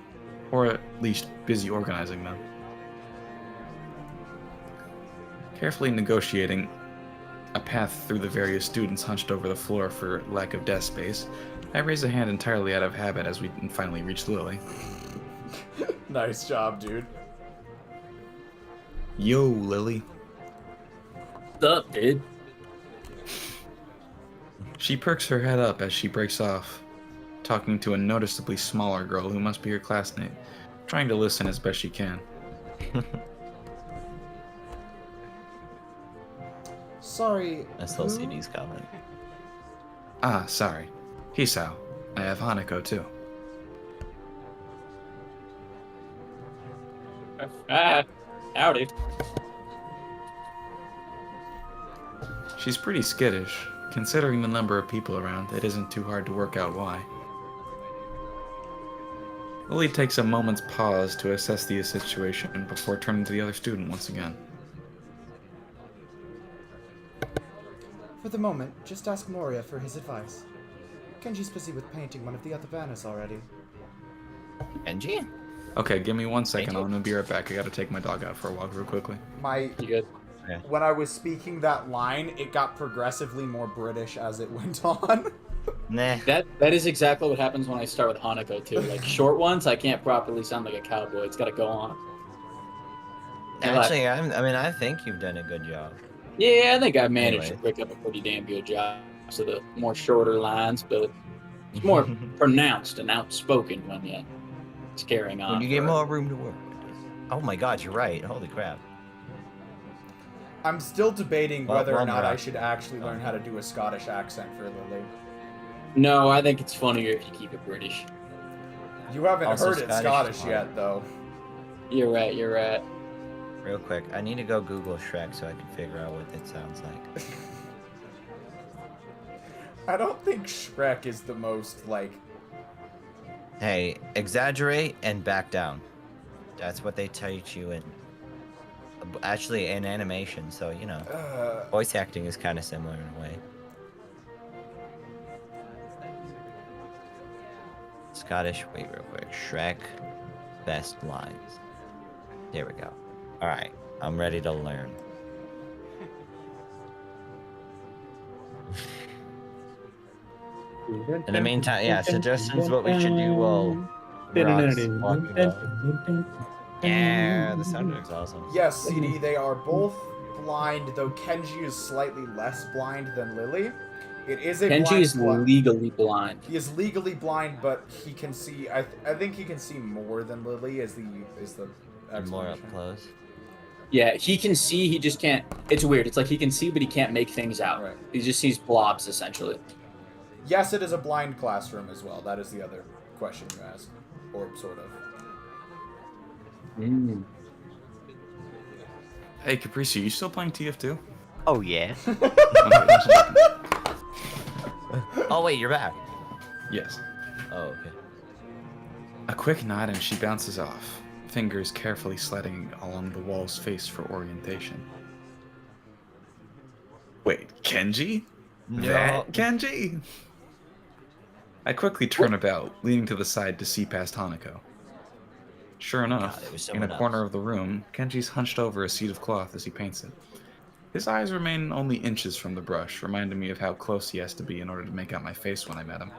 Or at least busy organizing them. Carefully negotiating a path through the various students hunched over the floor for lack of desk space, I raise a hand entirely out of habit as we finally reach Lily. Nice job, dude. Yo, Lily. What's up, dude? She perks her head up as she breaks off talking to a noticeably smaller girl who must be her classmate, trying to listen as best she can. Sorry. I still see who? these comment. Ah, sorry. Hisao. I have Hanako too. Howdy. She's pretty skittish. Considering the number of people around, it isn't too hard to work out why. Lily takes a moment's pause to assess the situation before turning to the other student once again. For the moment, just ask Moria for his advice. Kenji's busy with painting one of the other banners already. Kenji? Okay, give me 1 second. Thank you. I'm gonna be right back. I gotta take my dog out for a walk real quickly. My You good? When I was speaking that line, it got progressively more British as it went on. Nah. That is exactly what happens when I start with Hanako too. Like short ones, I can't properly sound like a cowboy. It's got to go on. Actually, I think you've done a good job. Yeah, I think I managed to Anyway. pick up a pretty damn good job. So the more shorter lines, but it's more pronounced and outspoken when it's carrying on. When you get for- more room to work. Oh my god, you're right. Holy crap. I'm still debating Well, whether or one not I rock. should actually learn how to do a Scottish accent for Lily. No, I think it's funnier if you keep it British. You haven't Also heard it Scottish. Scottish yet, though. You're right. You're right. Real quick, I need to go Google Shrek so I can figure out what it sounds like. I don't think Shrek is the most, like... Hey, exaggerate and back down. That's what they teach you in. Actually, in animation, so you know. Voice acting is kind of similar in a way. Scottish, wait real quick. Shrek, best lines. There we go. Alright, I'm ready to learn. In the meantime, yeah, suggestions what we should do while Rock's walking about. Yeah, the soundtrack's awesome. Yes, CD, they are both blind, though Kenji is slightly less blind than Lily. It is a Kenji blind is spot. legally blind. He is legally blind, but he can see. I think he can see more than Lily. Is the And more up explanation. close. Yeah, he can see. He just can't. It's weird. It's like he can see, but he can't make things out. Right. He just sees blobs essentially. Yes, it is a blind classroom as well. That is the other question you asked, or sort of. Hey, Capriccio, you still playing TF2? Oh yeah. Oh wait, you're back. Yes. Oh, okay. A quick nod and she bounces off, fingers carefully sliding along the wall's face for orientation. Wait, Kenji? No. That Kenji? I quickly turn about, leaning to the side to see past Hanako. Sure enough, God, it was in someone a corner else. of the room, Kenji's hunched over a sheet of cloth as he paints it. His eyes remain only inches from the brush, reminding me of how close he has to be in order to make out my face when I met him.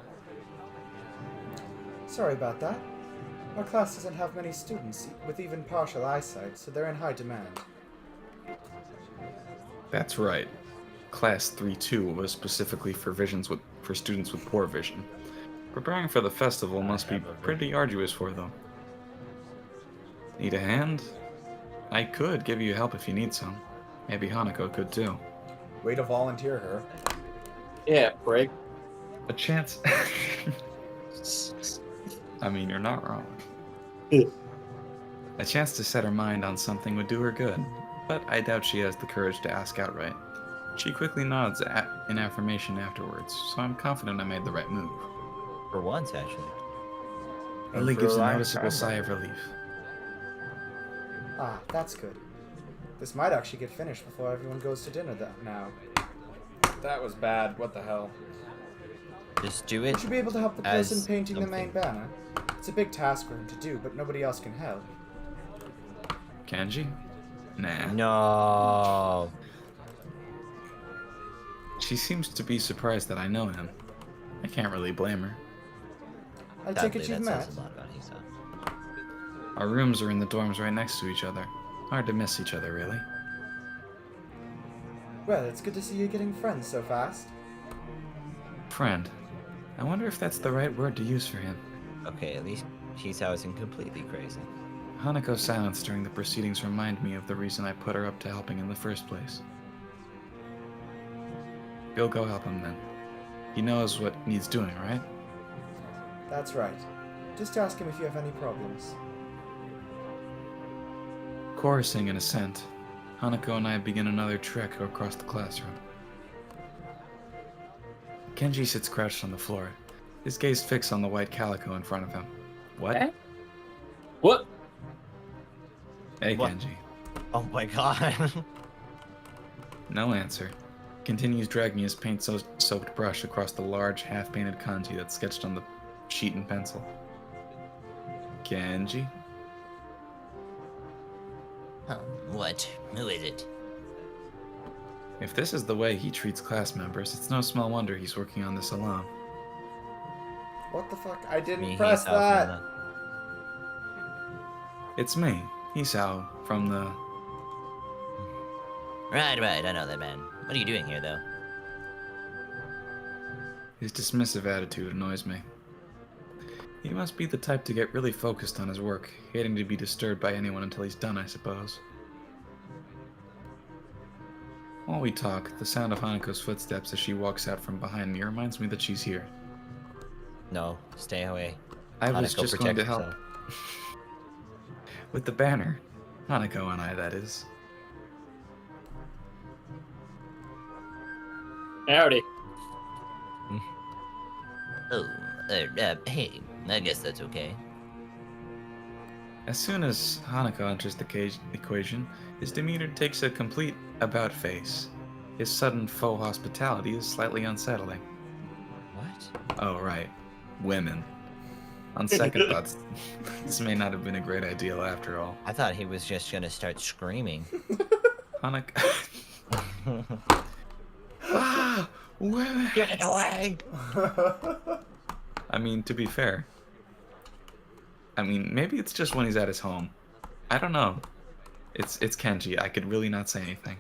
Sorry about that. Our class doesn't have many students with even partial eyesight, so they're in high demand. That's right. Class 3-2 was specifically for students with poor vision. Preparing for the festival must be pretty arduous for them. Need a hand? I could give you help if you need some. Maybe Hanako could too. Way to volunteer her. Yeah, break. A chance. I mean, you're not wrong. A chance to set her mind on something would do her good, but I doubt she has the courage to ask outright. She quickly nods in affirmation afterwards, so I'm confident I made the right move. For once, actually. Lily for gives a a long noticeable time, sigh of relief. Ah, that's good. This might actually get finished before everyone goes to dinner now. That was bad. What the hell? Just do You it. should be able to help the as person painting the main something. banner. It's a big task for him to do, but nobody else can help. Kenji? Nah. No. She seems to be surprised that I know him. I can't really blame her. I take it you've that met. says a lot about Hisa. Our rooms are in the dorms right next to each other. Hard to miss each other, really. Well, it's good to see you getting friends so fast. Friend. I wonder if that's the right word to use for him. Okay, at least Hisao isn't completely crazy. Hanako's silence during the proceedings remind me of the reason I put her up to helping in the first place. You'll go help him then. He knows what needs doing, right? That's right. Just ask him if you have any problems. Chorusing in assent, Hanako and I begin another trek across the classroom. Kenji sits crouched on the floor, his gaze fixed on the white calico in front of him. What? Eh? What? Hey, What? Kenji. Oh my god. No answer. Continues dragging his paint-soaked brush across the large, half-painted kanji that's sketched on the sheet and pencil. Kenji? What? Who is it? If this is the way he treats class members, it's no small wonder he's working on this alone. What the fuck? I didn't Me, press Hisao from that! It's me, Hisao, from the... Right, I know that man. What are you doing here, though? His dismissive attitude annoys me. He must be the type to get really focused on his work, hating to be disturbed by anyone until he's done, I suppose. While we talk, the sound of Hanako's footsteps as she walks out from behind me reminds me that she's here. No, stay away. I was Hanako, just going to protect help. yourself. With the banner. Hanako and I, that is. Howdy. Oh, hey, I guess that's okay. As soon as Hanako enters the equation, his demeanor takes a complete about face. His sudden faux hospitality is slightly unsettling. What? Oh, right. Women. On second thoughts, this may not have been a great idea after all. I thought he was just gonna start screaming. Hanako... Ah! Women! Get it away! I mean, to be fair. Maybe it's just when he's at his home. I don't know. It's Kenji. I could really not say anything.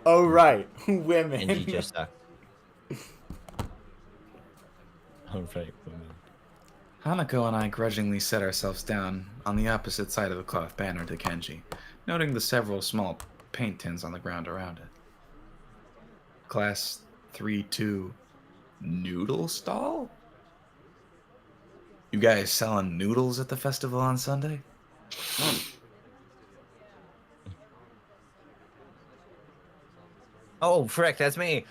Oh, right. Women. And he just sucked. Alright, woman. Hanako and I grudgingly set ourselves down on the opposite side of the cloth banner to Kenji, noting the several small paint tins on the ground around it. Class 3-2 noodle stall? You guys selling noodles at the festival on Sunday? Oh, frick, that's me!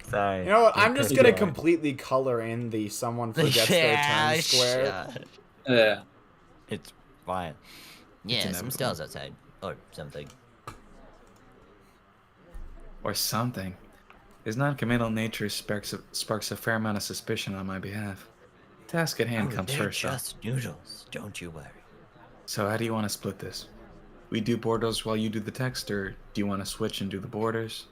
Sorry. You know what? I'm just gonna Sorry. completely color in the someone forgets their turn square. shut. Yeah. It's fine. Yeah, some inevitable. stalls outside. Or something. Or something. His non-committal nature sparks a fair amount of suspicion on my behalf. Task at hand comes they're first, though. just noodles. Don't you worry. So how do you want to split this? We do borders while you do the text, or do you want to switch and do the borders?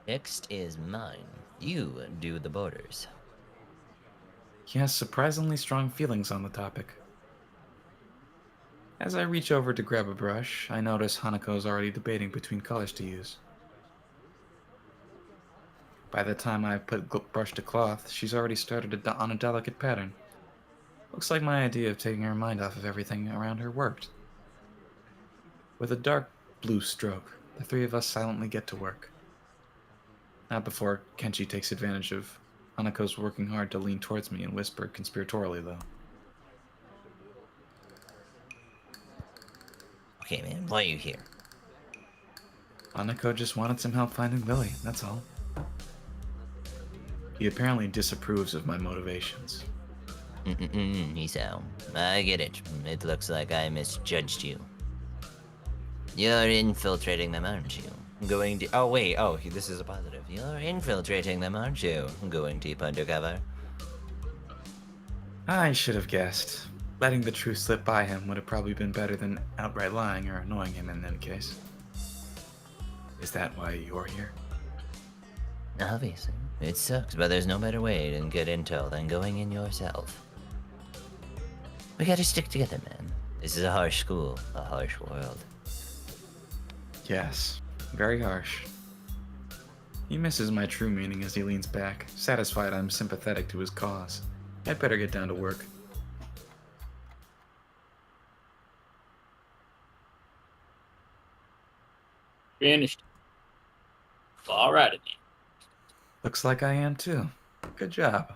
Next is mine. You do the borders. He has surprisingly strong feelings on the topic. As I reach over to grab a brush, I notice Hanako is already debating between colors to use. By the time I put brush to cloth, she's already started on a delicate pattern. Looks like my idea of taking her mind off of everything around her worked. With a dark blue stroke, the three of us silently get to work. Not before Kenji takes advantage of Hanako's working hard to lean towards me and whisper conspiratorially, though. Okay, man, why are you here? Hanako just wanted some help finding Billy, that's all. He apparently disapproves of my motivations. Hisao. I get it. It looks like I misjudged you. You're infiltrating them, aren't you? Going deep. Oh, wait. Oh, this is a positive. You're infiltrating them, aren't you? Going deep undercover. I should have guessed. Letting the truth slip by him would have probably been better than outright lying or annoying him in any case. Is that why you're here? Obviously. It sucks, but there's no better way to get intel than going in yourself. We gotta stick together, man. This is a harsh school, a harsh world. Yes, very harsh. He misses my true meaning as he leans back, satisfied I'm sympathetic to his cause. I'd better get down to work. Finished. Alrighty then. Looks like I am too. Good job.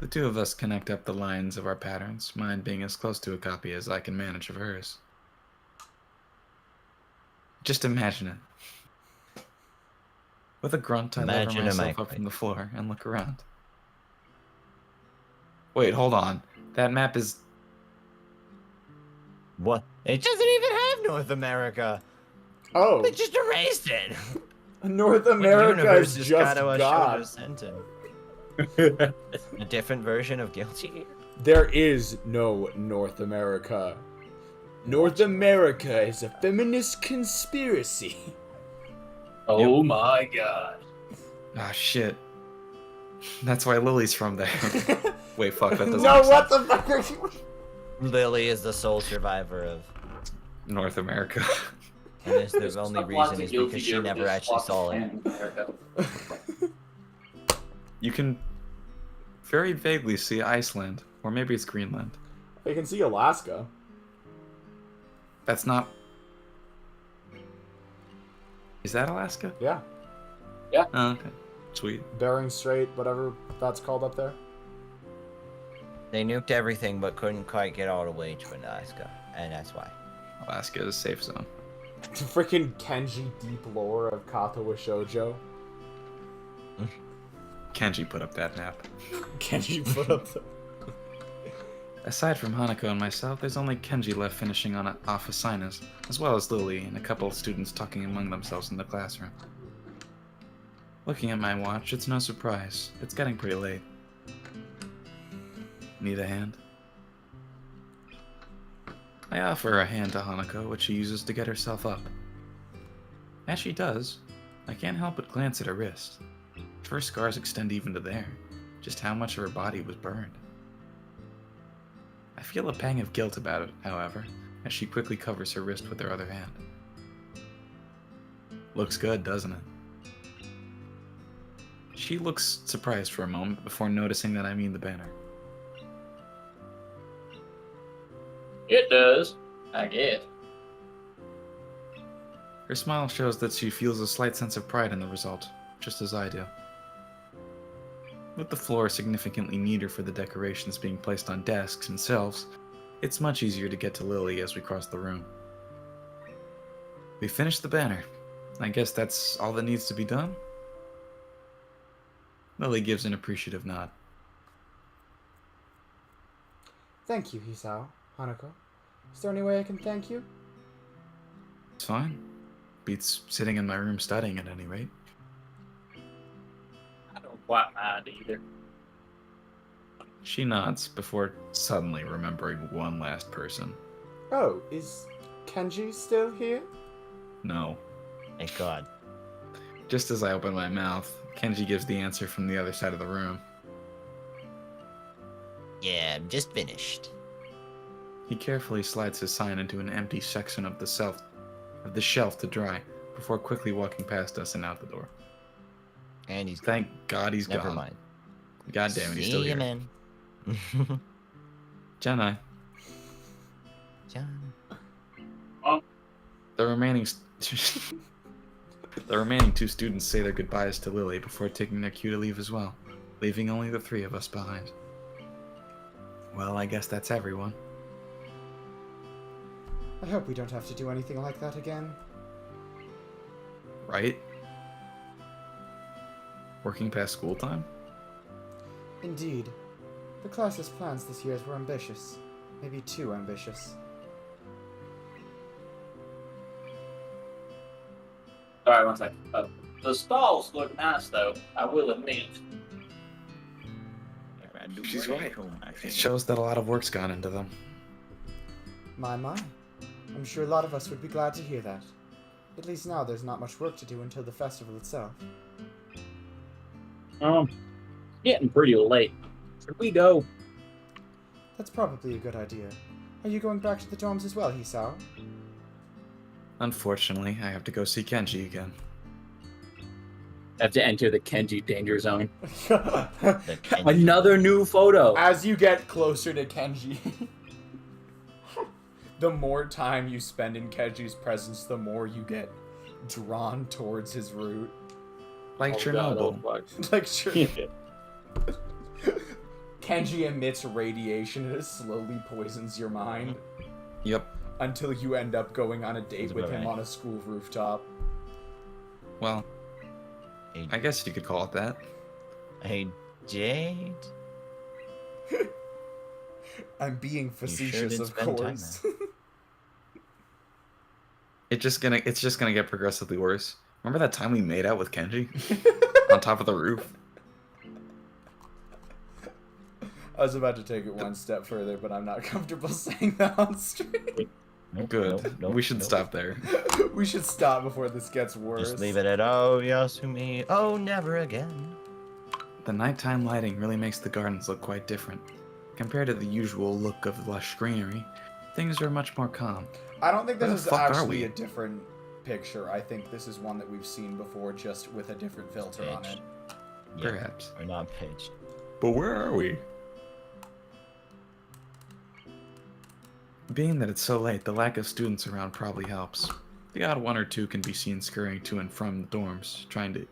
The two of us connect up the lines of our patterns, mine being as close to a copy as I can manage of hers. Just imagine it. With a grunt, I lever Imagine a myself up microwave. from the floor and look around. Wait, hold on. That map is... What? It doesn't even have North America. Oh, They just erased it. North What America universe is is just Katawa Shoujo God. sent in? A different version of Guilty? There is no North America. North America is a feminist conspiracy. Oh my god. Ah, shit. That's why Lily's from there. Wait, fuck, that doesn't No, make what sense. the fuck are you? Lily is the sole survivor of... North America. And it's the only reason is because she never actually saw it. You can very vaguely see Iceland, or maybe it's Greenland. I can see Alaska. That's not... Is that Alaska? Yeah, Oh, okay. Sweet. Bering Strait, whatever that's called up there. They nuked everything but couldn't quite get all the way to Alaska. And that's why. Alaska is a safe zone. Freaking Kenji deep lore of Katawa Shoujo. Kenji put up that map. Kenji put up the... Aside from Hanako and myself, there's only Kenji left finishing off assignments, as well as Lily and a couple of students talking among themselves in the classroom. Looking at my watch, it's no surprise. It's getting pretty late. Need a hand? I offer a hand to Hanako, which she uses to get herself up. As she does, I can't help but glance at her wrist. Her scars extend even to there. Just how much of her body was burned. I feel a pang of guilt about it, however, as she quickly covers her wrist with her other hand. Looks good, doesn't it? She looks surprised for a moment before noticing that I mean the banner. It does, I guess. Her smile shows that she feels a slight sense of pride in the result, just as I do. With the floor significantly neater for the decorations being placed on desks and shelves, it's much easier to get to Lily as we cross the room. We finished the banner. I guess that's all that needs to be done? Lily gives an appreciative nod. Thank you, Hisao. Hanako. Is there any way I can thank you? It's fine. Beats sitting in my room studying at any rate. I don't quite mind either. She nods before suddenly remembering one last person. Oh, is Kenji still here? No. Thank God. Just as I open my mouth, Kenji gives the answer from the other side of the room. Yeah, I'm just finished. He carefully slides his sign into an empty section of the shelf to dry, before quickly walking past us and out the door. And he's Thank God he's Never gone. mind. God damn it, he's See still you, here. man. Jenai, John. the remaining the remaining two students say their goodbyes to Lily before taking their cue to leave as well, leaving only the three of us behind. Well, I guess that's everyone. I hope we don't have to do anything like that again. Right? Working past school time? Indeed. The class's plans this year were ambitious. Maybe too ambitious. Sorry, one second. The stalls look nice, though. I will admit. She's right. It shows that a lot of work's gone into them. My. I'm sure a lot of us would be glad to hear that. At least now there's not much work to do until the festival itself. Getting pretty late. Should we go? That's probably a good idea. Are you going back to the dorms as well, Hisao? Unfortunately, I have to go see Kenji again. I have to enter the Kenji danger zone. The Kenji. Another new photo. As you get closer to Kenji, the more time you spend in Kenji's presence, the more you get drawn towards his route. Like Chernobyl. Like, sure. Kenji emits radiation and it slowly poisons your mind Yep. until you end up going on a date That's with about him right. on a school rooftop. Well, Hey, I guess you could call it that. hey, Jade. I'm being facetious, did of spend time course. It's just gonna get progressively worse. Remember that time we made out with Kenji on top of the roof? I was about to take it one step further, but I'm not comfortable saying that on stream. Nope, Good. nope, nope, We should nope. stop there. We should stop before this gets worse. Just leave it at oh Yasumi. Oh, never again. The nighttime lighting really makes the gardens look quite different. Compared to the usual look of lush greenery, things are much more calm. I don't think Where this the is fuck are actually we? a different picture. I think this is one that we've seen before, just with a different filter on it. Yeah, Perhaps. or not pitched. But where are we? Being that it's so late, the lack of students around probably helps. The odd one or two can be seen scurrying to and from the dorms, trying to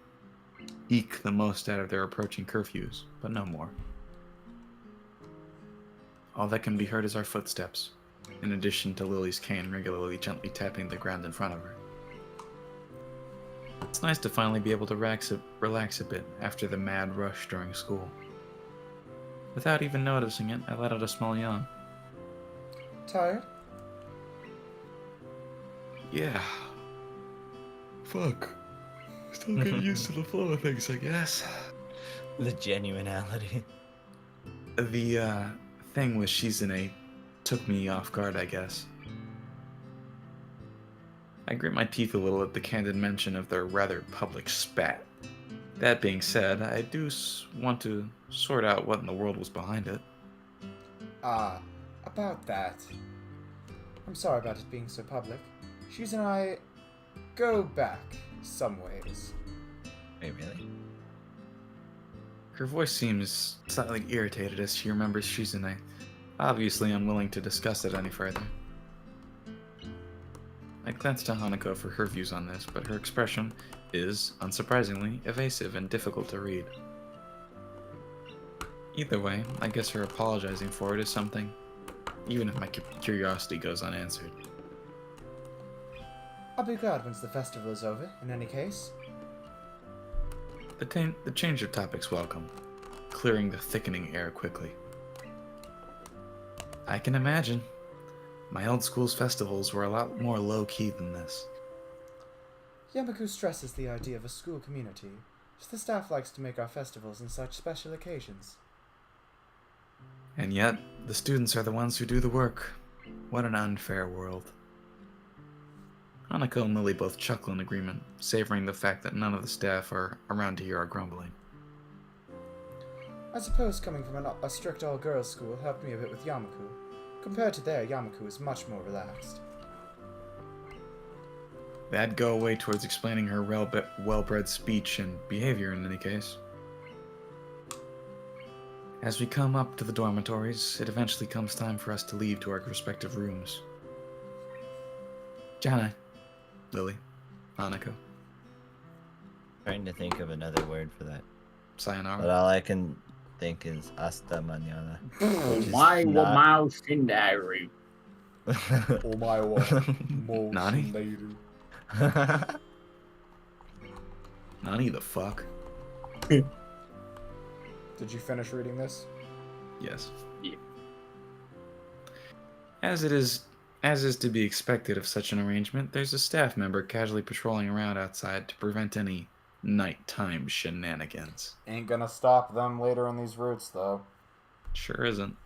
eke the most out of their approaching curfews, but no more. All that can be heard is our footsteps, in addition to Lily's cane regularly gently tapping the ground in front of her. It's nice to finally be able to relax a bit after the mad rush during school. Without even noticing it, I let out a small yawn. Tired? Yeah. Fuck. Still getting used to the flow of things, I guess. The genuinality. The thing with Shizune took me off guard, I guess. I grit my teeth a little at the candid mention of their rather public spat. That being said, I do want to sort out what in the world was behind it. About that. I'm sorry about it being so public. She's and I go back some ways. Wait, really? Her voice seems slightly irritated as she remembers Shizune, obviously unwilling to discuss it any further. I glance to Hanako for her views on this, but her expression is, unsurprisingly, evasive and difficult to read. Either way, I guess her apologizing for it is something, even if my curiosity goes unanswered. I'll be glad once the festival is over, in any case. The change of topic's welcome, clearing the thickening air quickly. I can imagine. My old school's festivals were a lot more low-key than this. Yamaku stresses the idea of a school community. The staff likes to make our festivals and such special occasions. And yet, the students are the ones who do the work. What an unfair world. Hanako and Lily both chuckle in agreement, savoring the fact that none of the staff are around to hear our grumbling. I suppose coming from a strict all-girls school helped me a bit with Yamaku. Compared to there, Yamaku is much more relaxed. That'd go away towards explaining her well-bred speech and behavior in any case. As we come up to the dormitories, it eventually comes time for us to leave to our respective rooms. Jana, Lily, Hanako, Trying to think of another word for that. But sayonara. all I can think is hasta mañana. which is Why will not- mouse in diary? Oh my god. Nani? Nani the fuck? Did you finish reading this? Yes. Yeah. As is to be expected of such an arrangement, there's a staff member casually patrolling around outside to prevent any nighttime shenanigans. Ain't gonna stop them later in these routes, though. Sure isn't.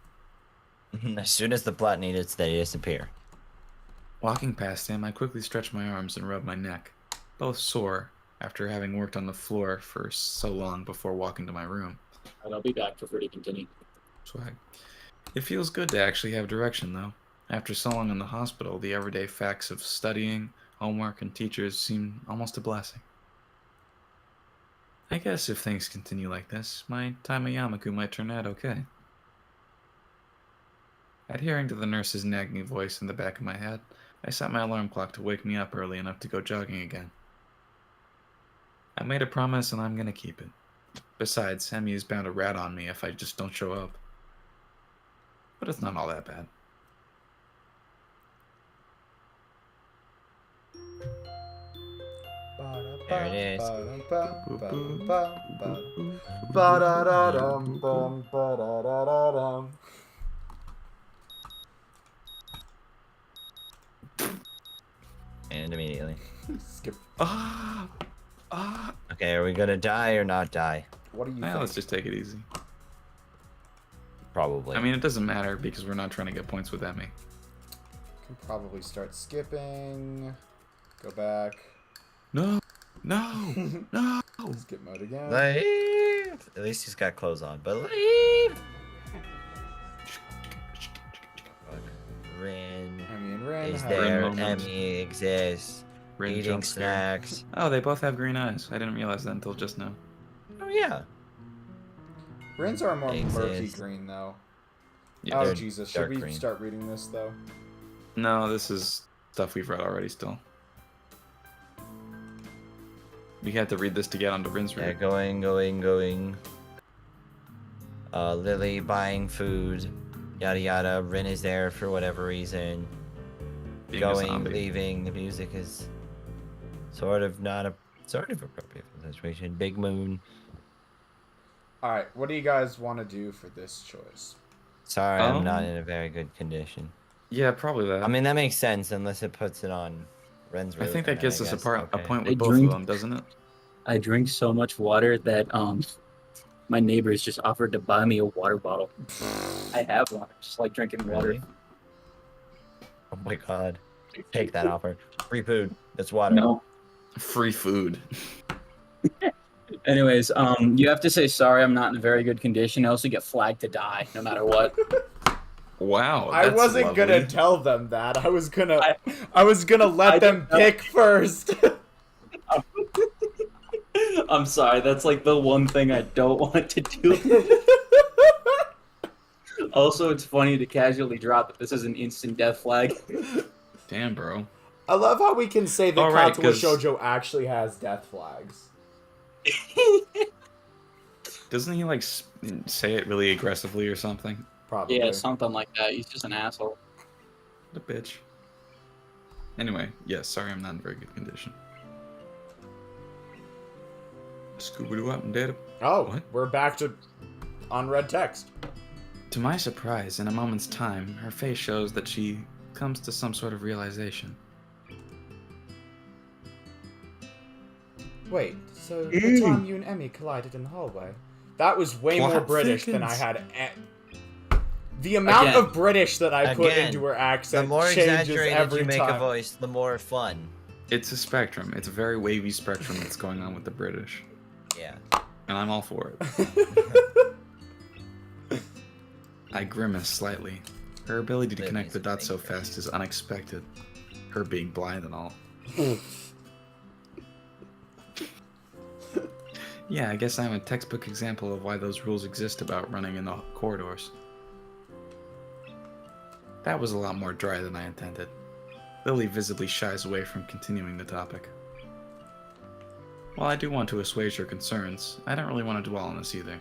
As soon as the plot needs, they disappear. Walking past him, I quickly stretch my arms and rub my neck, both sore after having worked on the floor for so long before walking to my room. I'll be back for free to continue. Swag. It feels good to actually have direction, though. After so long in the hospital, the everyday facts of studying, homework, and teachers seem almost a blessing. I guess if things continue like this, my time at Yamaku might turn out okay. Adhering to the nurse's nagging voice in the back of my head, I set my alarm clock to wake me up early enough to go jogging again. I made a promise and I'm gonna keep it. Besides, Hemi is bound to rat on me if I just don't show up. But it's not all that bad. There it is. Ba-da-da-dum, bum, ba-da-da-da-dum. And immediately. Skip. Okay, are we gonna die or not die? What do you Well, think? let's just take it easy. Probably. I mean, it doesn't matter because we're not trying to get points with Emmy. Can probably start skipping. Go back. No! No! No! Skip mode again. Leave. At least he's got clothes on, but leave. Rin Emmy and Rin is have- there. moment. Emmy exists. Rin Eating jump scare. snacks. Oh, they both have green eyes. I didn't realize that until just now. Oh yeah. Rins are more murky Exist. green though. Yeah, Oh they're Jesus! Should dark we green. start reading this though? No, this is stuff we've read already still. We had to read this to get onto Rin's Yeah, read. going. Lily buying food. Yada yada. Rin is there for whatever reason. Being a Going, zombie. leaving. The music is sort of appropriate for the situation. Big moon. All right. What do you guys want to do for this choice? Sorry, I'm not Um, in a very good condition. Yeah, probably that. I mean, that makes sense unless it puts it on Ren's I roof. think and that then gives us guess, a okay. point I with both drink- of them, doesn't it? I drink so much water that my neighbors just offered to buy me a water bottle. I have one. I just like drinking water. Really? Oh my god. Take that offer. Free food. That's water. No. Free food. Anyways, you have to say sorry. I'm not in a very good condition. I also get flagged to die no matter what. Wow. I that's wasn't lovely. gonna tell them that. I was gonna let I them didn't know. pick first. I'm sorry. That's like the one thing I don't want to do. Also, it's funny to casually drop that this is an instant death flag. Damn, bro. I love how we can say that All right, Katawa 'cause- Shoujo actually has death flags. Doesn't he like say it really aggressively or something? Probably. Yeah, something like that. He's just an asshole. The bitch. Anyway, yes, sorry I'm not in very good condition. Scooby-Doo up and dead. Oh, What? we're back to unread text. To my surprise, in a moment's time, her face shows that she comes to some sort of realization. Wait, so the time you and Emmy collided in the hallway, that was way more Plot British than I thickens. had. The amount Again. of British that I put Again, into her The accent more changes exaggerated every you make time. a voice, the more fun. It's a spectrum. It's a very wavy spectrum that's going on with the British. Yeah. And I'm all for it. I grimace slightly. Her ability to That connect is the a dots so thing. fast is unexpected. Her being blind and all. Yeah, I guess I'm a textbook example of why those rules exist about running in the corridors. That was a lot more dry than I intended. Lily visibly shies away from continuing the topic. While I do want to assuage her concerns, I don't really want to dwell on this either.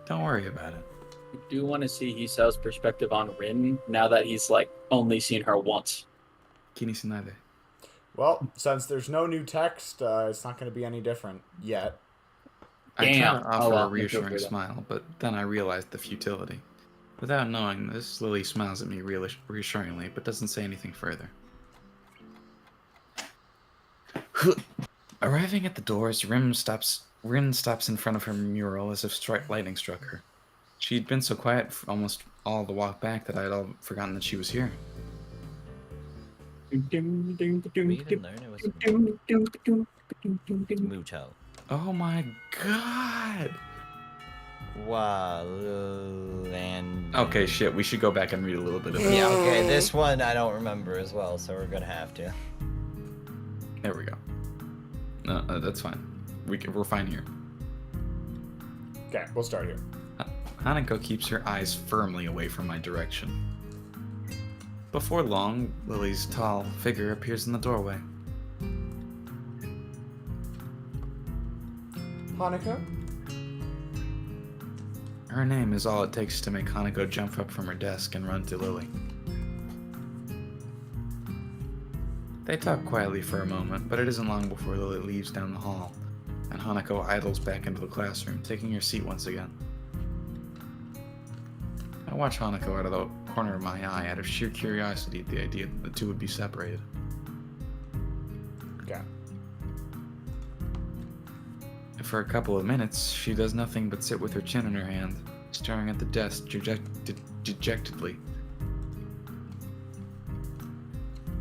Don't worry about it. I do want to see Hisao's perspective on Rin now that he's like only seen her once. Kinisinade. Well, since there's no new text, it's not going to be any different yet. I try Damn. to offer Oh, well, a thank you reassuring for that. smile, but then I realized the futility. Without knowing this, Lily smiles at me reassuringly, but doesn't say anything further. Arriving at the doors, Rin stops in front of her mural as if lightning struck her. She'd been so quiet for almost all the walk back that I had all forgotten that she was here. We even learned it was Muto. Oh my god! Wow. And Okay, shit, we should go back and read a little bit of it. Yeah, okay, this one I don't remember as well, so we're gonna have to. There we go. No, that's fine. We're fine here. Okay, we'll start here. Hanako keeps her eyes firmly away from my direction. Before long, Lily's tall figure appears in the doorway. Hanako? Her name is all it takes to make Hanako jump up from her desk and run to Lily. They talk quietly for a moment, but it isn't long before Lily leaves down the hall, and Hanako idles back into the classroom, taking her seat once again. I watch Hanako out of the corner of my eye out of sheer curiosity at the idea that the two would be separated. Okay. For a couple of minutes, she does nothing but sit with her chin in her hand, staring at the desk dejectedly.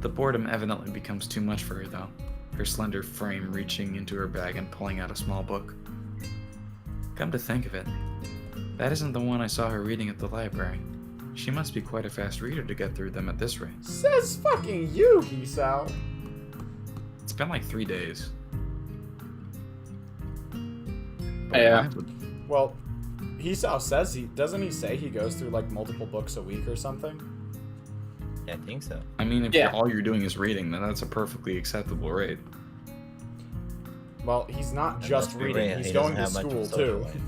The boredom evidently becomes too much for her, though, her slender frame reaching into her bag and pulling out a small book. Come to think of it, that isn't the one I saw her reading at the library. She must be quite a fast reader to get through them at this rate. Says fucking you, Hisao. It's been like 3 days. Yeah. Well, Hisao says doesn't he say he goes through like multiple books a week or something? Yeah, I think so. I mean, if Yeah. all you're doing is reading, then that's a perfectly acceptable rate. Well, he's not just Let's be reading, real, he's he going doesn't to have much of a school social too. life.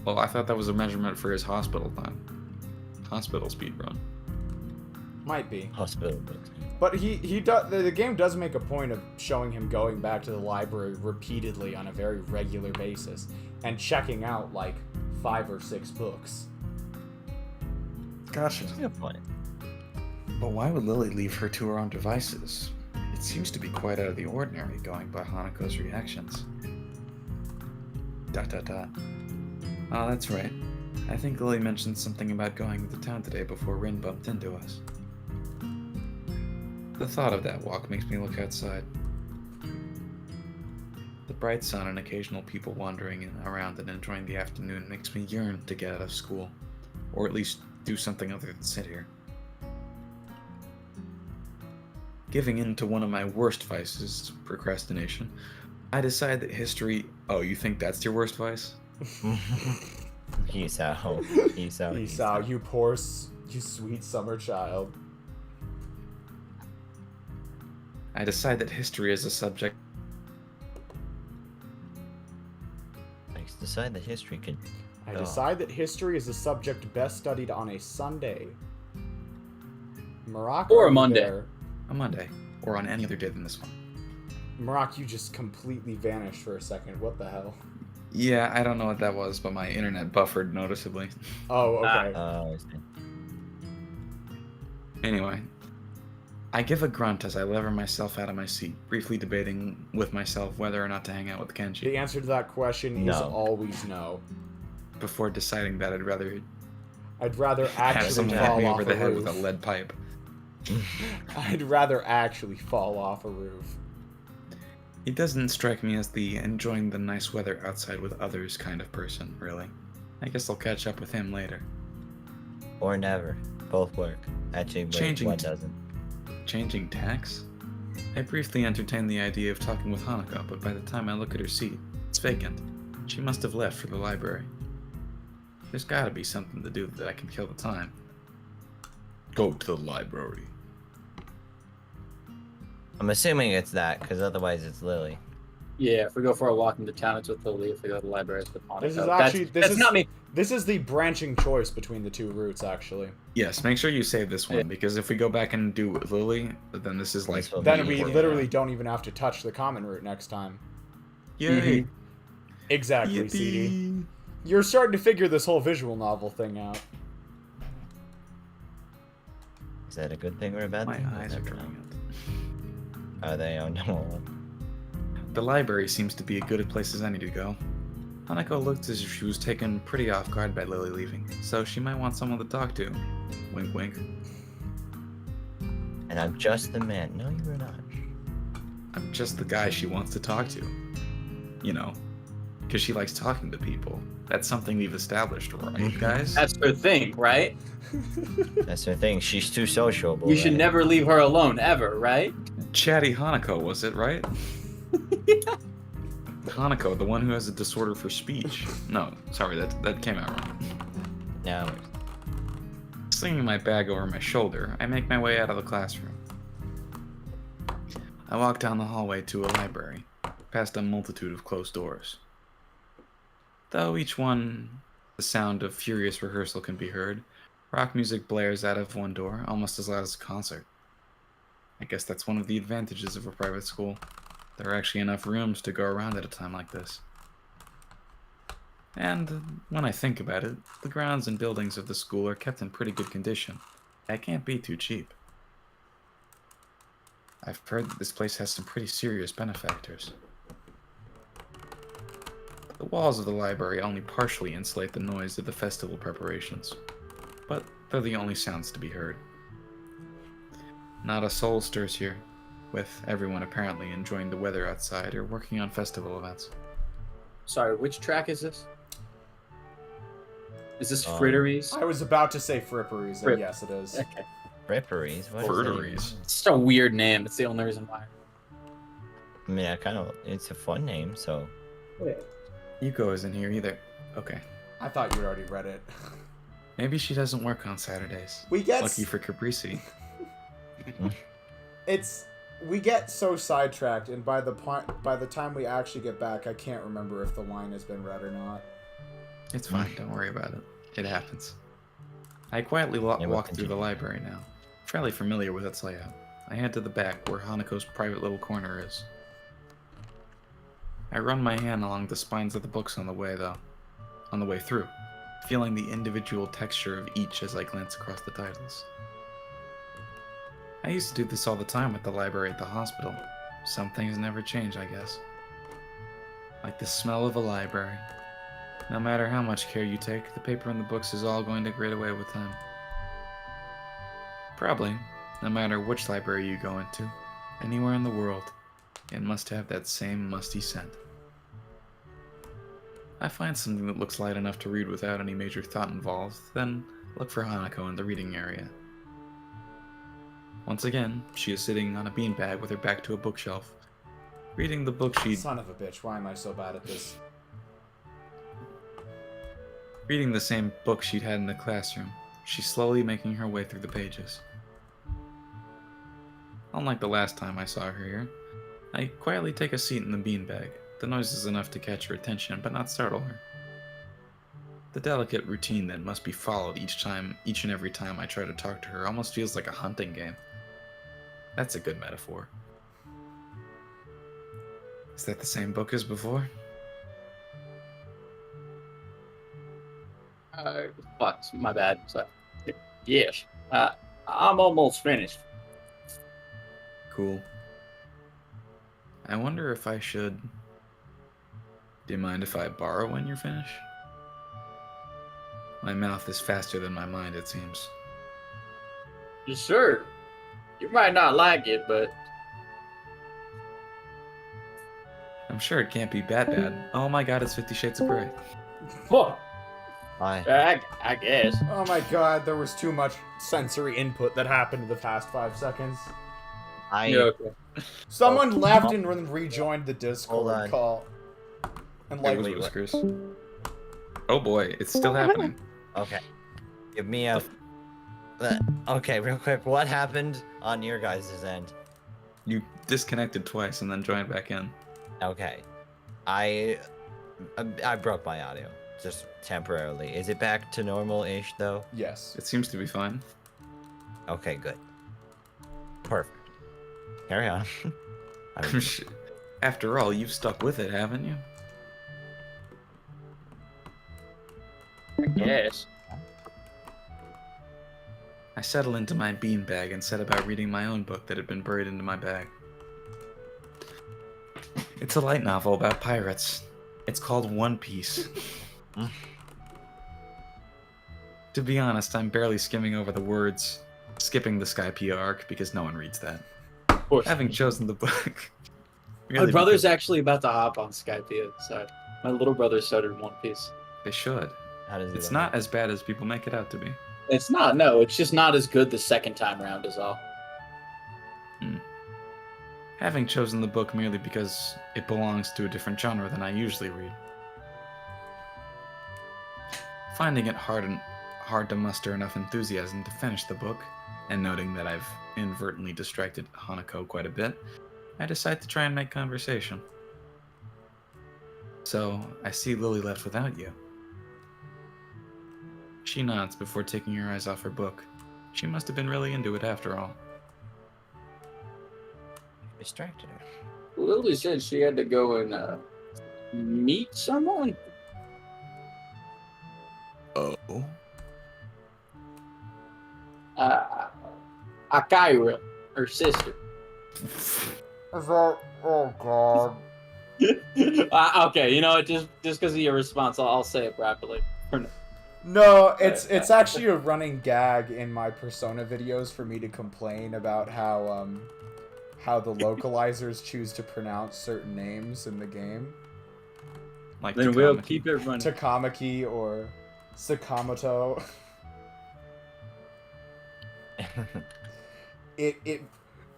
Well, I thought that was a measurement for his hospital time. Hospital speed run. Might be. Hospital books. But he does. The game does make a point of showing him going back to the library repeatedly on a very regular basis and checking out like 5 or 6 books. Gotcha. That's a good point. But why would Lily leave her to her own devices? It seems to be quite out of the ordinary, going by Hanako's reactions. ... Oh, that's right. I think Lily mentioned something about going to town today before Rin bumped into us. The thought of that walk makes me look outside. The bright sun and occasional people wandering around and enjoying the afternoon makes me yearn to get out of school, or at least do something other than sit here. Giving in to one of my worst vices, procrastination, I decide that history... Oh, you think that's your worst vice? Hisao, you sweet summer child. I decide that history is a subject... Let's decide that history could... I decide that history is a subject best studied on a Sunday. Morocco Or a Monday. there? A Monday, or on any other day than this one. Morocco, you just completely vanished for a second. What the hell? Yeah, I don't know what that was, but my internet buffered noticeably. Oh, okay. I see. Anyway, I give a grunt as I lever myself out of my seat, briefly debating with myself whether or not to hang out with Kenji, The answer to that question is No. always no. before deciding that I'd rather I'd have actually someone hit fall me off over a the head with roof. a lead pipe. I'd rather actually fall off a roof. He doesn't strike me as the enjoying the nice weather outside with others kind of person, really. I guess I'll catch up with him later. Or never. Both work. Actually, wait, Changing one t- doesn't. Changing tacks? I briefly entertained the idea of talking with Hanako, but by the time I look at her seat, it's vacant. She must have left for the library. There's gotta be something to do that I can kill the time. Go to the library. I'm assuming it's that, because otherwise it's Lily. Yeah, if we go for a walk into town, it's with Lily. If we go to the library, it's with Hanako. This is actually that's not me. This is the branching choice between the two routes, actually. Yes, make sure you save this one, Yeah. because if we go back and do Lily, then this is like... This will Then be- we Yeah. literally don't even have to touch the common route next time. Yay! Exactly, CD. Yippee! You're starting to figure this whole visual novel thing out. Is that a good thing or a bad My thing? eyes are Never drying know. out. Are they? Oh no. The library seems to be as good a place as any to go. Hanako looked as if she was taken pretty off guard by Lily leaving, so she might want someone to talk to. Wink wink. And I'm just the man. No, you were not. I'm just the guy she wants to talk to. You know, because she likes talking to people. That's something we've established, right, guys? That's her thing, right? That's her thing. She's too sociable. You should right? never leave her alone, ever, right? Chatty Hanako, was it, right? Hanako, the one who has a disorder for speech. No, sorry, that came out wrong. No. Slinging my bag over my shoulder, I make my way out of the classroom. I walk down the hallway to a library, past a multitude of closed doors. Though each one, the sound of furious rehearsal can be heard, rock music blares out of one door almost as loud as a concert. I guess that's one of the advantages of a private school. There are actually enough rooms to go around at a time like this. And when I think about it, the grounds and buildings of the school are kept in pretty good condition. That can't be too cheap. I've heard that this place has some pretty serious benefactors. The walls of the library only partially insulate the noise of the festival preparations, but they're the only sounds to be heard. Not a soul stirs here, with everyone apparently enjoying the weather outside or working on festival events. Sorry, which track is this? Is this Fritteries? I was about to say Fripperies, and yes, it is. Okay. Fripperies? What is Frutteries. It's just a weird name. It's the only reason why. I mean, it's a fun name, so. Yuko isn't here either. Okay. I thought you'd already read it. Maybe she doesn't work on Saturdays. We get Lucky for Caprese. we get so sidetracked, and by the time we actually get back, I can't remember if the line has been read or not. It's fine, don't worry about it. It happens. I quietly walk through the library now, fairly familiar with its layout. I head to the back where Hanako's private little corner is. I run my hand along the spines of the books on the way through, feeling the individual texture of each as I glance across the titles. I used to do this all the time at the library at the hospital. Some things never change, I guess. Like the smell of a library. No matter how much care you take, the paper in the books is all going to grade away with time. Probably, no matter which library you go into, anywhere in the world, it must have that same musty scent. I find something that looks light enough to read without any major thought involved, then look for Hanako in the reading area. Once again, she is sitting on a beanbag with her back to a bookshelf, reading the book she'd... Son of a bitch, why am I so bad at this? Reading the same book she'd had in the classroom, she's slowly making her way through the pages. Unlike the last time I saw her here, I quietly take a seat in the beanbag. The noise is enough to catch her attention, but not startle her. The delicate routine that must be followed each and every time I try to talk to her almost feels like a hunting game. That's a good metaphor. Is that the same book as before? Fuck, my bad. So, yes, I'm almost finished. Cool. I wonder if I should... Do you mind if I borrow when you're finished? My mouth is faster than my mind, it seems. Sure. You might not like it, but... I'm sure it can't be that bad. Oh my god, it's 50 Shades of Grey. Whoa. Hi. I guess. Oh my god, there was too much sensory input that happened in the past 5 seconds. Someone left and rejoined the Discord call. And It like, was Whiskers. Oh boy, it's still happening. Okay. Give me a... Okay, real quick. What happened on your guys' end? You disconnected twice and then joined back in. Okay. I broke my audio. Just temporarily. Is it back to normal-ish, though? yes. It seems to be fine. Okay, good. Perfect. Carry on. After all, you've stuck with it, haven't you? I guess. I settle into my beanbag and set about reading my own book that had been buried into my bag. It's a light novel about pirates. It's called One Piece. To be honest, I'm barely skimming over the words, skipping the Skypiea arc because no one reads that. Of course. Having chosen the book. My brother's actually about to hop on Skypiea, so my little brother started One Piece. They should. How does it It's end? not as bad as people make it out to be. It's not, no, it's just not as good the second time around is all. having chosen the book merely because it belongs to a different genre than I usually read. Finding it hard to muster enough enthusiasm to finish the book, and noting that I've inadvertently distracted Hanako quite a bit, I decide to try and make conversation. So, I see Lily left without you. She nods before taking her eyes off her book. She must have been really into it after all. Distracted her. Lily said she had to go and meet someone. Oh? Akaira, her sister. Is that? Oh God. Okay, you know what? Just because of your response, I'll say it properly. No, it's actually a running gag in my Persona videos for me to complain about how the localizers choose to pronounce certain names in the game. Like Then we'll Takamaki. keep it running. Takamaki or Sakamoto.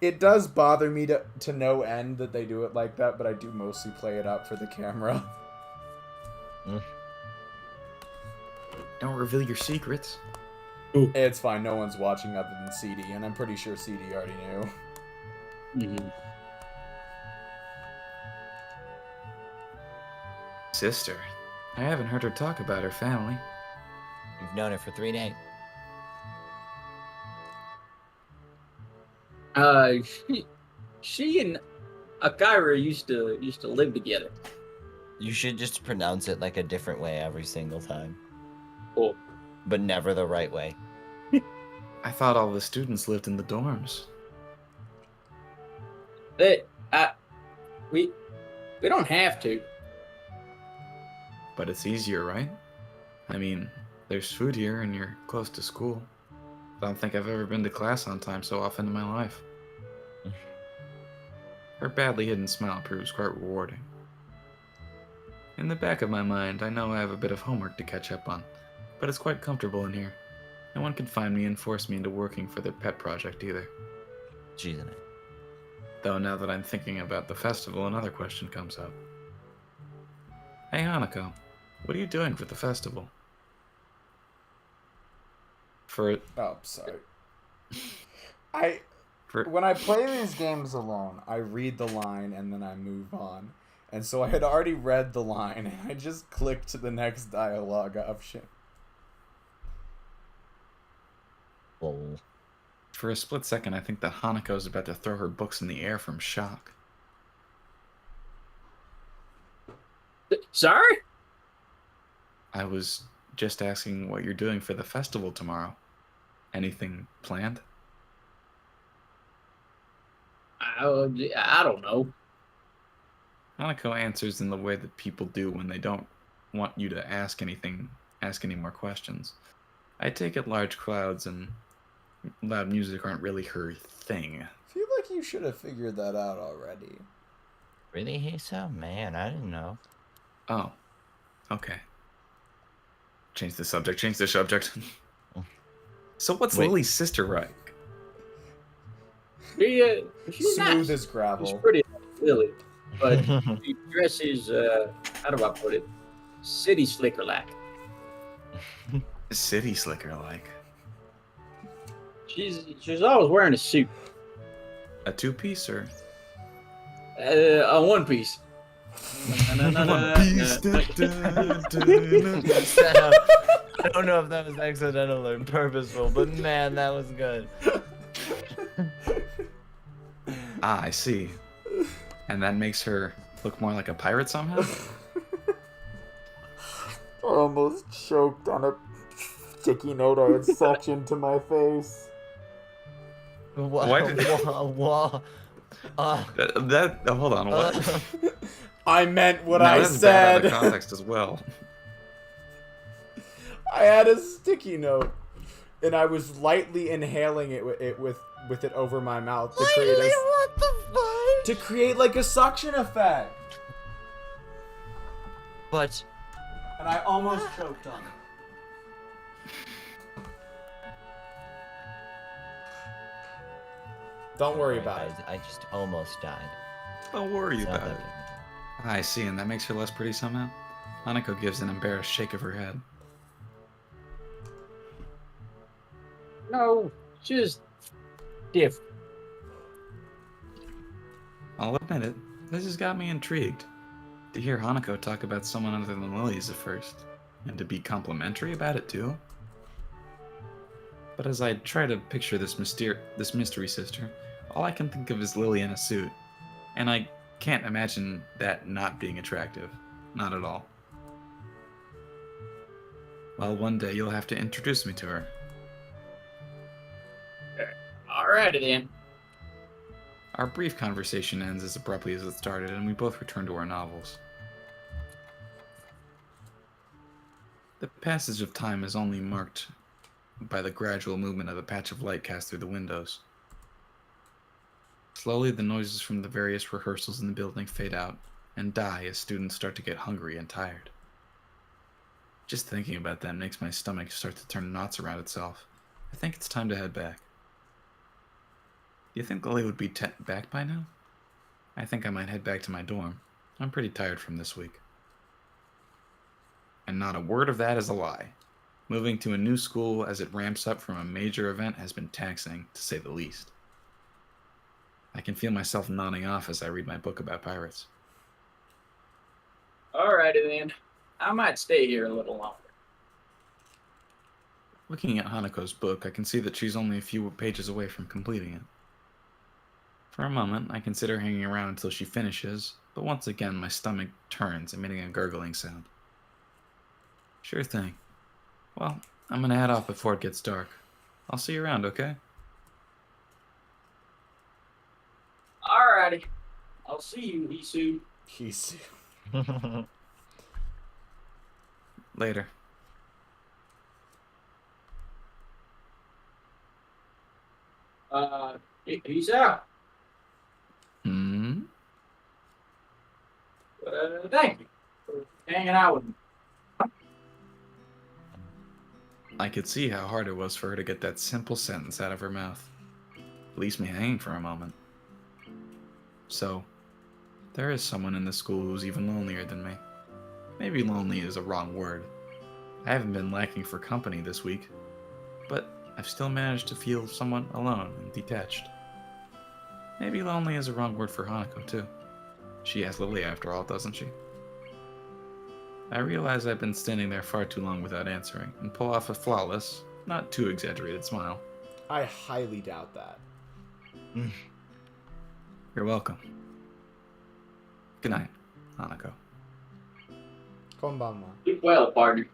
It does bother me to no end that they do it like that, but I do mostly play it up for the camera. Don't reveal your secrets. It's fine, no one's watching other than CD, and I'm pretty sure CD already knew. Mhm. Sister. I haven't heard her talk about her family. You've known her for 3 days. She and Akaira used to live together. You should just pronounce it like a different way every single time. Cool. But never the right way. I thought all the students lived in the dorms. We don't have to. But it's easier, right? I mean, there's food here and you're close to school. I don't think I've ever been to class on time so often in my life. Her badly hidden smile proves quite rewarding. In the back of my mind, I know I have a bit of homework to catch up on, but it's quite comfortable in here. No one can find me and force me into working for their pet project either. She's in it. Though now that I'm thinking about the festival, another question comes up. Hey Hanako, what are you doing for the festival? Oh, sorry. When I play these games alone, I read the line and then I move on. And so I had already read the line and I just clicked to the next dialogue option. Lol. For a split second, I think that Hanako's about to throw her books in the air from shock. Sorry? I was just asking what you're doing for the festival tomorrow. Anything planned? I don't know. Hanako answers in the way that people do when they don't want you to ask any more questions. I take it large crowds and loud music aren't really her thing. I feel like you should have figured that out already. Really, Hisa? Man, I didn't know. Oh, okay. Change the subject. So what's Wait. Lily's sister like? She's Smooth nice. as gravel. She's pretty Lily, but she dresses, how do I put it? City slicker-like. City slicker like. She's always wearing a suit. A two-piece or? A one-piece. One piece. I don't know if that was accidental or purposeful, but man, that was good. Ah, I see. And that makes her look more like a pirate somehow? I almost choked on a sticky note I had suctioned to my face. Why did- Hold Hold on, what? I meant what Now, I that's bad out said. of context as well. I had a sticky note, and I was lightly inhaling it with it over my mouth to create what the fuck? to create like a suction effect. But And I almost choked on it. Don't worry Alright, about it. guys, I just almost died. Don't worry It's not about that it. big of a deal. I see, and that makes her less pretty somehow? Hanako gives an embarrassed shake of her head. No, just different. I'll admit it, this has got me intrigued. To hear Hanako talk about someone other than Lily is a first, and to be complimentary about it too. But as I try to picture this mystery sister, all I can think of is Lily in a suit, and I can't imagine that not being attractive. Not at all. Well, one day you'll have to introduce me to her. Alrighty then. Our brief conversation ends as abruptly as it started, and we both return to our novels. The passage of time is only marked by the gradual movement of a patch of light cast through the windows. Slowly, the noises from the various rehearsals in the building fade out and die as students start to get hungry and tired. Just thinking about that makes my stomach start to turn knots around itself. I think it's time to head back. Do you think Lily would be back by now? I think I might head back to my dorm. I'm pretty tired from this week. And not a word of that is a lie. Moving to a new school as it ramps up from a major event has been taxing, to say the least. I can feel myself nodding off as I read my book about pirates. Alrighty then. I might stay here a little longer. Looking at Hanako's book, I can see that she's only a few pages away from completing it. For a moment, I consider hanging around until she finishes, but once again my stomach turns, emitting a gurgling sound. Sure thing. Well, I'm gonna head off before it gets dark. I'll see you around, okay? Alrighty. I'll see you, Isu. He's Later. Peace out. Hmm? Thank you for hanging out with me. I could see how hard it was for her to get that simple sentence out of her mouth. Leaves me hanging for a moment. So, there is someone in this school who's even lonelier than me. Maybe lonely is a wrong word. I haven't been lacking for company this week, but I've still managed to feel somewhat alone and detached. Maybe lonely is a wrong word for Hanako, too. She has Lily after all, doesn't she? I realize I've been standing there far too long without answering, and pull off a flawless, not too exaggerated smile. I highly doubt that. You're welcome. Good night, Hanako. Konbanwa. Keep well, partner.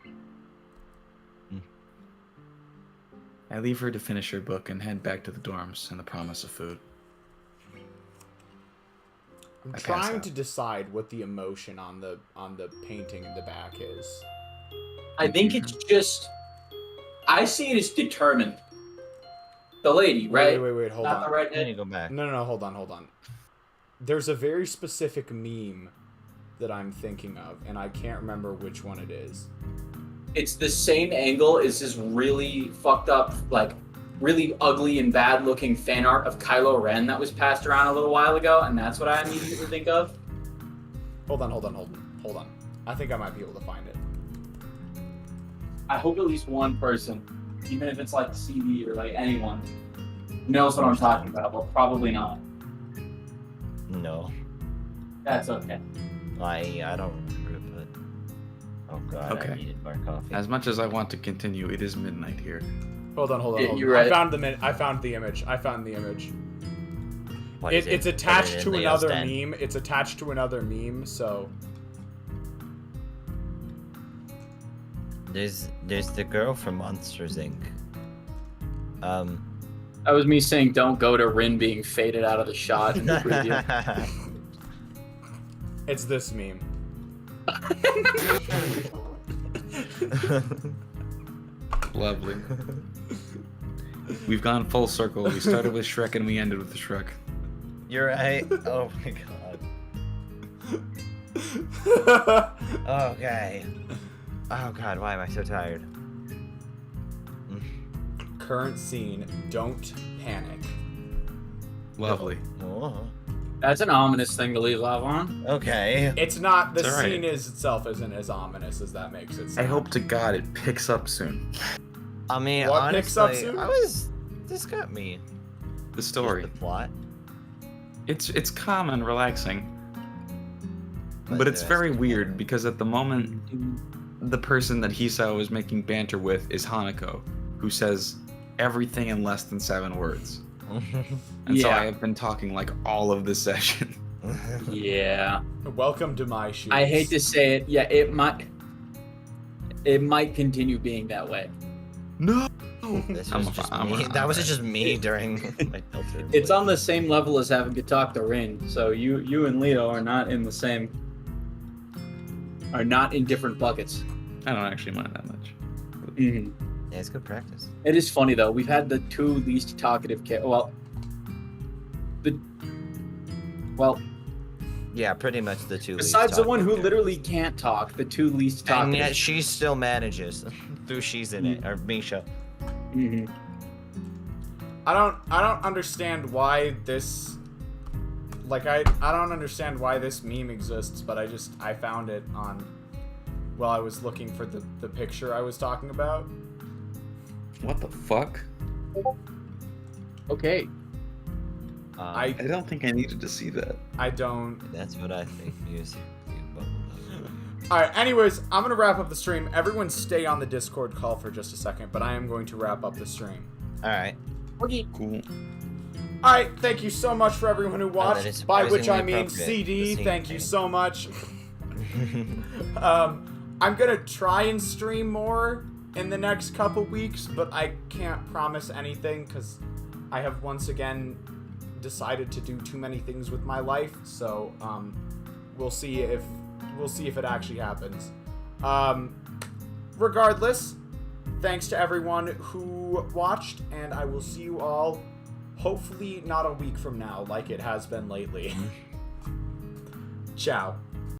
I leave her to finish her book and head back to the dorms in the promise of food. I'm I pass trying out. to decide what the emotion on the painting in the back is. I think it's just. I see it as determined. The lady, right? Wait, hold Not on. the I redhead. need to go back. No, hold on. There's a very specific meme that I'm thinking of, and I can't remember which one it is. It's the same angle as this really fucked up, like, really ugly and bad looking fan art of Kylo Ren that was passed around a little while ago, and that's what I immediately think of. Hold on. I think I might be able to find it. I hope at least one person, even if it's like CD or like anyone, knows what I'm talking about, but probably not. No. That's okay. I don't remember it, but... Oh god, Okay. I needed more coffee. As much as I want to continue, it is midnight here. Hold on. Yeah, you're right. I found the image. What is It's it? attached Put it to in Leo's another den. meme. It's attached to another meme, so... There's the girl from Monsters, Inc. That was me saying don't go to Rin being faded out of the shot in the preview. It's this meme. Lovely. We've gone full circle. We started with Shrek and we ended with the Shrek. You're right. Oh my god. Okay. Oh god, why am I so tired? Current scene, don't panic. Lovely. Oh, That's an ominous thing to leave off on. okay. It's not. The It's all right. scene itself isn't as ominous as that makes it I sound. hope to God it picks up soon. I mean, What honestly, picks up soon? This got me. The story. The plot. It's calm and relaxing. But But it's the very rest- weird because at the moment, the person that Hisao is making banter with is Hanako, who says everything in less than 7 words. And so Yeah. I have been talking like all of this session. Yeah. Welcome to my shoes. I hate to say it. Yeah, it might continue being that way. No! This I'm was a- just I'm a- me. That was I'm a- just me during my filter. It's on the same level as having to talk to Rin. So you and Leo are not in the same. Are not in different buckets. I don't actually mind that much. Mm-hmm. Yeah, it's good practice. It is funny though. We've had the 2 least talkative Yeah, pretty much the two. besides least the one who talkative literally characters. can't talk, the 2 least And talkative. yet she still manages through she's in it or Misha. Mhm. I don't understand why this. Like I don't understand why this meme exists, but I found it on. While I was looking for the picture I was talking about. What the fuck? Okay. I I don't think I needed to see that. I don't. That's what I think. Music. Alright, anyways, I'm gonna wrap up the stream. Everyone stay on the Discord call for just a second, but I am going to wrap up the stream. All right. Okay. Cool. Alright, thank you so much for everyone who that is watched, by which I surprisingly mean appropriate, CD, the scene thank you thing. so much. I'm gonna try and stream more in the next couple weeks, but I can't promise anything because I have once again decided to do too many things with my life. So we'll see if it actually happens. Regardless, thanks to everyone who watched, and I will see you all hopefully not a week from now like it has been lately. Ciao.